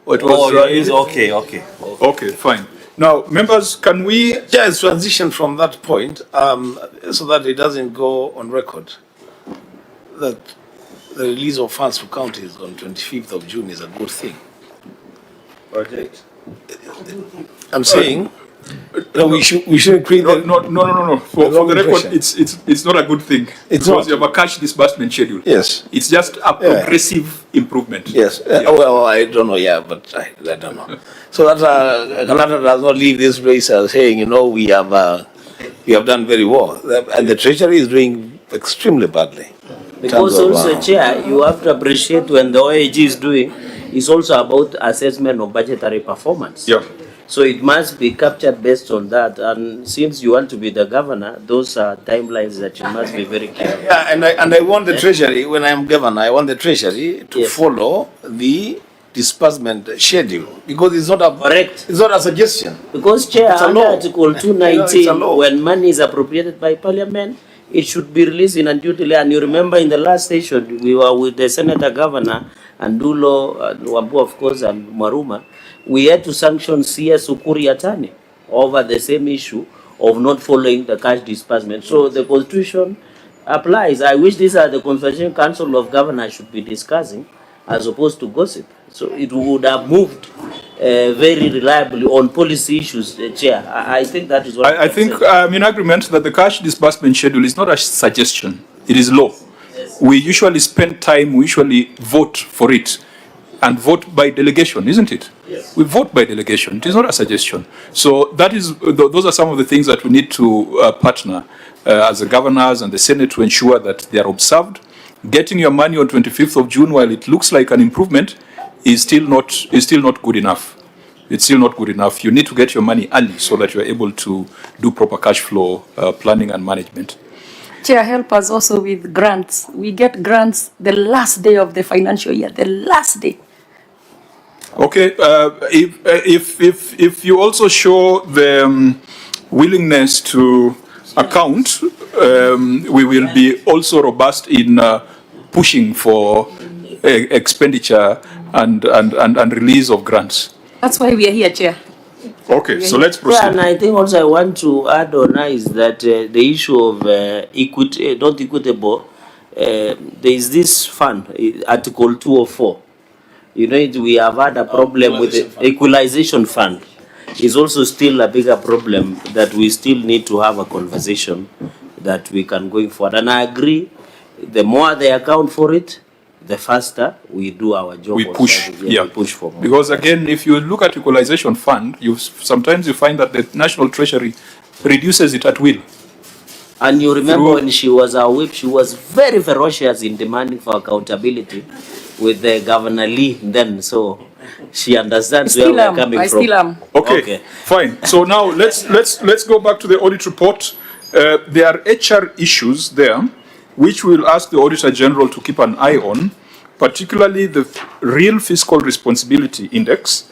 Or it was, okay. Okay, fine. Now, members, can we just transition from that point so that it doesn't go on record that the release of funds to counties on 25th of June is a good thing? Project. I'm saying we shouldn't create no. For the record, it's not a good thing. It's because not. you have a cash disbursement schedule. Yes. It's just a progressive improvement. Yes. Well, I don't know. Yeah, but I don't know. So that Canada does not leave this place saying, we have done very well, and the Treasury is doing extremely badly. Because also, Chair, you have to appreciate when the OAG is doing, it's also about assessment of budgetary performance. Yeah. So it must be captured based on that. And since you want to be the governor, those are timelines that you must be very careful. Yeah, and I want the Treasury, when I am governor, I want the Treasury to follow the disbursement schedule, because it's not a suggestion. Because, Chair, under Article 219, law. when money is appropriated by Parliament, it should be released in unduly. And you remember in the last session, we were with the Senator Governor, and Dulo, and Wambu, of course, and Maruma. We had to sanction CS Ukuri Atani over the same issue of not following the cash disbursement. So the Constitution applies. I wish these are the Constitution Council of Governors should be discussing, as opposed to gossip. So it would have moved very reliably on policy issues, Chair. I think that is what I think I'm in agreement that the cash disbursement schedule is not a suggestion, it is law. Yes. We usually spend time, we usually vote for it, and vote by delegation, isn't it? Yes. We vote by delegation, it is not a suggestion. So that is, those are some of the things that we need to partner as the governors and the Senate to ensure that they are observed. Getting your money on 25th of June, while it looks like an improvement, is still not good enough. It's still not good enough. You need to get your money early so that you are able to do proper cash flow planning and management. Chair, help us also with grants. We get grants the last day of the financial year, the last day. Okay, if you also show the willingness to account, we will be also robust in pushing for expenditure and release of grants. That's why we are here, Chair. Okay, so let's proceed. Yeah, and I think also I want to add on is that the issue of equity, not equitable, there is this fund, Article 204. We have had a problem with the equalization fund. It's also still a bigger problem that we still need to have a conversation that we can go forward. And I agree, the more they account for it, the faster we do our job. We push, we push for more. Because again, if you look at equalization fund, sometimes you find that the National Treasury reduces it at will. And you remember when she was our whip, she was very ferocious in demanding for accountability with the Governor Lee then. So she understands where we're coming from. Okay, fine. So now let's go back to the audit report. There are HR issues there, which we'll ask the Auditor General to keep an eye on, particularly the real fiscal responsibility index,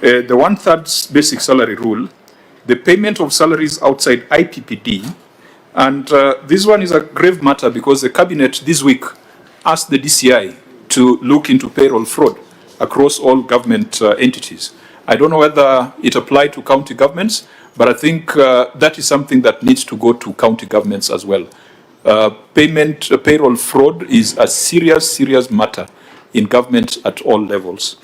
the 1/3 basic salary rule, the payment of salaries outside IPPD, And this one is a grave matter because the cabinet this week asked the DCI to look into payroll fraud across all government entities. I don't know whether it applied to county governments, but I think that is something that needs to go to county governments as well. Payroll fraud is a serious matter in government at all levels.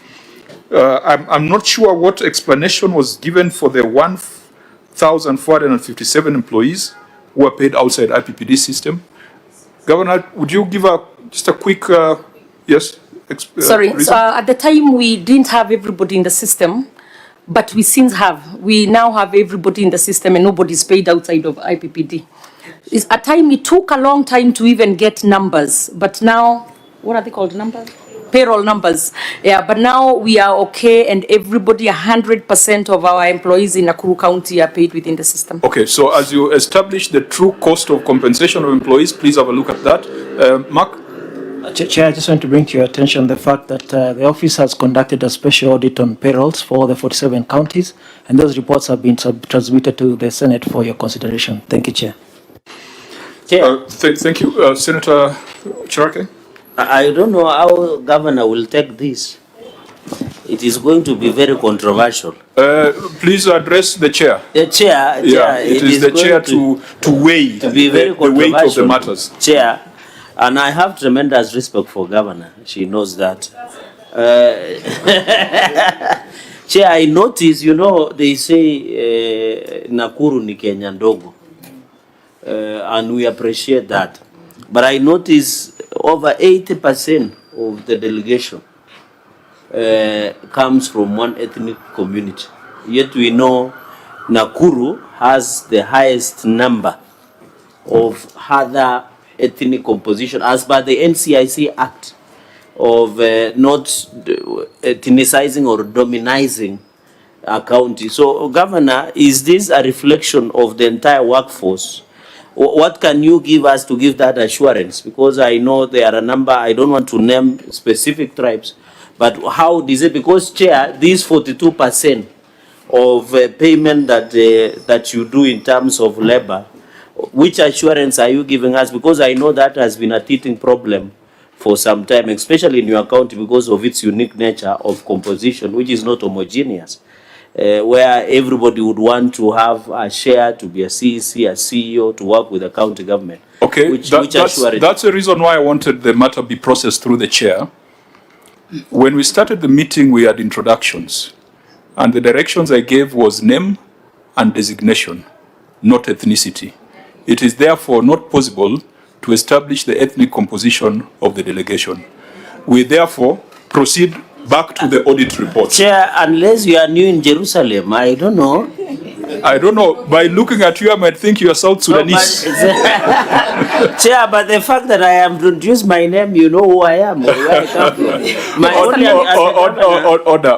I'm not sure what explanation was given for the 1,457 employees who are paid outside IPPD system. Governor, would you give just a quick, yes? Sorry, so at the time we didn't have everybody in the system, but we since have. We now have everybody in the system and nobody's paid outside of IPPD. At time it took a long time to even get numbers, but now, what are they called, numbers? Payroll numbers. Yeah, but now we are okay and everybody, 100% of our employees in Nakuru County are paid within the system. Okay, so as you establish the true cost of compensation of employees, please have a look at that. Mark? Chair, I just want to bring to your attention the fact that the office has conducted a special audit on payrolls for the 47 counties, and those reports have been transmitted to the Senate for your consideration. Thank you, Chair. Thank you. Senator Cherake? I don't know how Governor will take this. It is going to be very controversial. Please address the chair. The chair. Yeah, it is the chair to weigh to be very the weight of the matters. Chair, and I have tremendous respect for Governor. She knows that. Chair, I notice, you know, they say Nakuru ni Kenya ndogo, and we appreciate that. But I notice over 80% of the delegation comes from one ethnic community. Yet we know Nakuru has the highest number of other ethnic composition as per the NCIC Act of not ethnicizing or dominizing a county. So, Governor, is this a reflection of the entire workforce? What can you give us to give that assurance? Because I know there are a number, I don't want to name specific tribes, but how is it? Because, Chair, these 42% of payment that you do in terms of labor, which assurance are you giving us? Because I know that has been a teething problem for some time, especially in your county because of its unique nature of composition, which is not homogeneous. Where everybody would want to have a share, to be a CEC, a CEO, to work with the county government. Okay, that's the reason why I wanted the matter be processed through the chair. When we started the meeting, we had introductions, and the directions I gave was name and designation, not ethnicity. It is therefore not possible to establish the ethnic composition of the delegation. We therefore proceed back to the audit report. Chair, unless you are new in Jerusalem, I don't know. I don't know. By looking at you, I might think you are South Sudanese. No, Chair, but the fact that I have introduced my name, you know who I am. Where I come from. Order.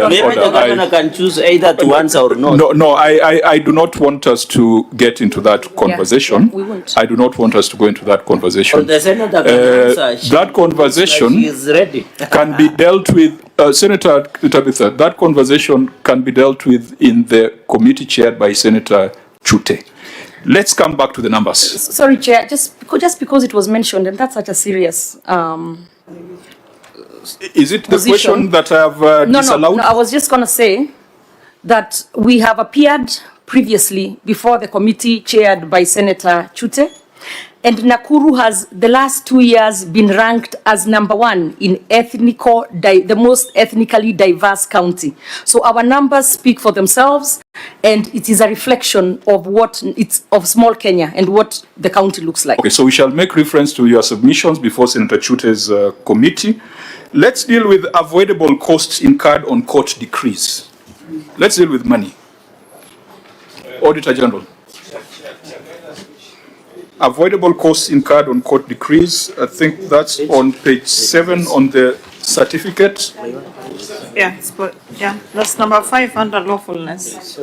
Maybe the governor can choose either to answer or not. No, I do not want us to get into that conversation. Yeah, we won't. I do not want us to go into that conversation. The senator can answer. That conversation can be dealt with. Senator Tabitha, that conversation can be dealt with in the committee chaired by Senator Chute. Let's come back to the numbers. Sorry, Chair, just because it was mentioned, and that's such a serious is it the position. question that I have disallowed? No, I was just going to say that we have appeared previously before the committee chaired by Senator Chute, and Nakuru has, the last 2 years, been ranked as #1 in the most ethnically diverse county. So our numbers speak for themselves, and it is a reflection of of small Kenya and what the county looks like. Okay, so we shall make reference to your submissions before Senator Chute's committee. Let's deal with avoidable costs incurred on court decrees. Let's deal with money. Auditor General. Avoidable costs incurred on court decrees. I think that's on page 7 on the certificate. Yeah, that's number 5 under lawfulness.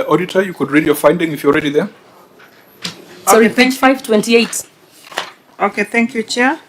Auditor, you could read your finding if you're already there. Sorry, page 528. Okay, thank you, Chair.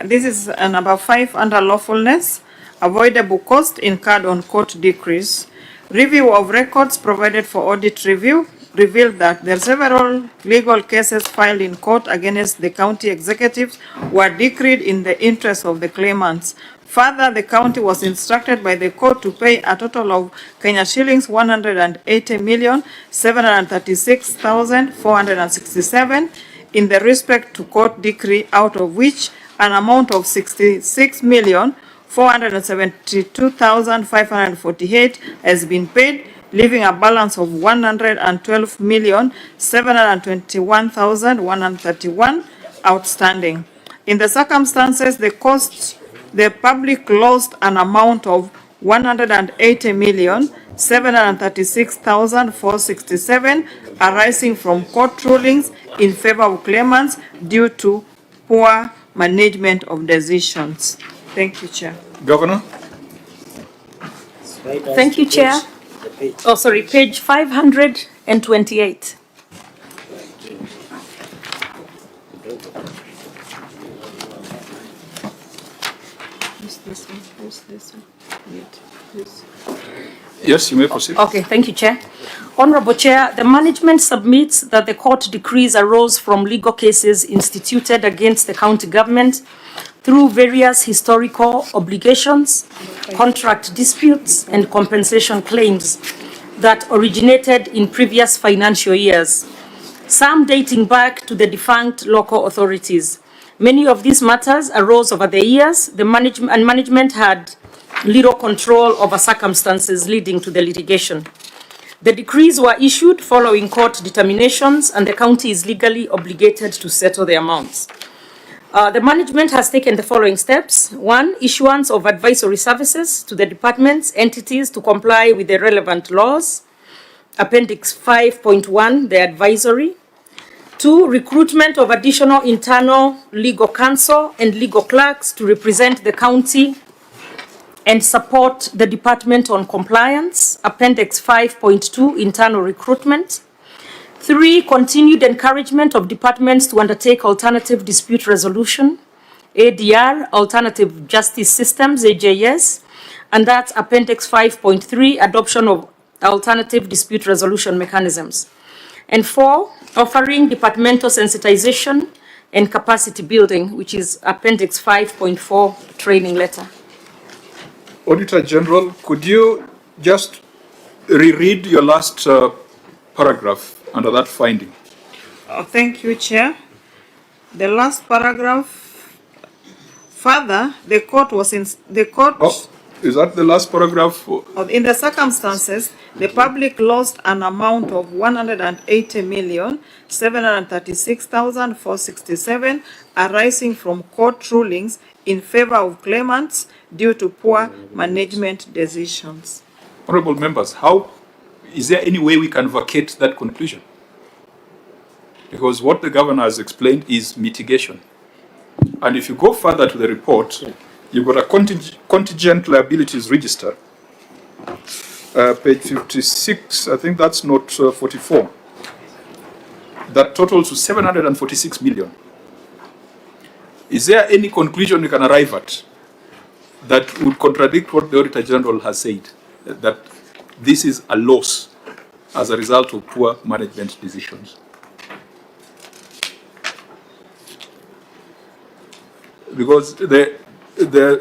This is number 5 under lawfulness, avoidable cost incurred on court decrees. Review of records provided for audit review revealed that there are several legal cases filed in court against the county executives were decreed in the interest of the claimants. Further, the county was instructed by the court to pay a total of Kenya shillings 180,736,467 in the respect to court decree, out of which an amount of 66,472,548 has been paid, leaving a balance of 112,721,131 outstanding. In the circumstances, the public lost an amount of 180,736,467 arising from court rulings in favor of claimants due to poor management of decisions. Thank you, Chair. Governor? Thank you, Chair. Oh, sorry, page 528. Yes, you may proceed. Okay, thank you, Chair. Honorable Chair, the management submits that the court decrees arose from legal cases instituted against the county government through various historical obligations, contract disputes, and compensation claims that originated in previous financial years, some dating back to the defunct local authorities. Many of these matters arose over the years. The management had little control over circumstances leading to the litigation. The decrees were issued following court determinations, and the county is legally obligated to settle the amounts. The management has taken the following steps. 1, issuance of advisory services to the departments, entities to comply with the relevant laws. Appendix 5.1, the advisory. 2, recruitment of additional internal legal counsel and legal clerks to represent the county and support the department on compliance. Appendix 5.2, internal recruitment. 3, continued encouragement of departments to undertake alternative dispute resolution, ADR, alternative justice systems, AJS, and that's Appendix 5.3, adoption of alternative dispute resolution mechanisms. And 4, offering departmental sensitization and capacity building, which is Appendix 5.4, training letter. Auditor General, could you just reread your last paragraph under that finding? Thank you, Chair. The last paragraph. Further, the court was in the court. Oh, is that the last paragraph? In the circumstances, the public lost an amount of 180,736,467 arising from court rulings in favor of claimants due to poor management decisions. Honorable members, how is there any way we can vacate that conclusion? Because what the governor has explained is mitigation. And if you go further to the report, you've got a contingent liabilities register, page 56, I think that's note 44, that totals to 746 million. Is there any conclusion we can arrive at that would contradict what the Auditor General has said, that this is a loss as a result of poor management decisions? Because the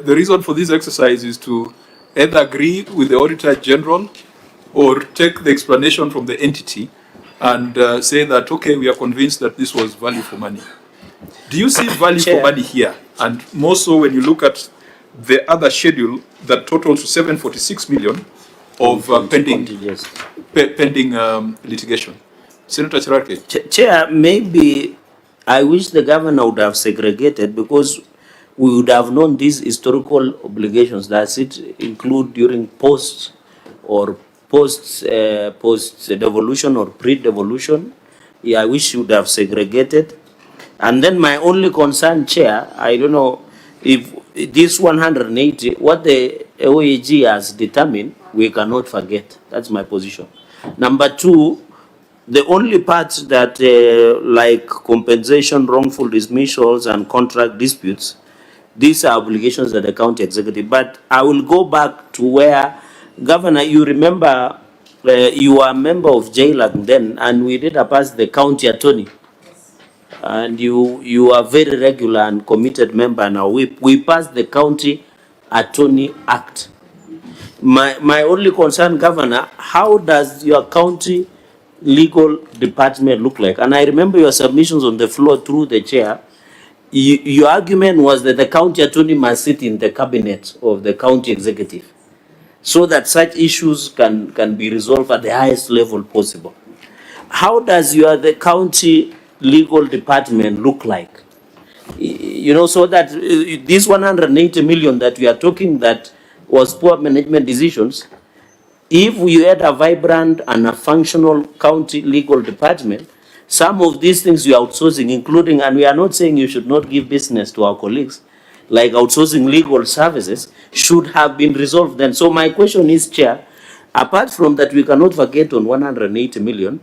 reason for this exercise is to either agree with the Auditor General or take the explanation from the entity and say that, okay, we are convinced that this was value for money. Do you see value for money here? And more so when you look at the other schedule that totals to 746 million of pending litigation. Senator Chirake. Chair, maybe I wish the governor would have segregated, because we would have known these historical obligations. Does it include during post devolution or pre-devolution? Yeah, I wish you would have segregated. And then my only concern, Chair, I don't know if this 180, what the OAG has determined, we cannot forget. That's my position. Number 2, the only part that like compensation, wrongful dismissals, and contract disputes, These are obligations of the county executive. But I will go back to where, Governor, you remember you were a member of JLAC then, and we did pass the county attorney. And you are very regular and committed member now. We passed the County Attorney Act. My only concern, Governor, how does your county legal department look like? And I remember your submissions on the floor through the chair. Your argument was that the county attorney must sit in the cabinet of the county executive so that such issues can be resolved at the highest level possible. How does the county legal department look like? You know, so that this 180 million that we are talking that was poor management decisions, if we had a vibrant and a functional county legal department, some of these things you are outsourcing, including, and we are not saying you should not give business to our colleagues, like outsourcing legal services, should have been resolved then. So my question is, Chair, apart from that, we cannot forget on 180 million,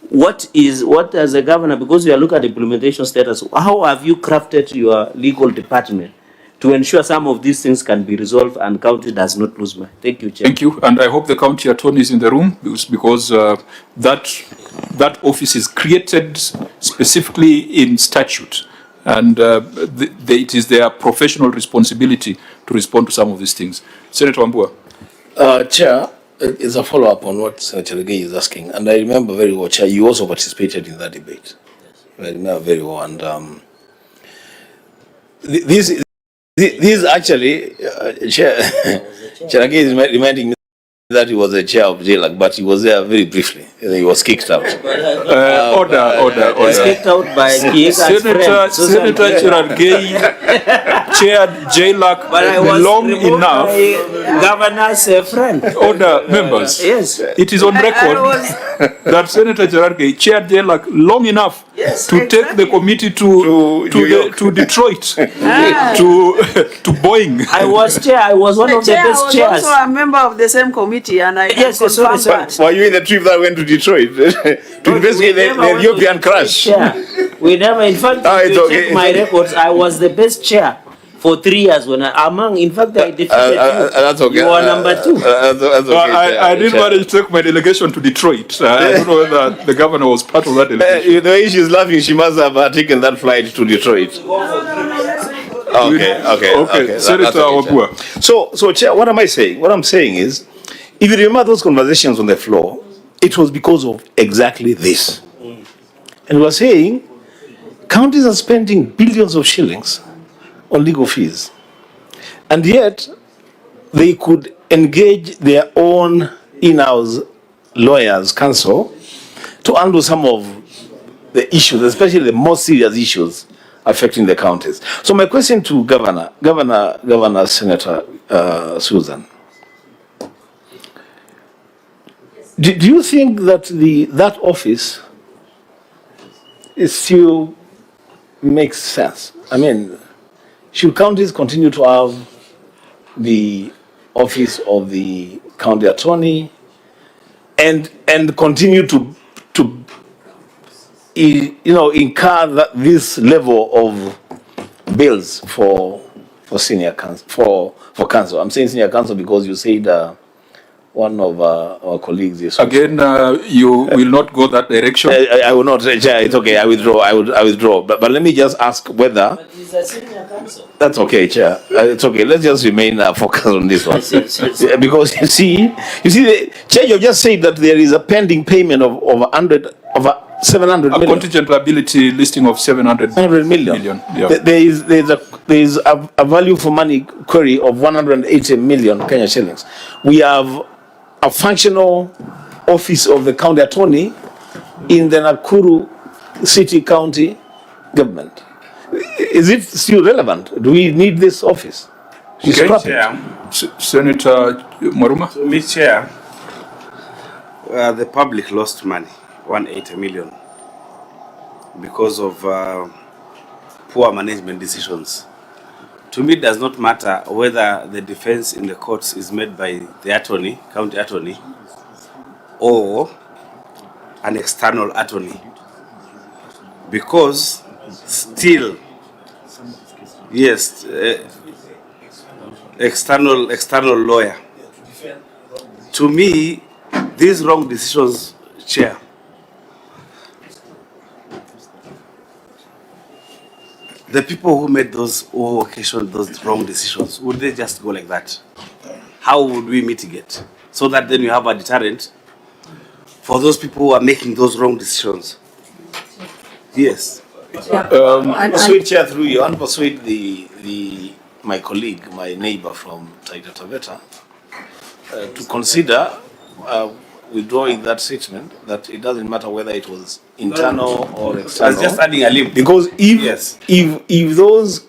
what as a governor, because you are looking at implementation status, how have you crafted your legal department to ensure some of these things can be resolved and county does not lose money? Thank you, Chair. Thank you, and I hope the county attorney is in the room because that office is created specifically in statute, and it is their professional responsibility to respond to some of these things. Senator Wambua. Chair, it's a follow-up on what Senator Legay is asking, and I remember very well, Chair, you also participated in that debate. I remember very well, and this actually, Chair, Chair Legay is reminding me that he was the chair of JLAC, but he was there very briefly. He was kicked out. Order. He was kicked out by Kihika's friend. Senator Cherargei chaired JLAC long enough. Governor's friend. Order, members. Yes. It is on record that Senator Cherargei chaired JLAC long enough to take the committee to Detroit, to Boeing. I was one of the best chairs. I was also a member of the same committee, and I confirmed that. Were you in the trip that went to Detroit to investigate the Ethiopian crash? We never, in fact, if you check my records, I was the best chair for 3 years when in fact, I defeated you. That's okay. You were number 2. That's okay, I didn't manage to take my delegation to Detroit. I don't know whether the governor was part of that delegation. The way she's laughing, she must have taken that flight to Detroit. Okay. Senator Wambua. So, Chair, what am I saying? What I'm saying is, if you remember those conversations on the floor, it was because of exactly this. And we were saying, counties are spending billions of shillings on legal fees. And yet, they could engage their own in-house lawyers, counsel, to handle some of the issues, especially the most serious issues affecting the counties. So my question to Governor Senator Susan, do you think that that office still makes sense? I mean, should counties continue to have the office of the county attorney and continue to incur this level of bills for senior counsel for counsel? I'm saying senior counsel because you said one of our colleagues is again. You will not go that direction. I will not. It's okay. I withdraw. I withdraw. But let me just ask whether. But he's a senior counsel. That's okay, Chair. It's okay. Let's just remain focused on this one. Because you see, Chair, you just said that there is a pending payment of over 700 million. A contingent liability listing of 700 million. Yeah. There is a value for money query of 180 million Kenya shillings. We have a functional office of the county attorney in the Nakuru city county government. Is it still relevant? Do we need this office? Senator Maruma. So, Mr. Chair, the public lost money, 180 million, because of poor management decisions. To me, it does not matter whether the defense in the courts is made by the attorney, county attorney, or an external attorney, because still Yes, external lawyer. To me, these wrong decisions, Chair, the people who made those, who occasioned those wrong decisions, would they just go like that? How would we mitigate? So that then you have a deterrent for those people who are making those wrong decisions. Yes. Persuade Chair through you and persuade my colleague, my neighbor from Taita Taveta, to consider withdrawing that statement, that it doesn't matter whether it was internal or external. I was just adding a limb. Because if those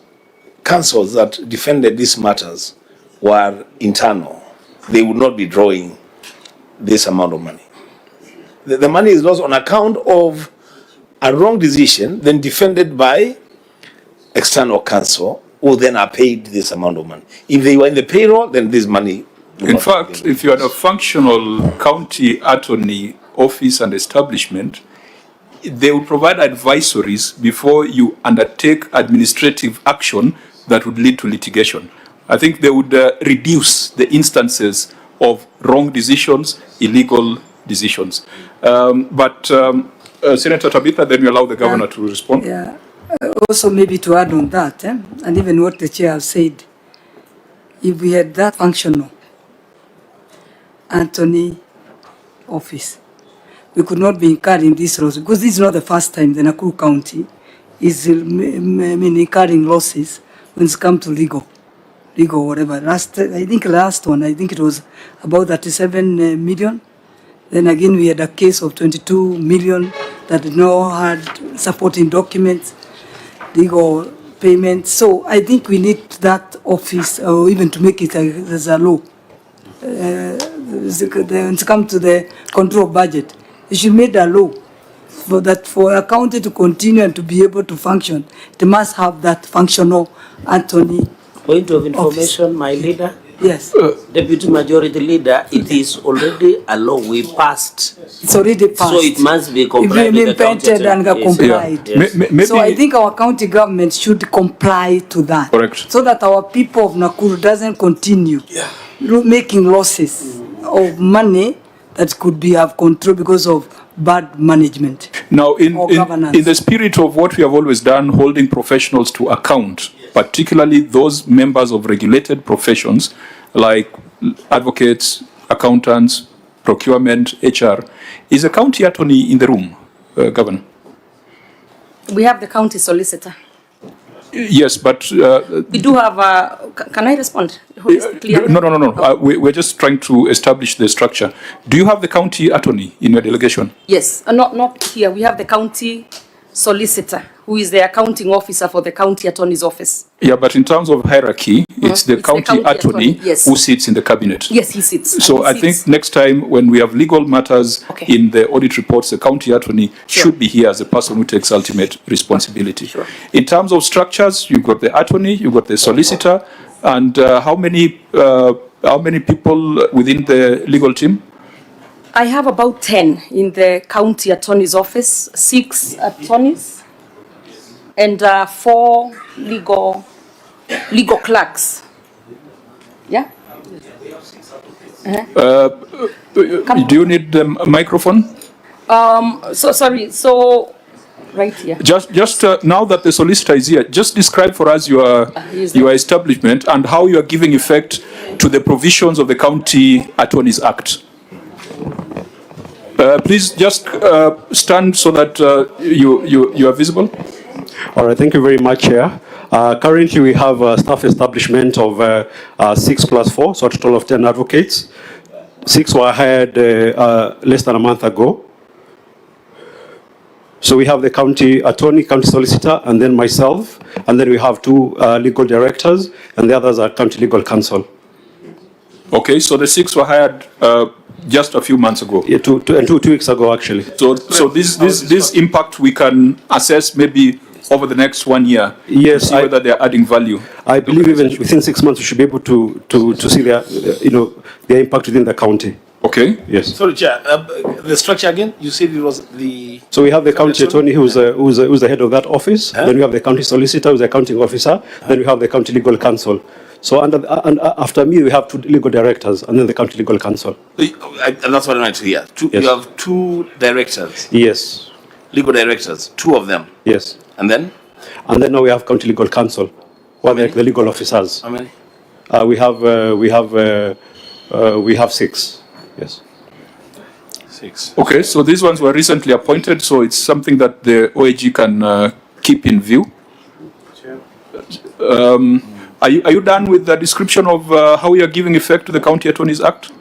councils that defended these matters were internal, they would not be drawing this amount of money. The money is lost on account of a wrong decision, then defended by external counsel, who then are paid this amount of money. If they were in the payroll, then this money. In fact, if you had a functional county attorney office and establishment, they would provide advisories before you undertake administrative action that would lead to litigation. I think they would reduce the instances of wrong decisions, illegal decisions. Senator Tabitha, then we allow the governor to respond. Yeah. Also, maybe to add on that, and even what the chair has said, if we had that functional Anthony office, we could not be incurring these losses, because this is not the first time the Nakuru County is incurring losses when it's come to legal whatever. I think last one, it was about 37 million. Then again, we had a case of 22 million that no had supporting documents, legal payments. So I think we need that office, or even to make it as a law. When it comes to the control of budget, it should make a law for a county to continue and to be able to function. It must have that functional Anthony. Point of information, my leader. Yes. Deputy Majority Leader, it is already a law we passed. It's already passed. So it must be complied with the county. And complied. Yes. So I think our county government should comply to that. Correct. So that our people of Nakuru doesn't continue making losses of money that could be have control because of bad management. Now, in the spirit of what we have always done, holding professionals to account, particularly those members of regulated professions like advocates, accountants, procurement, HR, is a county attorney in the room, Governor? We have the county solicitor. Yes, but... we do have can I respond? No. We're just trying to establish the structure. Do you have the county attorney in your delegation? Yes, not here. We have the county solicitor, who is the accounting officer for the county attorney's office. Yeah, but in terms of hierarchy, it's the county attorney who sits in the cabinet. Yes, he sits. So I think next time when we have legal matters in the audit reports, the county attorney should be here as the person who takes ultimate responsibility. Sure. In terms of structures, you've got the attorney, you've got the solicitor, and how many people within the legal team? I have about 10 in the county attorney's office, 6 attorneys, and 4 legal clerks. Yeah? Do you need the microphone? So right here. Just now that the solicitor is here, just describe for us your establishment and how you are giving effect to the provisions of the County Attorneys Act. Please just stand so that you are visible. All right, thank you very much, Chair. Currently, we have a staff establishment of 6 plus 4, so a total of 10 advocates. 6 were hired less than a month ago. So we have the county attorney, county solicitor, and then myself, and then we have 2 legal directors, and the others are county legal counsel. Okay, so the 6 were hired just a few months ago. Yeah, two weeks ago, actually. So this impact we can assess maybe over the next 1 year. Yes, to see whether they are adding value. I believe even within 6 months we should be able to see their their impact within the county. Okay. Yes. Sorry, Chair. The structure again, you said it was the... So we have the county attorney who's the head of that office. Then we have the county solicitor who's the accounting officer. Then we have the county legal counsel. So after me, we have 2 legal directors and then the county legal counsel. And that's what I wanted to hear. Yes. You have 2 directors. Yes. Legal directors, 2 of them. Yes. And then? And then now we have county legal counsel, who are the legal officers. How many? We have 6. Yes. 6. Okay, so these ones were recently appointed, so it's something that the OAG can keep in view. Are you done with the description of how we are giving effect to the County Attorneys Act?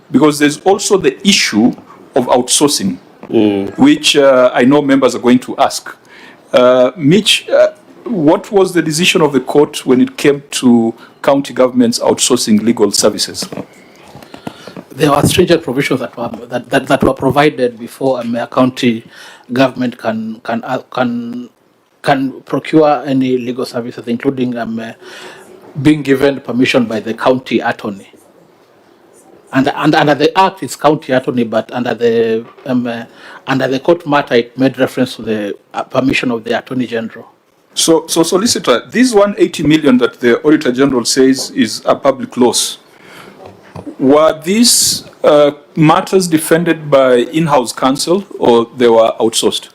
Because there's also the issue of outsourcing, which I know members are going to ask. Mitch, what was the decision of the court when it came to county governments outsourcing legal services? There were stringent provisions that were provided before a county government can procure any legal services, including being given permission by the county attorney. And under the Act, it's county attorney, but under the court matter, it made reference to the permission of the Attorney General. So Solicitor, this 180 million that the Auditor General says is a public loss, were these matters defended by in-house counsel or they were outsourced?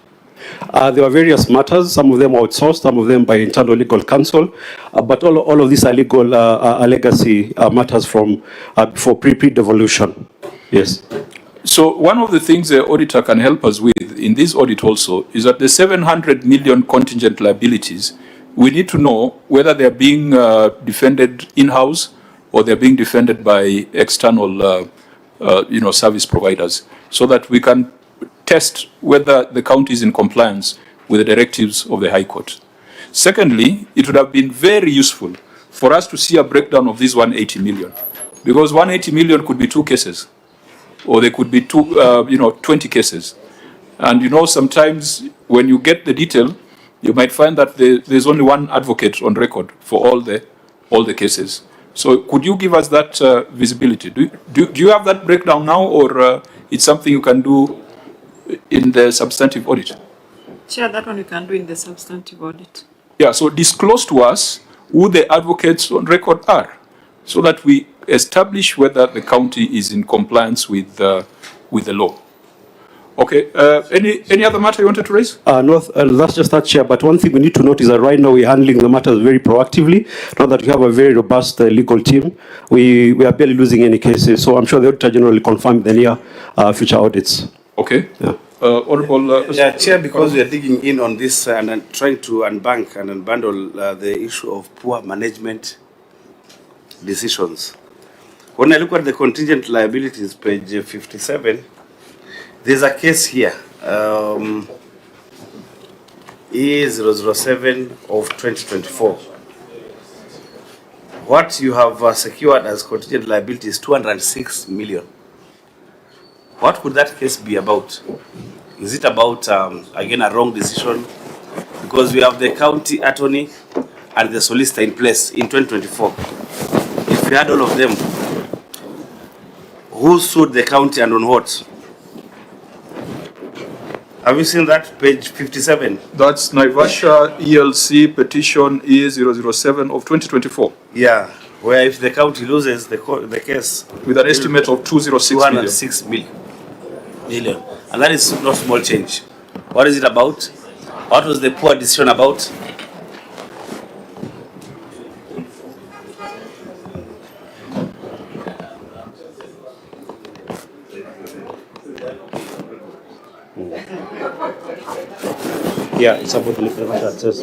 There were various matters. Some of them were outsourced, some of them by internal legal counsel. But all of these are legal legacy matters from before pre-devolution. Yes. So one of the things the auditor can help us with in this audit also is that the 700 million contingent liabilities, we need to know whether they're being defended in-house or they're being defended by external service providers, so that we can test whether the county is in compliance with the directives of the High Court. Secondly, it would have been very useful for us to see a breakdown of these 180 million, because 180 million could be 2 cases, or they could be 20 cases. And sometimes when you get the detail, you might find that there's only one advocate on record for all the cases. So could you give us that visibility? Do you have that breakdown now, or it's something you can do in the substantive audit? Chair, that one you can do in the substantive audit. Yeah, so disclose to us who the advocates on record are, so that we establish whether the county is in compliance with the law. Okay, any other matter you wanted to raise? No, that's just that, Chair. But one thing we need to note is that right now we're handling the matters very proactively. Now that we have a very robust legal team, we are barely losing any cases. So I'm sure the Auditor General will confirm the near future audits. Okay. Yeah. Honorable. Chair, because we are digging in on this and trying to unbank and unbundle the issue of poor management decisions. When I look at the contingent liabilities, page 57, there's a case here, E007 of 2024. What you have secured as contingent liability is 206 million. What would that case be about? Is it about, again, a wrong decision? Because we have the county attorney and the solicitor in place in 2024. If we had all of them, who sued the county and on what? Have you seen that, page 57? That's Naivasha ELC petition E007 of 2024. Yeah, where if the county loses the case... With an estimate of 206 million. And that is not small change. What is it about? What was the poor decision about? Yeah, it's about the access.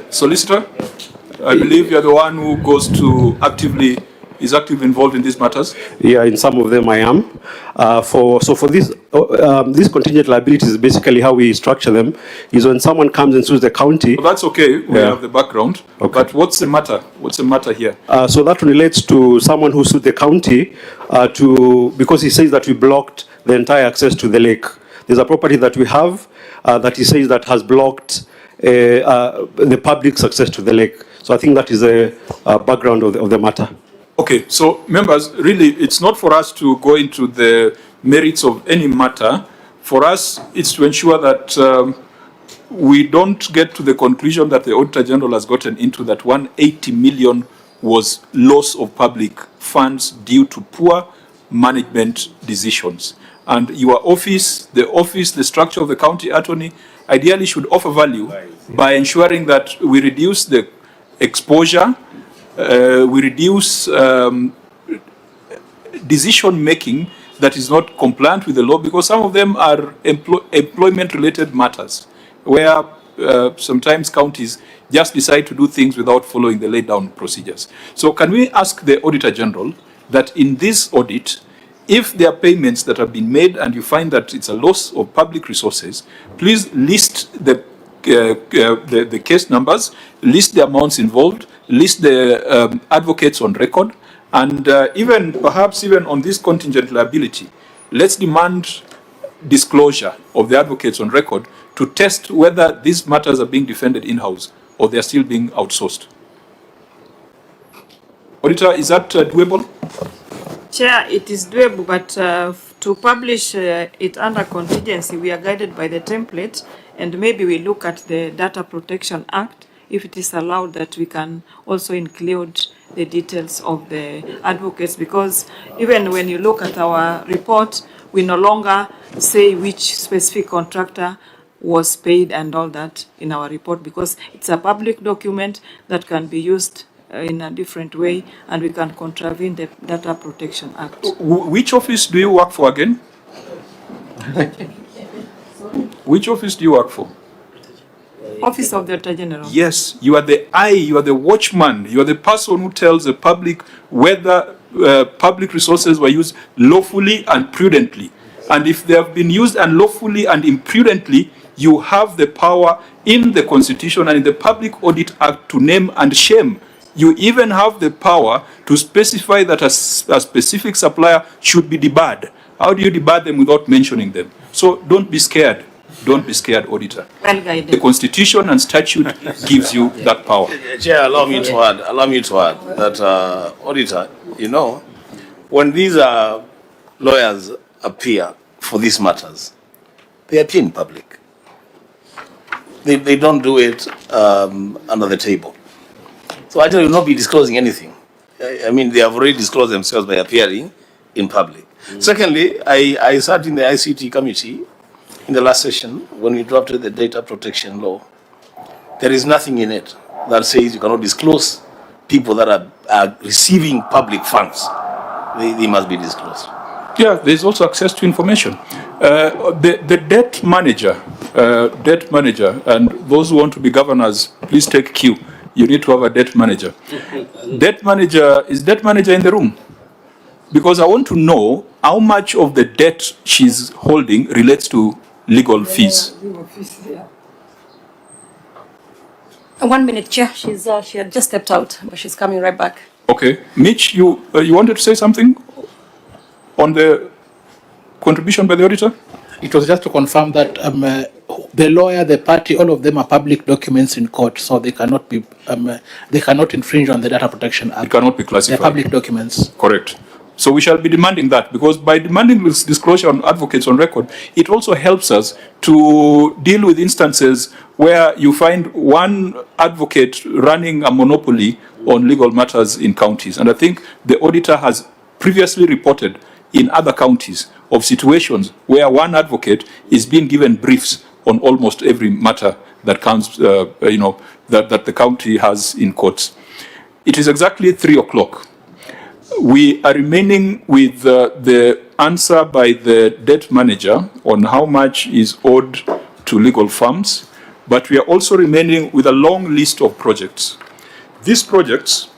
Solicitor, I believe you're the one who goes to is actively involved in these matters. Yeah, in some of them I am. For this, these contingent liabilities, basically how we structure them is when someone comes and sues the county. Well, that's okay. We have the background. Okay. But what's the matter? What's the matter here? So that relates to someone who sued the county because he says that we blocked the entire access to the lake. There's a property that we have that he says that has blocked the public's access to the lake. So I think that is a background of the matter. Okay, so members, really, it's not for us to go into the merits of any matter. For us, it's to ensure that we don't get to the conclusion that the Auditor General has gotten into, that 180 million was loss of public funds due to poor management decisions. And your office, the structure of the county attorney, ideally should offer value by ensuring that we reduce the exposure, we reduce decision-making that is not compliant with the law, because some of them are employment-related matters, where sometimes counties just decide to do things without following the laid-down procedures. So can we ask the Auditor General that in this audit, if there are payments that have been made and you find that it's a loss of public resources, please list the case numbers, list the amounts involved, list the advocates on record, and perhaps even on this contingent liability, let's demand disclosure of the advocates on record to test whether these matters are being defended in-house or they're still being outsourced. Auditor, is that doable? Chair, it is doable, but to publish it under contingency, we are guided by the template, and maybe we look at the Data Protection Act, if it is allowed that we can also include the details of the advocates, because even when you look at our report, we no longer say which specific contractor was paid and all that in our report, because it's a public document that can be used in a different way, and we can contravene the Data Protection Act. Which office do you work for again? Which office do you work for? Office of the Auditor General. Yes, you are the eye, you are the watchman, you are the person who tells the public whether public resources were used lawfully and prudently. And if they have been used unlawfully and imprudently, you have the power in the Constitution and in the Public Audit Act to name and shame. You even have the power to specify that a specific supplier should be debarred. How do you debar them without mentioning them? So don't be scared. Don't be scared, Auditor. Well guided. The Constitution and statute gives you that power. Chair, allow me to add that, Auditor, you know, when these lawyers appear for these matters, they appear in public. They don't do it under the table. So I will not be disclosing anything. I mean, they have already disclosed themselves by appearing in public. Secondly, I sat in the ICT committee in the last session when we drafted the data protection law. There is nothing in it that says you cannot disclose people that are receiving public funds. They must be disclosed. Yeah, there's also access to information. The debt manager, and those who want to be governors, please take cue. You need to have a debt manager. Is debt manager in the room? Because I want to know how much of the debt she's holding relates to legal fees. 1 minute, Chair. She had just stepped out, but she's coming right back. Okay. Mitch, you wanted to say something on the contribution by the auditor? It was just to confirm that the lawyer, the party, all of them are public documents in court, so they cannot be, they cannot infringe on the Data Protection Act. It cannot be classified. They're public documents. Correct. So we shall be demanding that, because by demanding this disclosure on advocates on record, it also helps us to deal with instances where you find one advocate running a monopoly on legal matters in counties. And I think the auditor has previously reported in other counties of situations where one advocate is being given briefs on almost every matter that comes, that the county has in courts. It is exactly 3 o'clock. We are remaining with the answer by the debt manager on how much is owed to legal firms, but we are also remaining with a long list of projects. These projects,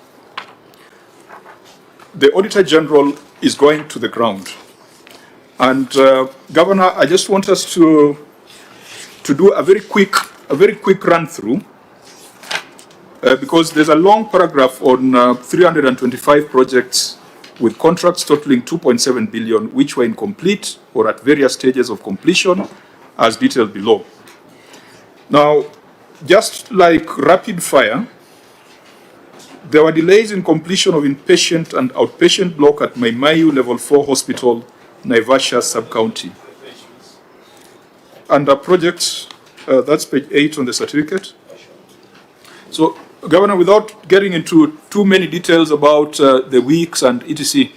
the Auditor General is going to the ground. And Governor, I just want us to do a very quick run through, because there's a long paragraph on 325 projects with contracts totaling 2.7 billion, which were incomplete or at various stages of completion, as detailed below. Now, just like rapid fire, There were delays in completion of inpatient and outpatient block at Maimayu Level 4 Hospital, Naivasha Sub-County. Under projects, that's page 8 on the certificate. So, Governor, without getting into too many details about the weeks and etc.,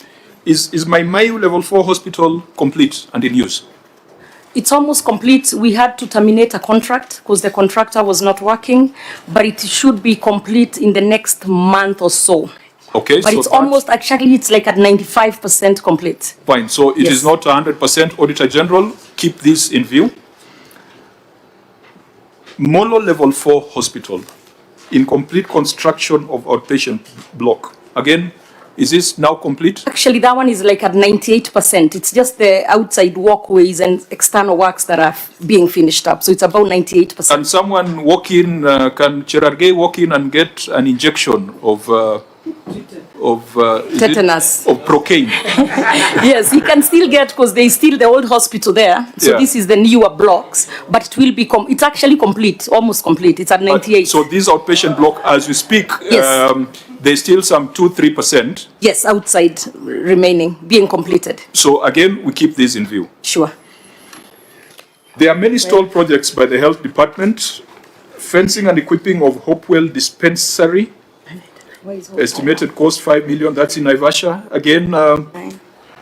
is Maimayu Level 4 Hospital complete and in use? It's almost complete. We had to terminate a contract because the contractor was not working, but it should be complete in the next month or so. Okay, but so it's almost, actually, it's like at 95% complete. Fine, so it is not 100%. Auditor General, keep this in view. Molo Level 4 Hospital, in complete construction of outpatient block. Again, is this now complete? Actually, that one is like at 98%. It's just the outside walkways and external works that are being finished up. So it's about 98%. Can someone walk in, can Cherargei walk in and get an injection of tetanus, of procaine? Yes, he can still get, because there is still the old hospital there. So this is the newer blocks, but it will be, it's actually complete, almost complete. It's at 98. So this outpatient block, as we speak, there's still some 2-3%. Yes, outside remaining, being completed. So again, we keep this in view. Sure. There are many stall projects by the Health Department. Fencing and equipping of Hopewell Dispensary. Estimated cost 5 million. That's in Naivasha. Again,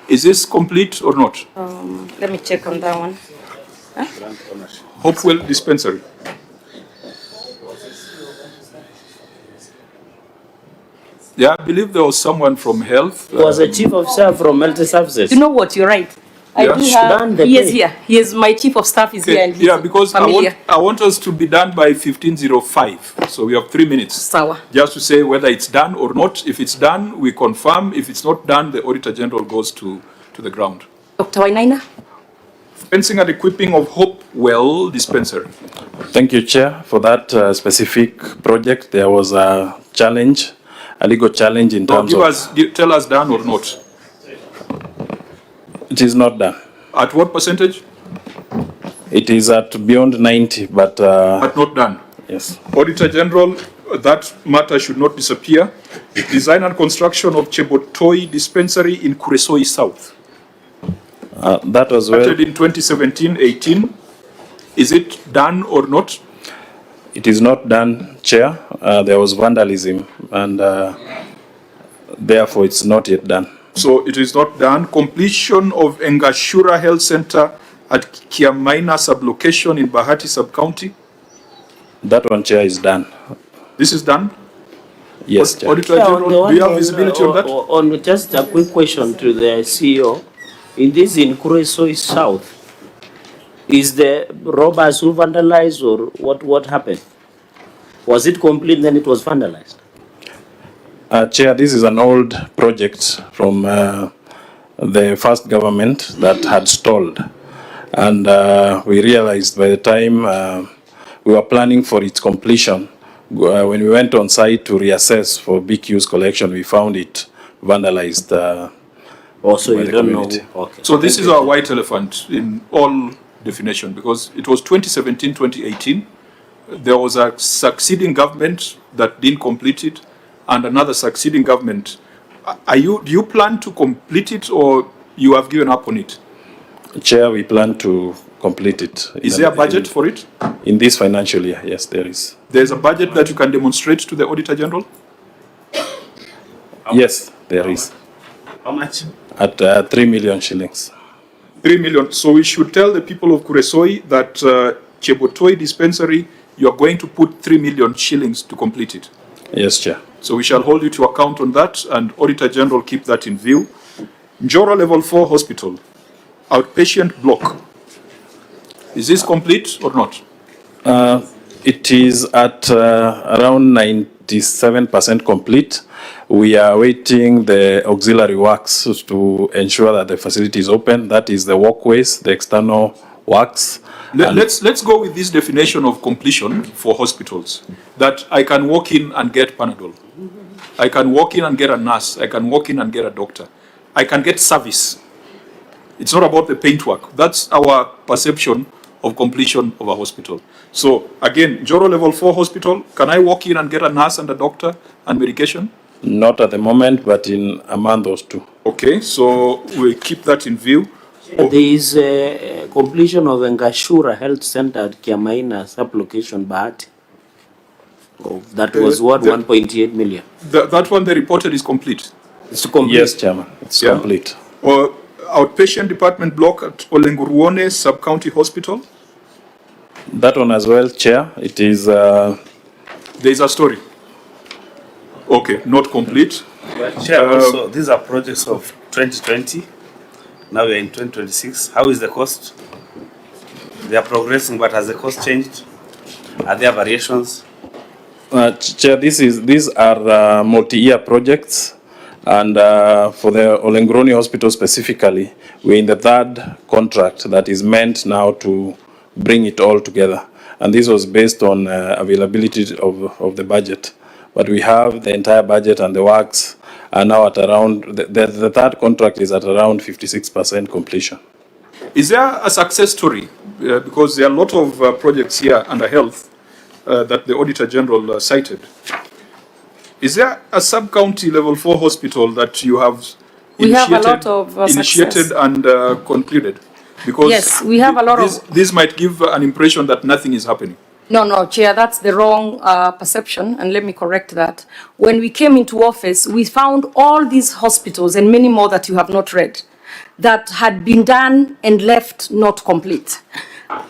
is this complete or not? Let me check on that one. Hopewell Dispensary. Yeah, I believe there was someone from health. Was a chief of staff from Health Services. You know what? You're right. I do have. He is here. He is my chief of staff. Is here. And Yeah, because I want us to be done by 15:05. So we have 3 minutes. Sawa. Just to say whether it's done or not. If it's done, we confirm. If it's not done, the Auditor General goes to the ground. Dr. Wainaina. Fencing and equipping of Hopewell Dispensary. Thank you, Chair, for that specific project. There was a challenge, a legal challenge in terms of... Tell us done or not. It is not done. At what percentage? It is at beyond 90, but... But not done? Yes. Auditor General, that matter should not disappear. Design and construction of Chebotoi Dispensary in Kuresoi South. That was well... Started in 2017-18. Is it done or not? It is not done, Chair. There was vandalism, and therefore it's not yet done. So it is not done. Completion of Engashura Health Center at Kiamaina sublocation in Bahati sub-county. That one, Chair, is done. This is done? Yes, Chair. Auditor General, do you have visibility on that? On just a quick question to the CEO. In Kuresoi South, is the robbers who vandalized, or what happened? Was it complete, then it was vandalized? Chair, this is an old project from the first government that had stalled. And we realized by the time we were planning for its completion, when we went on site to reassess for BQ's collection, we found it vandalized. Also, you don't know. Okay. So this is our white elephant in all definition, because it was 2017-2018. There was a succeeding government that didn't complete it, and another succeeding government. Do you plan to complete it, or you have given up on it? Chair, we plan to complete it. Is there a budget for it? In this financial year, yes, there is. There's a budget that you can demonstrate to the Auditor General? Yes, there is. How much? At 3 million shillings. 3 million. So we should tell the people of Kuresoi that Chebotoi Dispensary, you are going to put 3 million shillings to complete it. Yes, Chair. So we shall hold you to account on that, and Auditor General keep that in view. Njora Level 4 Hospital, outpatient block. Is this complete or not? It is at around 97% complete. We are waiting the auxiliary works to ensure that the facility is open. That is the walkways, the external works. Let's go with this definition of completion for hospitals. That I can walk in and get Panadol. I can walk in and get a nurse. I can walk in and get a doctor. I can get service. It's not about the paintwork. That's our perception of completion of a hospital. So again, Joro Level 4 hospital, can I walk in and get a nurse and a doctor and medication? Not at the moment, but in a month or two. Okay, so we'll keep that in view. There is completion of Ngashura Health Center at Kiamaina sub-location Bahati. Oh, that was what, 1.8 million? That one they reported is complete. It's complete. Yes, Chairman, it's complete. Or outpatient department block at Olenguruone Sub-County Hospital. That one as well, Chair. It is. There is a story. Okay, not complete. But Chair, also, these are projects of 2020. Now we are in 2026. How is the cost? They are progressing, but has the cost changed? Are there variations? Chair, these are multi-year projects, and for the Olengroni Hospital specifically, we're in the third contract that is meant now to bring it all together. And this was based on availability of the budget. But we have the entire budget and the works are now at around, the third contract is at around 56% completion. Is there a success story? Because there are a lot of projects here under health that the Auditor General cited. Is there a sub-county level 4 hospital that you have initiated and concluded? Because yes, we have a lot of... This might give an impression that nothing is happening. No, Chair, that's the wrong perception, and let me correct that. When we came into office, we found all these hospitals and many more that you have not read that had been done and left not complete.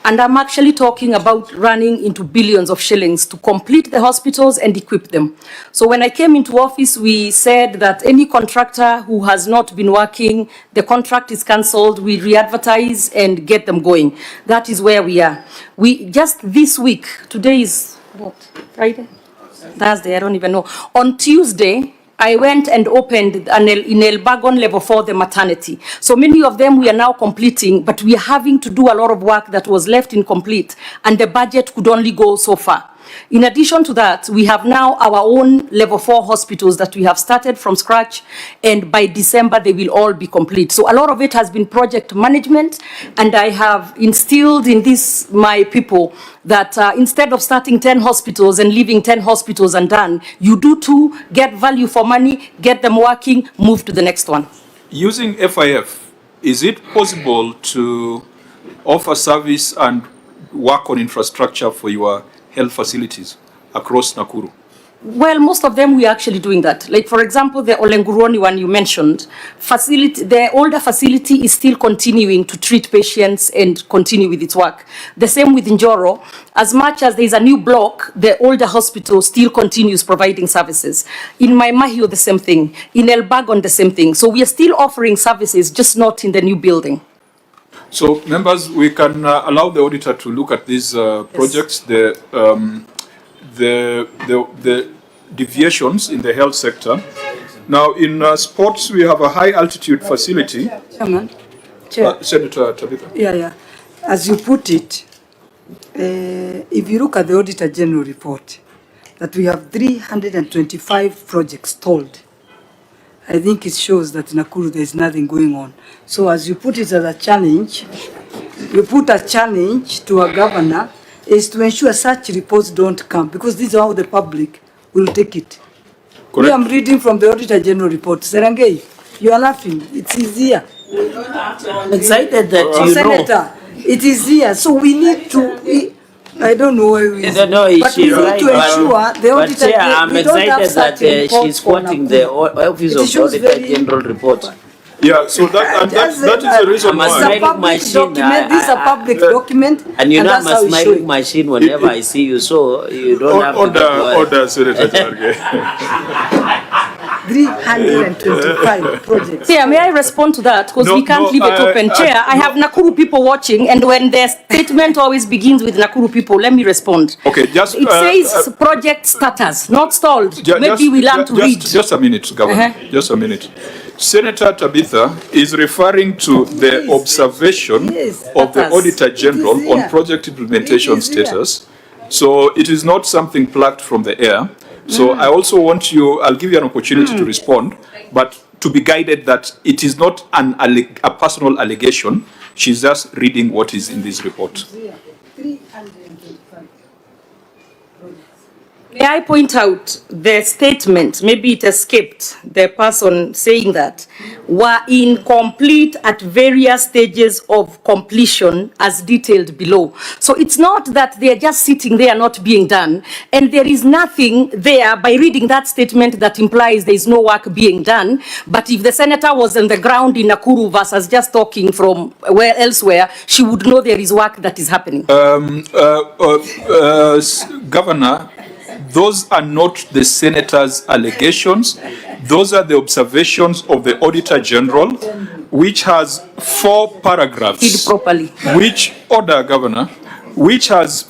And I'm actually talking about running into billions of shillings to complete the hospitals and equip them. So when I came into office, we said that any contractor who has not been working, the contract is cancelled, we re-advertise and get them going. That is where we are. We just this week, today is what, Friday? Thursday, I don't even know. On Tuesday, I went and opened in Elbagon level 4, the maternity. So many of them we are now completing, but we are having to do a lot of work that was left incomplete, and the budget could only go so far. In addition to that, we have now our own level 4 hospitals that we have started from scratch, and by December they will all be complete. So a lot of it has been project management, and I have instilled in this my people that instead of starting 10 hospitals and leaving 10 hospitals undone, you do 2, get value for money, get them working, move to the next one. Using FIF, is it possible to offer service and work on infrastructure for your health facilities across Nakuru? Well, most of them we are actually doing that. Like, for example, the Olenguruoni one you mentioned, the older facility is still continuing to treat patients and continue with its work. The same with Njoro. As much as there is a new block, the older hospital still continues providing services. In Maimahio, the same thing. In Elbagon, the same thing. So we are still offering services, just not in the new building. So, members, we can allow the auditor to look at these projects, the deviations in the health sector. Now, in sports, we have a high-altitude facility. Chairman. Chair. Senator Tabitha. Yeah. As you put it, if you look at the Auditor General report, that we have 325 projects stalled, I think it shows that in Nakuru there is nothing going on. So as you put it as a challenge, you put a challenge to a governor is to ensure such reports don't come, because this is how the public will take it. Correct. I'm reading from the Auditor General report. Serengei, you are laughing. It's easier. I'm excited that you Senator, know. it is here. So we need to... I don't know where we I don't know if but she's we need right, to ensure the but auditor... Chair, I'm we don't have excited such that reports she's for quoting the Office It of the shows Auditor very- General report. Yeah, so that is the reason I'm a why. smiling machine. This is a public document, And you know that's I'm how a we show smiling it. machine whenever I see you, so you don't have to get worried. Order, Senator Jarge. 325 projects. Chair, may I respond to that? Because we can't leave it open. Chair, I have Nakuru people watching, and when their statement always begins with Nakuru people, let me respond. Okay, just... It says project status, not stalled. Maybe we learn to read. Just a minute, Governor. Just a minute. Senator Tabitha is referring to the observation of the Auditor General on project implementation status. So it is not something plucked from the air. So I also want you, I'll give you an opportunity to respond, but to be guided that it is not a personal allegation. She's just reading what is in this report. May I point out the statement, maybe it escaped the person saying that, were incomplete at various stages of completion as detailed below. So it's not that they're just sitting there not being done, and there is nothing there by reading that statement that implies there is no work being done. But if the senator was on the ground in Nakuru versus just talking from where elsewhere, she would know there is work that is happening. Governor, those are not the senator's allegations. Those are the observations of the Auditor General, which has 4 paragraphs. Read properly. Which, order, Governor, which has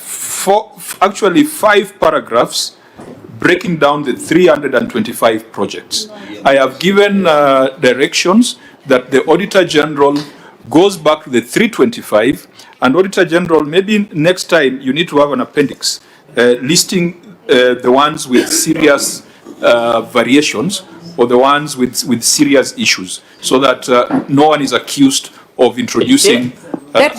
actually 5 paragraphs breaking down the 325 projects. I have given directions that the Auditor General goes back to the 325, and Auditor General, maybe next time you need to have an appendix listing the ones with serious variations or the ones with serious issues, so that no one is accused of introducing Let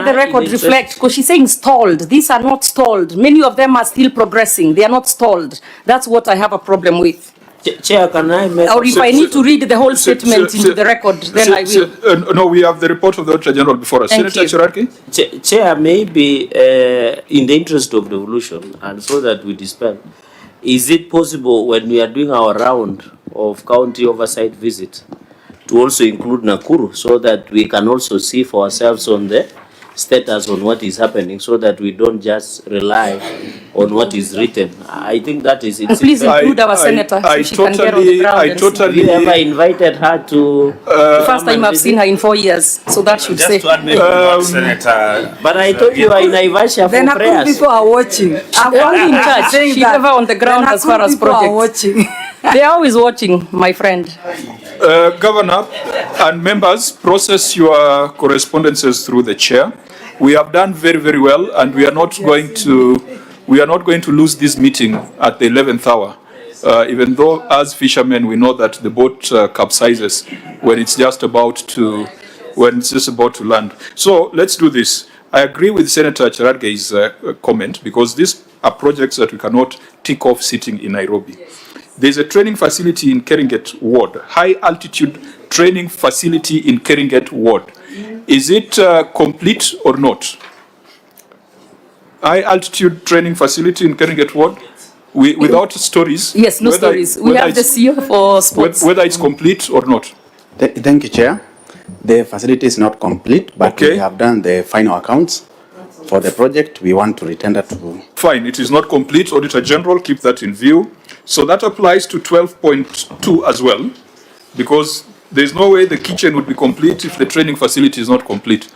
the record reflect, because she's saying stalled. These are not stalled. Many of them are still progressing. They are not stalled. That's what I have a problem with. Chair, can I make... Or if I need to read the whole statement into the record, then I will. No, we have the report of the Auditor General before us. Thank Senator Chiraki? Chair, maybe in the interest of devolution, and so that we dispel, is it possible when we are doing our round of county oversight visit to also include Nakuru, so that we can also see for ourselves on the status on what is happening, so that we don't just rely on what is written? I think that is it. And please include our senator, so she can get on the ground and see. Have you ever invited her to... First time I've seen her in 4 years, so that should say. Senator. But I thought you were in Naivasha Then for prayers. people are watching. I'm only in touch. She's never on the ground as far as projects. Are watching. They are always watching, my friend. Governor and members, process your correspondences through the chair. We have done very, very well, and we are not going to lose this meeting at the 11th hour. Even though, as fishermen, we know that the boat capsizes when it's just about to land. So let's do this. I agree with Senator Cherargei's comment, because these are projects that we cannot tick off sitting in Nairobi. There's a training facility in Keringet Ward, high altitude training facility in Keringet Ward. Is it complete or not? High altitude training facility in Keringet Ward, without stories? Yes, no stories. We have the CEO for sports. Whether it's complete or not? Thank you, Chair. The facility is not complete, but we have done the final accounts for the project. We want to return that to... Fine, it is not complete. Auditor General, keep that in view. So that applies to 12.2 as well, because there's no way the kitchen would be complete if the training facility is not complete,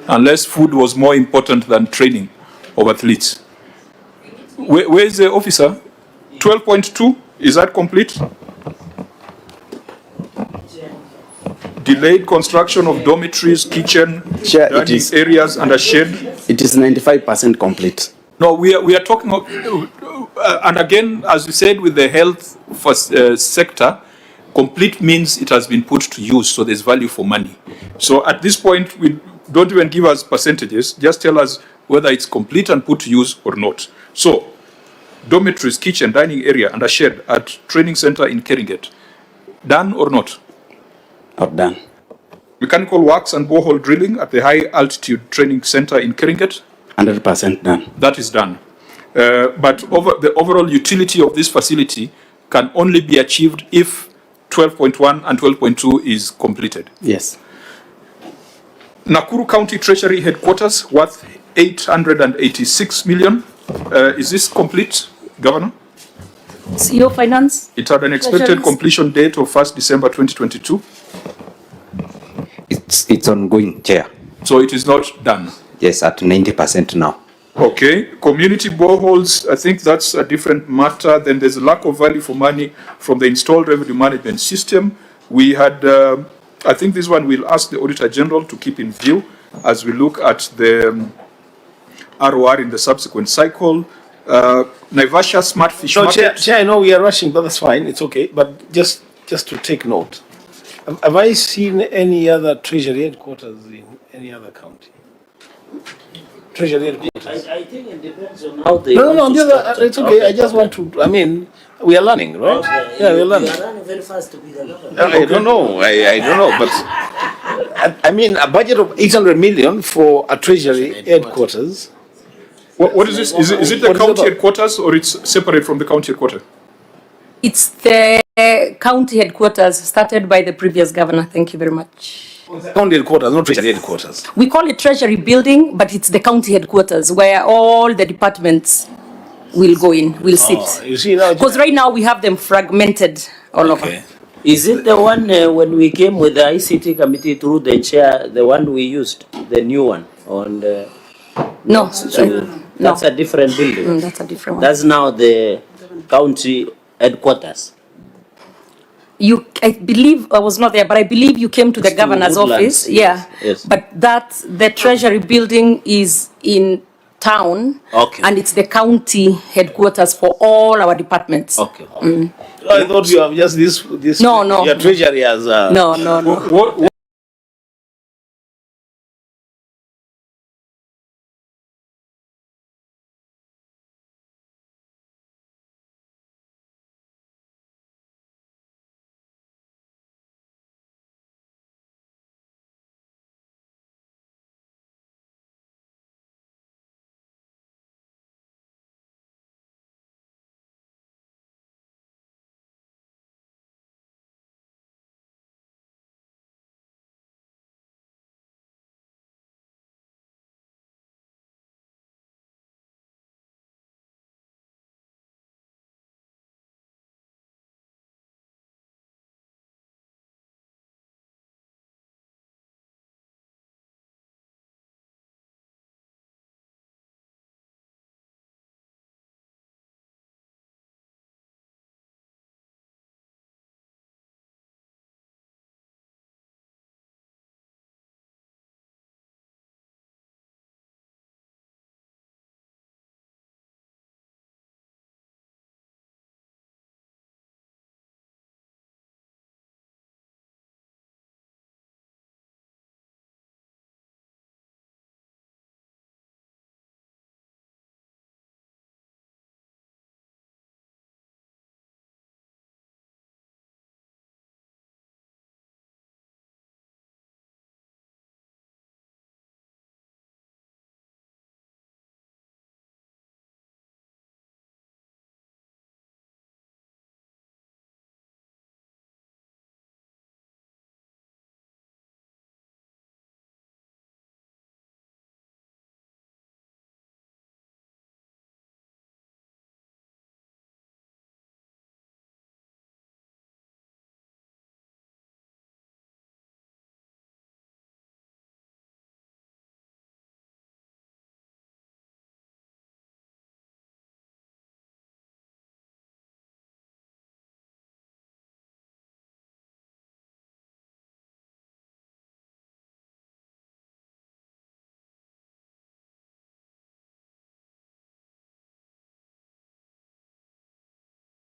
unless food was more important than training of athletes. Where is the officer? 12.2, is that complete? Delayed construction of dormitories, kitchen, dining areas and a shed. It is 95% complete. No, we are talking of, and again, as we said, with the health sector, complete means it has been put to use, so there's value for money. So at this point, we don't even give us percentages, just tell us whether it's complete and put to use or not. So, dormitories, kitchen, dining area, and a shed at training center in Keringet, done or not? Not done. Mechanical works and borehole drilling at the high altitude training center in Keringet? 100% done. That is done. But the overall utility of this facility can only be achieved if 12.1 and 12.2 is completed. Yes. Nakuru County Treasury Headquarters worth 886 million. Is this complete, Governor? CEO Finance? It had an expected completion date of 1st December 2022. It's ongoing, Chair. So it is not done? Yes, at 90% now. Okay, community boreholes, I think that's a different matter. Then there's a lack of value for money from the installed revenue management system. We had, I think this one we'll ask the Auditor General to keep in view as we look at the ROR in the subsequent cycle. Naivasha Smart Fish Market. Chair, I know we are rushing, but that's fine, it's okay. But just to take note, have I seen any other treasury headquarters in any other county? treasury headquarters? I think it depends on how they No, want to structure. it's okay. I just want to, I mean, we are learning, right? Okay. Yeah, we are learning. You are running very fast to be the governor. I don't know. I don't know, but I mean, a budget of 800 million for a treasury headquarters. What is this? Is it the county headquarters or it's separate from the county headquarters? It's the county headquarters started by the previous governor. Thank you very much. County headquarters, not treasury headquarters. We call it treasury building, but it's the county headquarters where all the departments will go in, will sit. You see now, Because right now we have them fragmented all over. Is it the one when we came with the ICT committee through the chair, the one we used, the new one? No, that's a different building. That's a different one. That's now the county headquarters. I believe I was not there, but I believe you came to the It's governor's Woodlands, office. Yeah. yes. But the treasury building is in town. Okay. And it's the county headquarters for all our departments. Okay. I thought you have just this. No. Your treasury as. No.